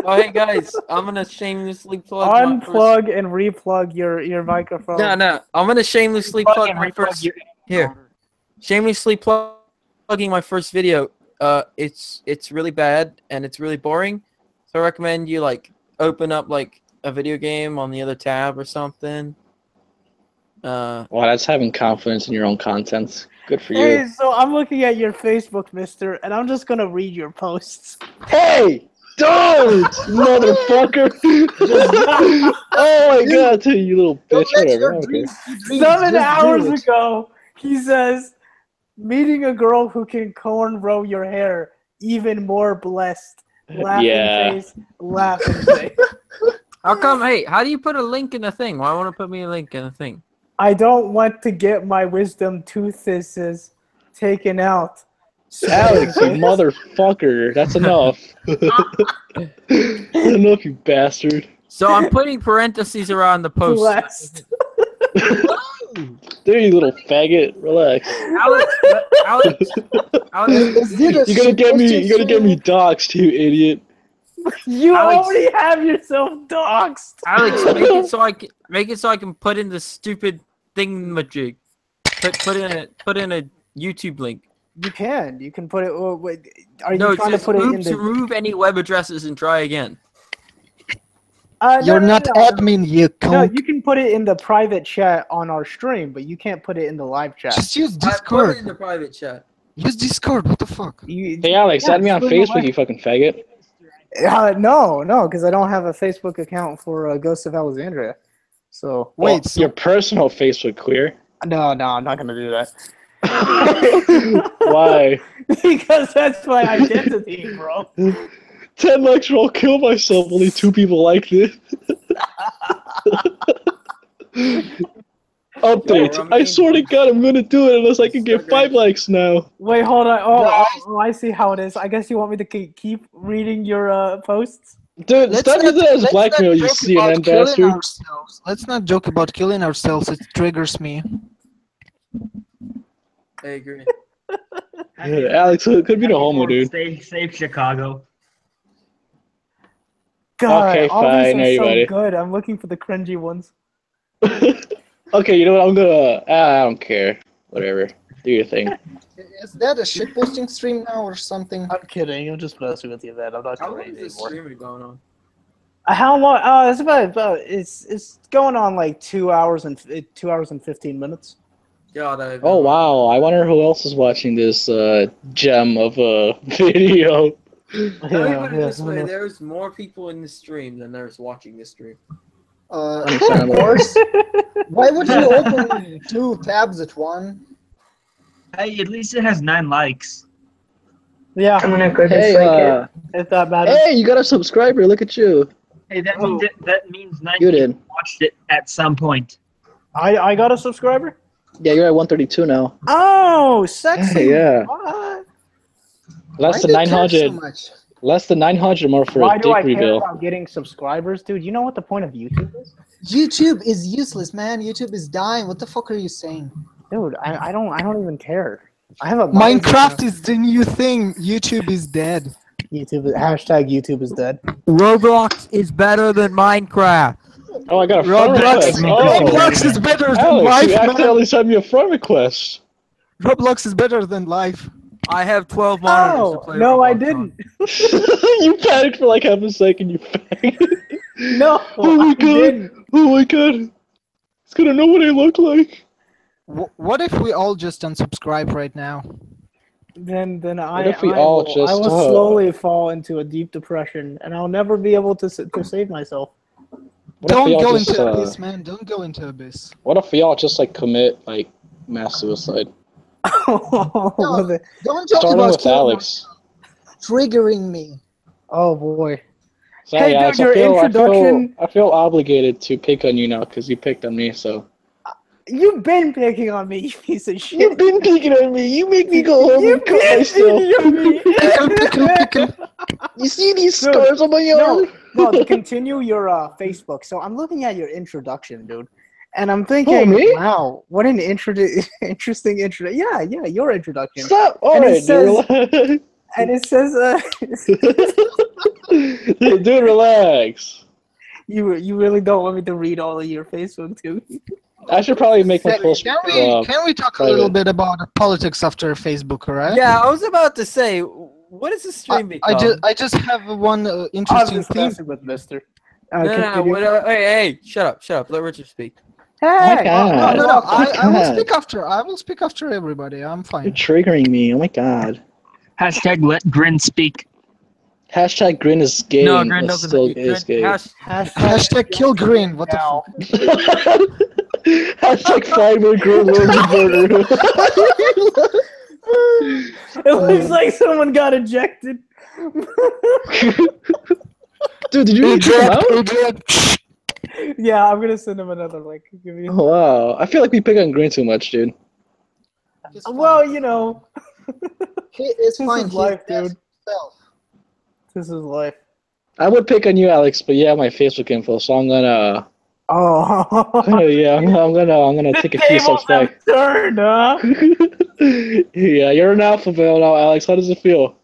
S2: Oh, hey guys, I'm gonna shamelessly plug.
S1: Unplug and replug your microphone.
S2: No, I'm gonna shamelessly plug my first. Here, shamelessly plugging my first video. it's really bad and it's really boring. So I recommend you like open up like a video game on the other tab or something.
S5: Wow, that's having confidence in your own content. Good for you.
S1: Hey, so I'm looking at your Facebook, mister, and I'm just gonna read your posts.
S5: Hey! Don't! Motherfucker! Oh my god, you little bitch, whatever. Okay.
S1: 7 hours ago, he says, meeting a girl who can cornrow your hair, even more blessed. Laughing face.
S2: How come? Hey, how do you put a link in a thing? Why won't it put me a link in a thing?
S1: I don't want to get my wisdom toothes taken out.
S5: Alex, you motherfucker. That's enough. Enough, you bastard.
S2: So I'm putting parentheses around the post.
S1: Blessed.
S5: There, you little faggot. Relax.
S2: Alex,
S5: You're gonna get me doxxed, you idiot.
S1: You already have yourself doxxed.
S2: Alex, make it so I can put in the stupid thingamajig. Put in a YouTube link.
S1: You can put it. Are you
S2: No,
S1: trying to put it in the?
S2: Remove any web addresses and try again.
S6: You're not admin, you cunt.
S1: No, you can put it in the private chat on our stream, but you can't put it in the live chat.
S6: Just use
S2: I put
S6: Discord.
S2: it in the private chat.
S6: Use Discord. What the fuck?
S5: Hey Alex, add me on Facebook, you fucking faggot.
S1: No, because I don't have a Facebook account for Ghost of Alexandria. So
S5: wait, your personal Facebook, queer?
S1: No, I'm not gonna do that.
S5: Why?
S1: Because that's my identity, bro.
S5: 10 likes or I'll kill myself. Only 2 people liked it. Update. I swear to God, I'm gonna do it unless I can get 5 likes now.
S1: Wait, hold on. Oh, I see how it is. I guess you want me to keep reading your posts?
S5: Dude, stop with that as blackmail, you CNN bastard.
S6: Let's not joke about killing ourselves. It triggers me.
S2: I agree.
S5: Yeah, Alex, could be the homo, dude.
S3: Stay safe, Chicago.
S1: God,
S5: okay,
S1: all
S5: fine,
S1: these are
S5: everybody.
S1: so good. I'm looking for the cringy ones.
S5: Okay, you know what? I'm gonna. I don't care. Whatever. Do your thing.
S6: Is that a shitposting stream now or something?
S1: I'm kidding. I'm just messing with you, man. I'm not
S2: How long
S1: crazy
S2: is this
S1: anymore.
S2: stream going on?
S1: How long? It's about it's going on like 2 hours and 15 minutes.
S2: God,
S5: Oh wow! I wonder who else is watching this gem of a video.
S2: Let me put it this way: there's more people in this stream than there's watching this stream.
S6: Of course. Why would you open 2 tabs at one?
S3: Hey, at least it has 9 likes.
S1: Yeah.
S7: I'm gonna go
S5: Hey,
S7: dislike it.
S1: If that matters.
S5: hey, you got a subscriber. Look at you.
S3: Hey, that means 9
S5: You
S3: people
S5: did.
S3: watched it at some point.
S1: I got a subscriber.
S5: Yeah, you're at 132 now.
S1: Oh, sexy.
S5: Yeah.
S1: What?
S5: Less than
S6: Why do you care
S5: 900.
S6: so much?
S5: Less than 900 more for
S1: Why
S5: a
S1: do I
S5: dick
S1: care
S5: reveal.
S1: about getting subscribers, dude? You know what the point of YouTube is?
S6: YouTube is useless, man. YouTube is dying. What the fuck are you saying?
S1: Dude, I don't even care. I have a
S6: Minecraft is the new thing. YouTube is dead.
S1: YouTube is dead.
S8: Roblox is better than Minecraft.
S5: Oh, I got a friend request.
S6: Roblox is better than
S5: Alex,
S6: life,
S5: you
S6: man.
S5: accidentally sent me a friend request.
S6: Roblox is better than life.
S8: I have 12 monitors to play
S1: No, I
S8: Roblox
S1: didn't.
S5: You panicked for like half a second, you faggot.
S1: No,
S5: Oh my
S1: I
S5: god.
S1: didn't.
S5: Oh my god. It's gonna know what I look like.
S6: What if we all just unsubscribe right now?
S1: Then I
S5: if we
S1: I
S5: all
S1: will,
S5: just,
S1: I will slowly fall into a deep depression, and I'll never be able to save myself.
S5: What if
S6: Don't
S5: we all
S6: go
S5: just,
S6: into Abyss, man. Don't go into Abyss.
S5: What if we all just like commit like mass suicide?
S6: No, don't joke
S5: Starting
S6: about
S5: with
S6: killing
S5: Alex.
S6: triggering me.
S1: Oh boy.
S5: Sorry,
S1: Hey, dude,
S5: Alex,
S1: your introduction-
S5: I feel obligated to pick on you now because you picked on me. So
S1: You've been picking on me, you piece of shit.
S5: you've been picking on me. You make me go home and cut myself.
S1: Pick on me.
S5: You see these
S1: Dude,
S5: scars on my arm?
S1: No, to continue your Facebook. So I'm looking at your introduction, dude. And I'm thinking,
S5: Oh, me?
S1: wow, what an interesting intro. Yeah, your introduction.
S5: Stop! All
S1: And it
S5: right,
S1: says-
S5: dude,
S1: And it says,
S5: dude, relax.
S1: you really don't want me to read all of your Facebook, too.
S5: I should probably make my post.
S6: Can we talk a little bit about politics after Facebook, alright?
S2: Yeah, I was about to say,
S8: What is the stream become?
S6: I just have one
S1: I was
S6: interesting
S1: just
S6: theme.
S1: messing with Mister.
S8: No, hey, shut up. Let Richard speak.
S1: Hey,
S5: God.
S6: No. I will
S5: God.
S6: speak after. I will speak after everybody. I'm
S5: You're
S6: fine.
S5: triggering me. Oh my god.
S3: Hashtag let Grin speak.
S5: Hashtag Grin is gay.
S8: No,
S5: and
S8: Grin
S5: it
S8: doesn't.
S5: still
S8: Grin,
S5: is gay.
S6: Hashtag kill green. What the
S1: now.
S6: fuck?
S5: Hashtag fiber Grin lives in burger.
S1: It looks like someone got ejected.
S5: Dude, did you check him out?
S1: Yeah, I'm gonna send him another link. Give me.
S5: Wow. I feel like we pick on Grin too much, dude.
S6: He's fine.
S1: Well, you know,
S6: He is
S1: this
S6: fine.
S1: is life,
S6: He's
S1: dude.
S6: himself.
S1: This is life.
S5: I would pick on you, Alex, but you have my Facebook info, so I'm gonna.
S1: Oh.
S5: Yeah, I'm gonna
S1: The
S5: take a few steps
S1: tables have
S5: back.
S1: turned, huh?
S5: Yeah, you're an alpha male now, Alex. How does it feel?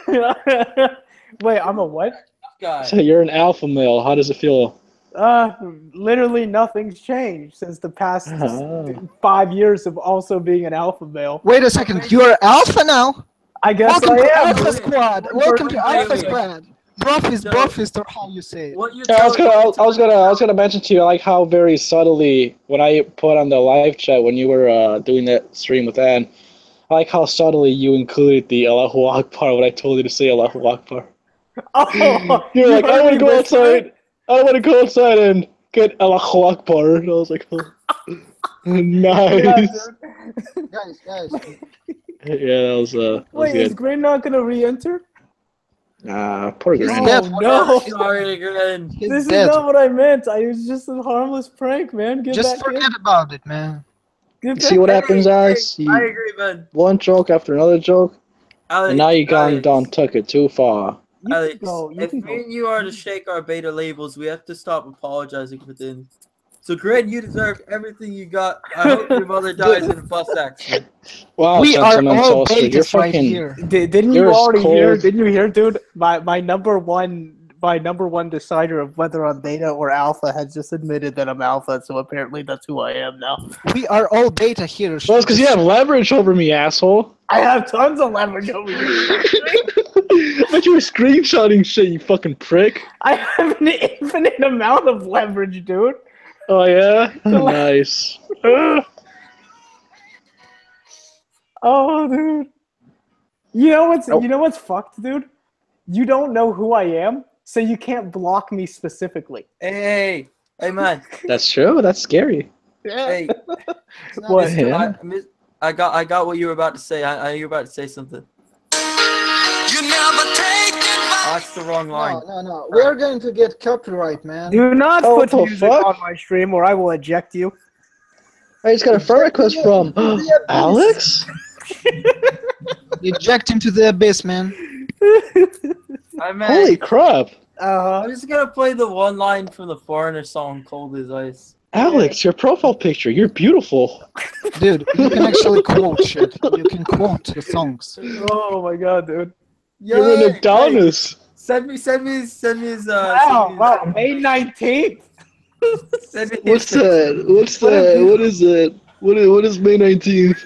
S1: Wait, I'm a what?
S8: Guy.
S5: So you're an alpha male. How does it feel?
S1: Literally nothing's changed since the past
S5: Oh.
S1: 5 years of also being an alpha male.
S6: Wait a second. You're alpha now.
S1: I guess
S6: Welcome to
S1: I am.
S6: Alpha Squad. Welcome to
S8: Wait,
S6: Alpha
S8: wait.
S6: Squad. Brofist, or how you say it.
S8: What you're
S5: Yeah, I was
S8: telling
S5: gonna mention to you like how very subtly when I put on the live chat when you were doing that stream with Ann, I like how subtly you included the Allahu Akbar when I told you to say Allahu Akbar.
S1: Oh,
S5: You're like, I
S1: heard
S5: want
S1: me
S5: to go
S1: whisper?
S5: outside. I want to go outside and get Allahu Akbar. And I was like, oh. Nice.
S6: Guys.
S5: Yeah, that was
S1: Wait, is
S5: good.
S1: Gray not gonna re-enter?
S5: Poor
S6: He's
S5: Grin.
S6: dead.
S1: Oh, no.
S8: Sorry, Grin.
S6: He's
S1: This
S6: dead.
S1: is not what I meant. I was just a harmless prank, man. Get
S6: Just
S1: back in.
S6: forget about it, man.
S1: Get
S5: See
S1: back
S5: what
S1: in.
S5: happens, Alex?
S8: I
S5: You,
S8: agree, man.
S5: one joke after another joke,
S8: Alex,
S5: and now you
S8: Alex,
S5: took it too far.
S1: You can
S8: Alex,
S1: go. You
S8: if
S1: can
S8: me
S1: go.
S8: and you are to shake our beta labels, we have to stop apologizing for things. So, Grin, you deserve everything you got. I hope your mother dies in a bus accident.
S5: Wow,
S6: We are
S5: sentimental
S6: all
S5: streak. You're
S6: betas right
S5: fucking.
S6: here.
S1: Didn't
S5: You're
S1: you
S5: as
S1: already hear?
S5: cold.
S1: Didn't you hear, dude? My number one decider of whether I'm beta or alpha has just admitted that I'm alpha. So apparently that's who I am now.
S6: We are all beta here.
S5: Well, it's because you have leverage over me, asshole.
S1: I have tons of leverage over you.
S5: But you were screenshotting shit, you fucking prick.
S1: I have an infinite amount of leverage, dude.
S5: Oh yeah, nice.
S1: Oh, dude. You know what's fucked, dude? You don't know who I am, so you can't block me specifically.
S8: Hey, man.
S5: That's true. That's scary.
S8: Hey,
S1: What?
S8: Mister,
S5: Yeah.
S8: I got what you were about to say. I you were about to say something. Oh, that's the wrong line.
S6: No. We're going to get copyright, man.
S1: Do not
S5: Oh,
S1: put
S5: what the
S1: music
S5: fuck?
S1: on my stream or I will eject you.
S5: I just got a friend request from Alex.
S6: Eject him to the abyss, man.
S5: Holy crap,
S8: I'm just gonna play the one line from the Foreigner song "Cold as Ice."
S5: Alex! Your profile picture. You're beautiful.
S6: Dude, you can actually quote shit. You can quote the songs.
S1: Oh my god, dude.
S5: You're in
S8: Yay!
S5: a Adonis.
S8: Send me his
S1: Wow, May 19th.
S8: Send me
S5: What's
S8: his-
S5: that? What's that? What is it? What is May 19th?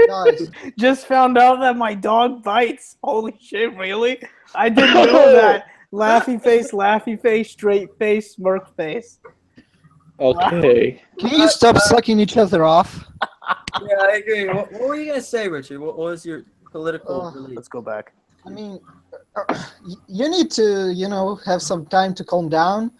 S6: Guys,
S1: Just found out that my dog bites. Holy shit, really? I didn't know that. Laughy face, straight face, smirk face.
S5: Okay.
S6: can you stop sucking each other off?
S8: Yeah, I agree. What were you gonna say, Richard? What was your political belief?
S1: Let's go back.
S6: I mean, you need to, have some time to calm down.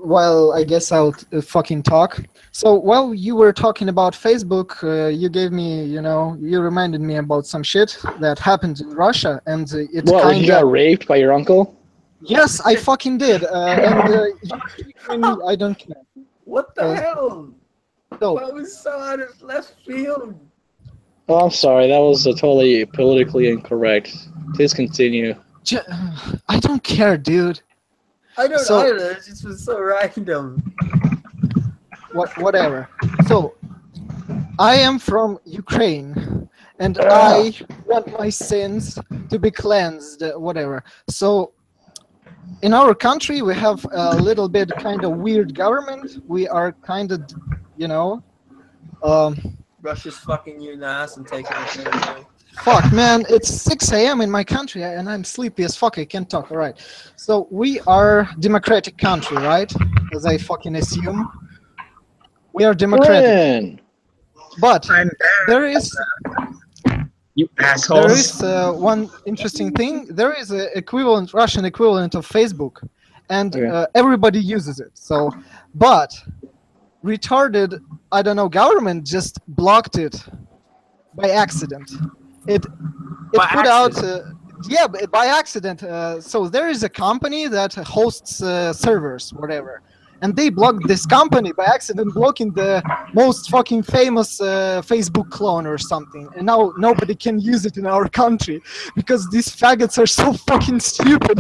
S6: Well, I guess I'll fucking talk. So while you were talking about Facebook, you gave me, you reminded me about some shit that happened in Russia, and it's
S5: What?
S6: kind
S5: You got
S6: of.
S5: raped by your uncle?
S6: Yes, I fucking did. And I don't care.
S8: What the hell?
S6: So,
S8: That was so out of left field.
S5: Oh, I'm sorry. That was totally politically incorrect. Please continue.
S6: I don't care, dude.
S8: I don't
S6: So-
S8: either. It just was so random.
S6: Whatever. So, I am from Ukraine, and I want my sins to be cleansed, whatever. So, in our country, we have a little bit kind of weird government. We are kind of,
S8: Russia's fucking you in the ass and taking it.
S6: Fuck, man, it's 6 a.m. in my country and I'm sleepy as fuck. I can't talk. All right. So we are democratic country, right? As I fucking assume. We are democratic.
S5: Glenn!
S6: But there is
S3: You assholes.
S6: one interesting thing. There is a equivalent, Russian equivalent of Facebook, and
S5: Okay.
S6: everybody uses it. So, but retarded, I don't know, government just blocked it by accident. It
S2: By
S6: put out,
S2: accident?
S6: yeah, by accident. So there is a company that hosts servers, whatever. And they blocked this company by accident, blocking the most fucking famous Facebook clone or something. And now nobody can use it in our country because these faggots are so fucking stupid.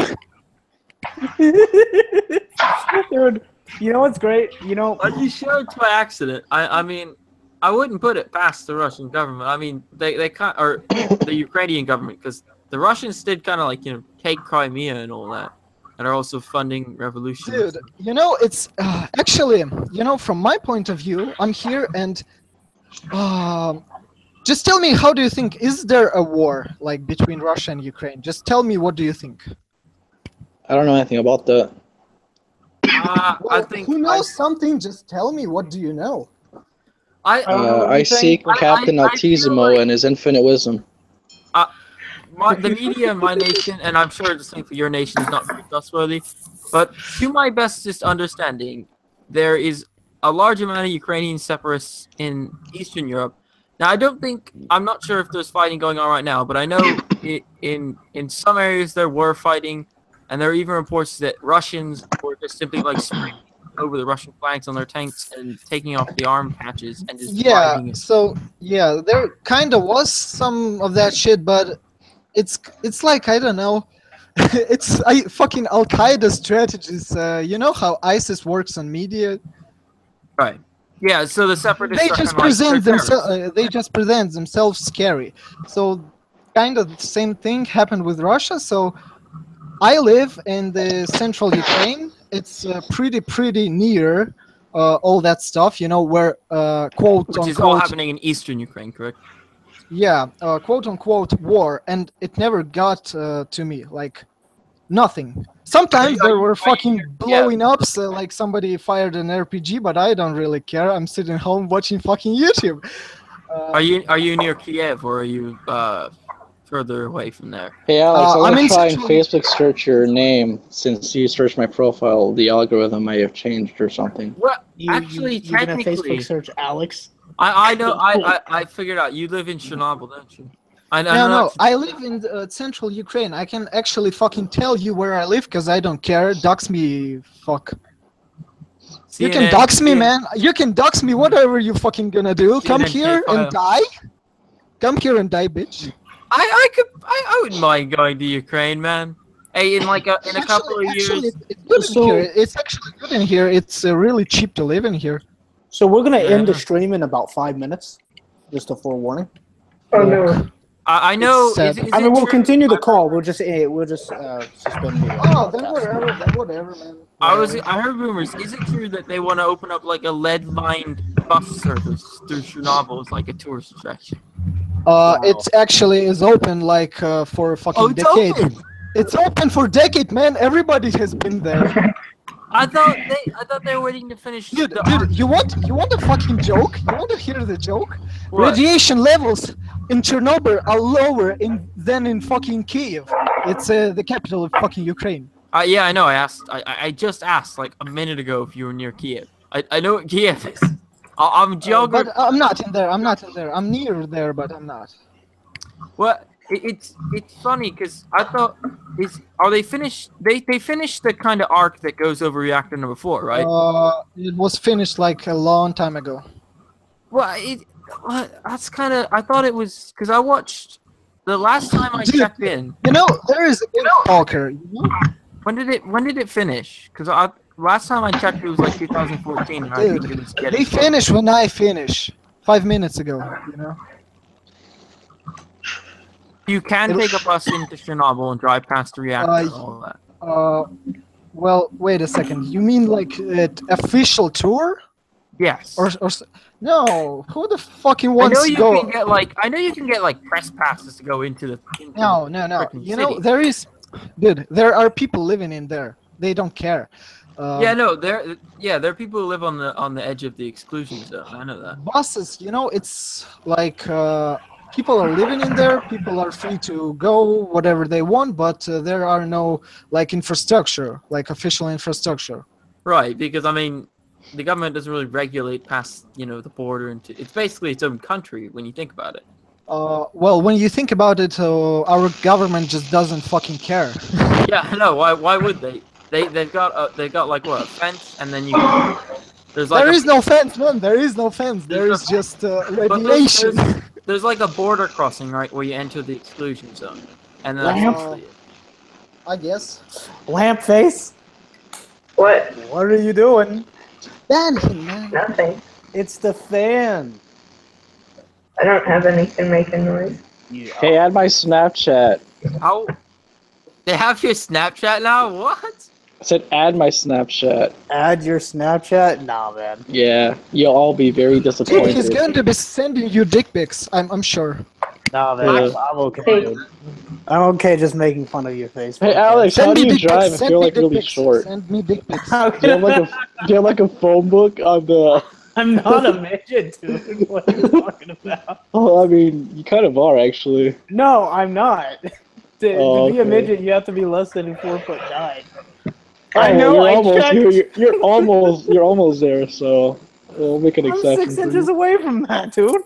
S1: Dude, you know what's great? You know,
S8: Are you sure it's by accident? I mean, I wouldn't put it past the Russian government. I mean, they kind or the Ukrainian government, because the Russians did kind of like, you know, take Crimea and all that, and are also funding revolution.
S6: Dude, you know, it's actually, you know, from my point of view, I'm here and just tell me, how do you think, is there a war like between Russia and Ukraine? Just tell me, what do you think?
S5: I don't know anything about that.
S8: I think
S6: Who knows something? Just tell me, what do you know?
S5: I seek Captain
S8: I feel
S5: Altissimo
S8: like-
S5: and his infinite wisdom.
S8: the media in my nation, and I'm sure the same for your nation, is not very trustworthy. But to my bestest understanding, there is a large amount of Ukrainian separatists in Eastern Europe. Now, I'm not sure if there's fighting going on right now, but I know in some areas there were fighting, and there are even reports that Russians were just simply like spraying over the Russian flags on their tanks and taking off the arm patches and just driving it.
S6: So yeah, there kind of was some of that shit, but it's like, I don't know, it's fucking Al Qaeda strategies. You know how ISIS works on media?
S8: Right. Yeah. So the separatists
S6: They
S8: are
S6: just
S8: kinda like,
S6: present
S8: they're
S6: themselves. They just present themselves scary. So kind of the same thing happened with Russia. So I live in the central Ukraine. It's pretty near all that stuff. You know, where quote
S8: Which is all
S6: unquote,
S8: happening in Eastern Ukraine, correct?
S6: yeah, quote unquote war, and it never got to me, like nothing. Sometimes there were fucking blowing ups, like somebody fired an RPG, but I don't really care. I'm sitting home watching fucking YouTube.
S8: Are you near Kiev, or are you further away from there?
S5: Hey Alex, I'm
S6: I'm
S5: gonna
S6: in
S5: try and
S6: Central-
S5: Facebook search your name. Since you searched my profile, the algorithm may have changed or something.
S8: Well,
S1: you,
S8: actually,
S1: you're gonna
S8: technically,
S1: Facebook search Alex.
S8: I know. I figured out. You live in Chernobyl, don't you? I know.
S6: No, I live in central Ukraine. I can actually fucking tell you where I live because I don't care. Dox me, fuck. You can
S8: CNN,
S6: dox me,
S8: CNN.
S6: man. You can dox me, whatever you fucking gonna do. Come
S8: CNN
S6: here and
S8: file.
S6: die. Come here and die, bitch.
S8: I wouldn't mind going to Ukraine, man. Hey, in a couple of years.
S6: Actually, it's good
S1: So-
S6: in here. It's actually good in here. It's really cheap to live in here.
S1: So we're gonna end the
S8: Yeah.
S1: stream in about 5 minutes. Just a forewarning.
S7: Oh no.
S8: I know.
S6: It's sad.
S8: Is
S1: I
S8: it
S1: mean, we'll
S8: true-
S1: continue the call. We'll just suspend the.
S6: Oh, then
S1: broadcast.
S6: whatever, man.
S8: I heard rumors. Is it true that they want to open up like a lead-lined bus service through Chernobyl as like a tourist attraction?
S6: It's actually is open like for a fucking
S8: Oh, it's
S6: decade.
S8: open.
S6: It's open for a decade, man. Everybody has been there.
S8: I thought they were waiting to finish.
S6: Dude,
S8: the
S6: dude, you want a fucking joke? You want to hear the joke?
S8: What?
S6: Radiation levels in Chernobyl are lower than in fucking Kiev. It's the capital of fucking Ukraine.
S8: Yeah, I know. I just asked like a minute ago if you were near Kiev. I know what Kiev is. I'm geography.
S6: But I'm not in there. I'm not in there. I'm near there, but I'm not.
S8: Well, it's funny because I thought are they finished? They finished the kind of arc that goes over reactor number 4, right?
S6: It was finished like a long time ago.
S8: Well, that's kind of. I thought it was because I watched the last time I
S6: Dude,
S8: checked in.
S6: You know, there is a big stalker. You know?
S8: When did it finish? Because last time I checked, it was like 2014. And I
S6: Dude,
S8: think it was
S6: they
S8: getting
S6: finish when I finish. 5 minutes ago. You know.
S8: You can take a bus into Chernobyl and drive past the reactor and all that.
S6: Well, wait a second. You mean like an official tour?
S8: Yes.
S6: No, who the fucking
S8: I
S6: wants
S8: know
S6: to
S8: you
S6: go?
S8: can get like press passes to go into the.
S6: No.
S8: frickin'
S6: You know,
S8: city.
S6: there is, dude. There are people living in there. They don't care.
S8: Yeah, no, there are people who live on the edge of the exclusion zone. I know that.
S6: Buses, you know, it's like people are living in there. People are free to go whatever they want, but there are no like infrastructure, like official infrastructure.
S8: Right, because I mean, the government doesn't really regulate past the border into. It's basically its own country when you think about it.
S6: Well, when you think about it, our government just doesn't fucking care.
S8: Yeah, I know. Why would they? They've got like what, a fence, and then there's like
S6: There is no fence, man. There is no fence. There
S8: There's
S6: is just
S8: but
S6: radiation.
S8: there's like a border crossing, right, where you enter the exclusion zone, and then that's
S1: Lamp?
S8: basically it.
S6: I guess.
S1: Lamp face.
S7: What?
S1: What are you doing?
S6: Ban him, man.
S7: Nothing.
S1: It's the fan.
S7: I don't have anything making noise.
S5: Hey, add my Snapchat.
S8: How? They have your Snapchat now? What?
S5: I said add my Snapchat.
S1: Add your Snapchat? Nah, man.
S5: Yeah, you'll all be very
S6: Dude,
S5: disappointed.
S6: he's going to be sending you dick pics. I'm sure.
S1: Nah, man. I'm okay,
S7: Hey.
S1: dude. I'm okay just making fun of your face.
S5: Hey, Alex, how do you
S6: dick
S5: drive
S6: pics,
S5: if
S6: send
S5: you're
S6: me
S5: like
S6: dick
S5: really
S6: pics,
S5: short?
S6: Send me dick pics.
S1: How
S5: Do you have
S1: can
S5: like do you have like a phone book on the?
S1: I'm not a midget, dude. What are you talking about?
S5: Oh, I mean, you kind of are actually.
S1: No, I'm not. To be a
S5: okay.
S1: midget, you have to be less than 4'9".
S5: Oh,
S1: I know.
S5: You're
S1: I
S5: almost
S1: checked.
S5: you're almost there. So we'll make an
S1: I'm
S5: exception.
S1: 6 inches away from that, dude.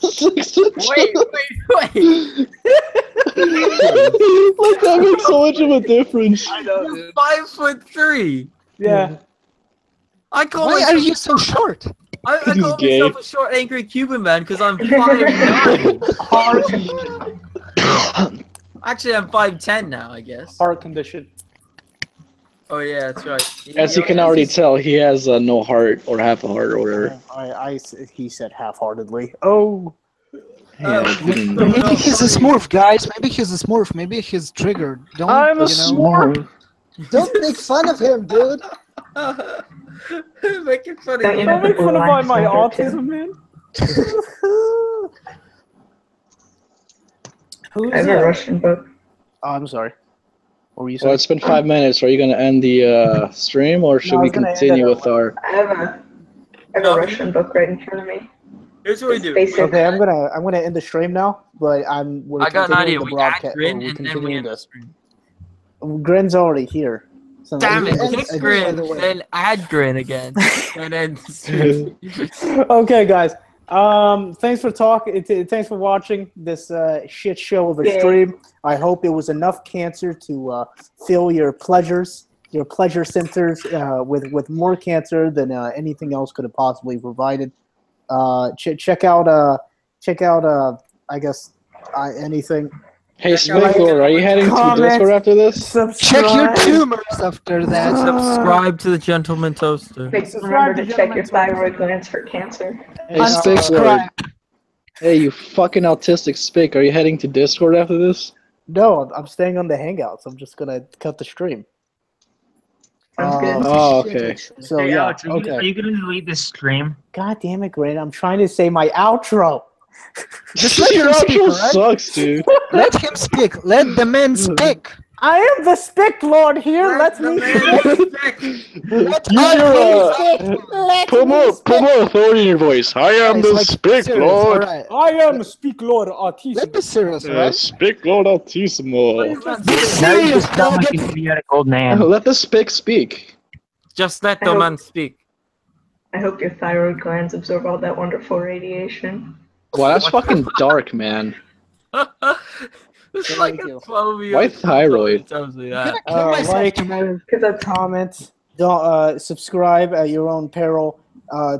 S5: 6 inches.
S8: Wait.
S5: Like that makes so much of a difference.
S1: I know,
S8: You're 5'3".
S1: Yeah.
S8: I call
S6: Why
S8: myself,
S6: are you so short?
S8: I
S5: He's
S8: call
S5: gay.
S8: myself a short, angry Cuban man because I'm 5'9". Actually, I'm 5'10" now, I guess.
S1: Heart condition.
S8: Oh yeah, that's right.
S5: As you can already tell, he has no heart or half a heart or whatever.
S1: He said half-heartedly. Oh.
S6: Maybe he's a smurf, guys. Maybe he's a smurf. Maybe he's triggered. Don't
S1: I'm a
S5: Smurf.
S6: Don't make fun of him, dude.
S8: Making fun
S7: Don't
S8: of
S7: you
S8: you.
S7: know
S1: Don't make fun of my
S7: Blue Lives Matter,
S1: autism, man. Who's
S7: I have a
S1: that?
S7: Russian book.
S1: Oh, I'm sorry. What were you
S5: Well,
S1: saying?
S5: it's been 5 minutes. Are you going to end the stream, or should
S1: I
S5: we
S1: was gonna end
S5: continue
S1: it
S5: with our?
S7: I have a Russian book right in front of me.
S8: Here's what we
S7: It's
S8: do.
S7: basic.
S1: Okay, I'm gonna end the stream now, but we're
S8: I got an idea.
S1: continuing the
S8: We add
S1: broadcast.
S8: Grin,
S1: We're
S8: and then we
S1: continuing
S8: end the
S1: this.
S8: stream.
S1: Grin's already here. So
S8: Damn it,
S6: End
S8: pick
S6: the stream, by
S8: Grin,
S6: the way.
S8: then add Grin again, and then the stream.
S1: Okay, guys. Thanks for talking. Thanks for watching this shit show of a
S7: Yeah.
S1: stream. I hope it was enough cancer to fill your pleasure centers with more cancer than anything else could have possibly provided. Check out I guess anything.
S5: Hey,
S8: Check out
S5: Spiglord, are you heading to
S1: comment,
S5: Discord after this?
S6: Check your
S1: Subscribe.
S6: tumors after that.
S8: Subscribe to the Gentleman Toaster.
S7: Please
S1: Subscribe
S7: remember
S1: to
S7: to check your
S1: Gentleman's
S7: thyroid glands for cancer.
S5: Hey, Spiglord.
S6: Unsubscribe.
S5: Hey, you fucking autistic Spig. Are you heading to Discord after this?
S1: No, I'm staying on the Hangouts. I'm just gonna cut the stream.
S7: Sounds good.
S5: Oh, okay.
S1: So
S3: Hey,
S1: yeah,
S3: Alex, are
S1: okay.
S3: you gonna delete this stream?
S1: God damn it, Grin! I'm trying to say my outro.
S6: Just let
S5: Your
S6: him speak,
S5: outro
S6: alright?
S5: sucks, dude.
S6: Let him speak. Let the man speak.
S1: I am the Spick Lord here. Let me speak.
S6: Let
S5: Use your
S1: Let
S5: put
S1: me
S5: more
S1: speak.
S5: authority in your voice. I am the Spick Lord.
S6: Alright.
S1: I am Speak Lord Autism.
S6: Let me serious, alright?
S5: Spick Lord Altissimo.
S6: Be
S3: Now you
S6: serious,
S3: just sound like
S6: faggot.
S3: an idiotic old man.
S5: Let the Spick speak.
S8: Just let the man speak.
S7: I hope your thyroid glands absorb all that wonderful radiation.
S5: Wow, that's fucking dark, man.
S8: It's
S1: Thank
S8: like
S1: you.
S8: a 12-year-old.
S5: Why thyroid?
S8: Tells me
S6: I'm
S8: that.
S6: gonna kill myself
S1: like-
S6: tomorrow.
S7: Because that's
S1: Comment, don't subscribe at your own peril.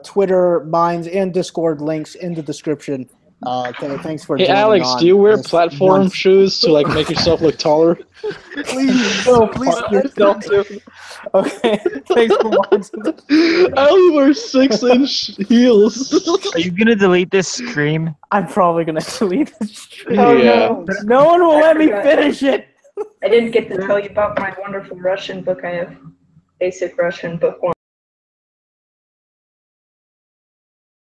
S1: Twitter, Minds, and Discord links in the description. Thanks for
S5: Hey,
S1: joining
S5: Alex,
S1: on
S5: do you wear
S1: this
S5: platform
S1: once-
S5: shoes to like make yourself look taller?
S1: Please, no, please don't do. Okay, thanks for watching.
S5: I only wear 6-inch heels.
S3: Are you gonna delete this stream?
S1: I'm probably gonna delete the stream.
S7: Oh,
S5: Yeah.
S7: no.
S1: No one will
S7: I
S1: let me
S7: forgot.
S1: finish it.
S7: I didn't get to tell you about my wonderful Russian book. I have basic Russian book 1.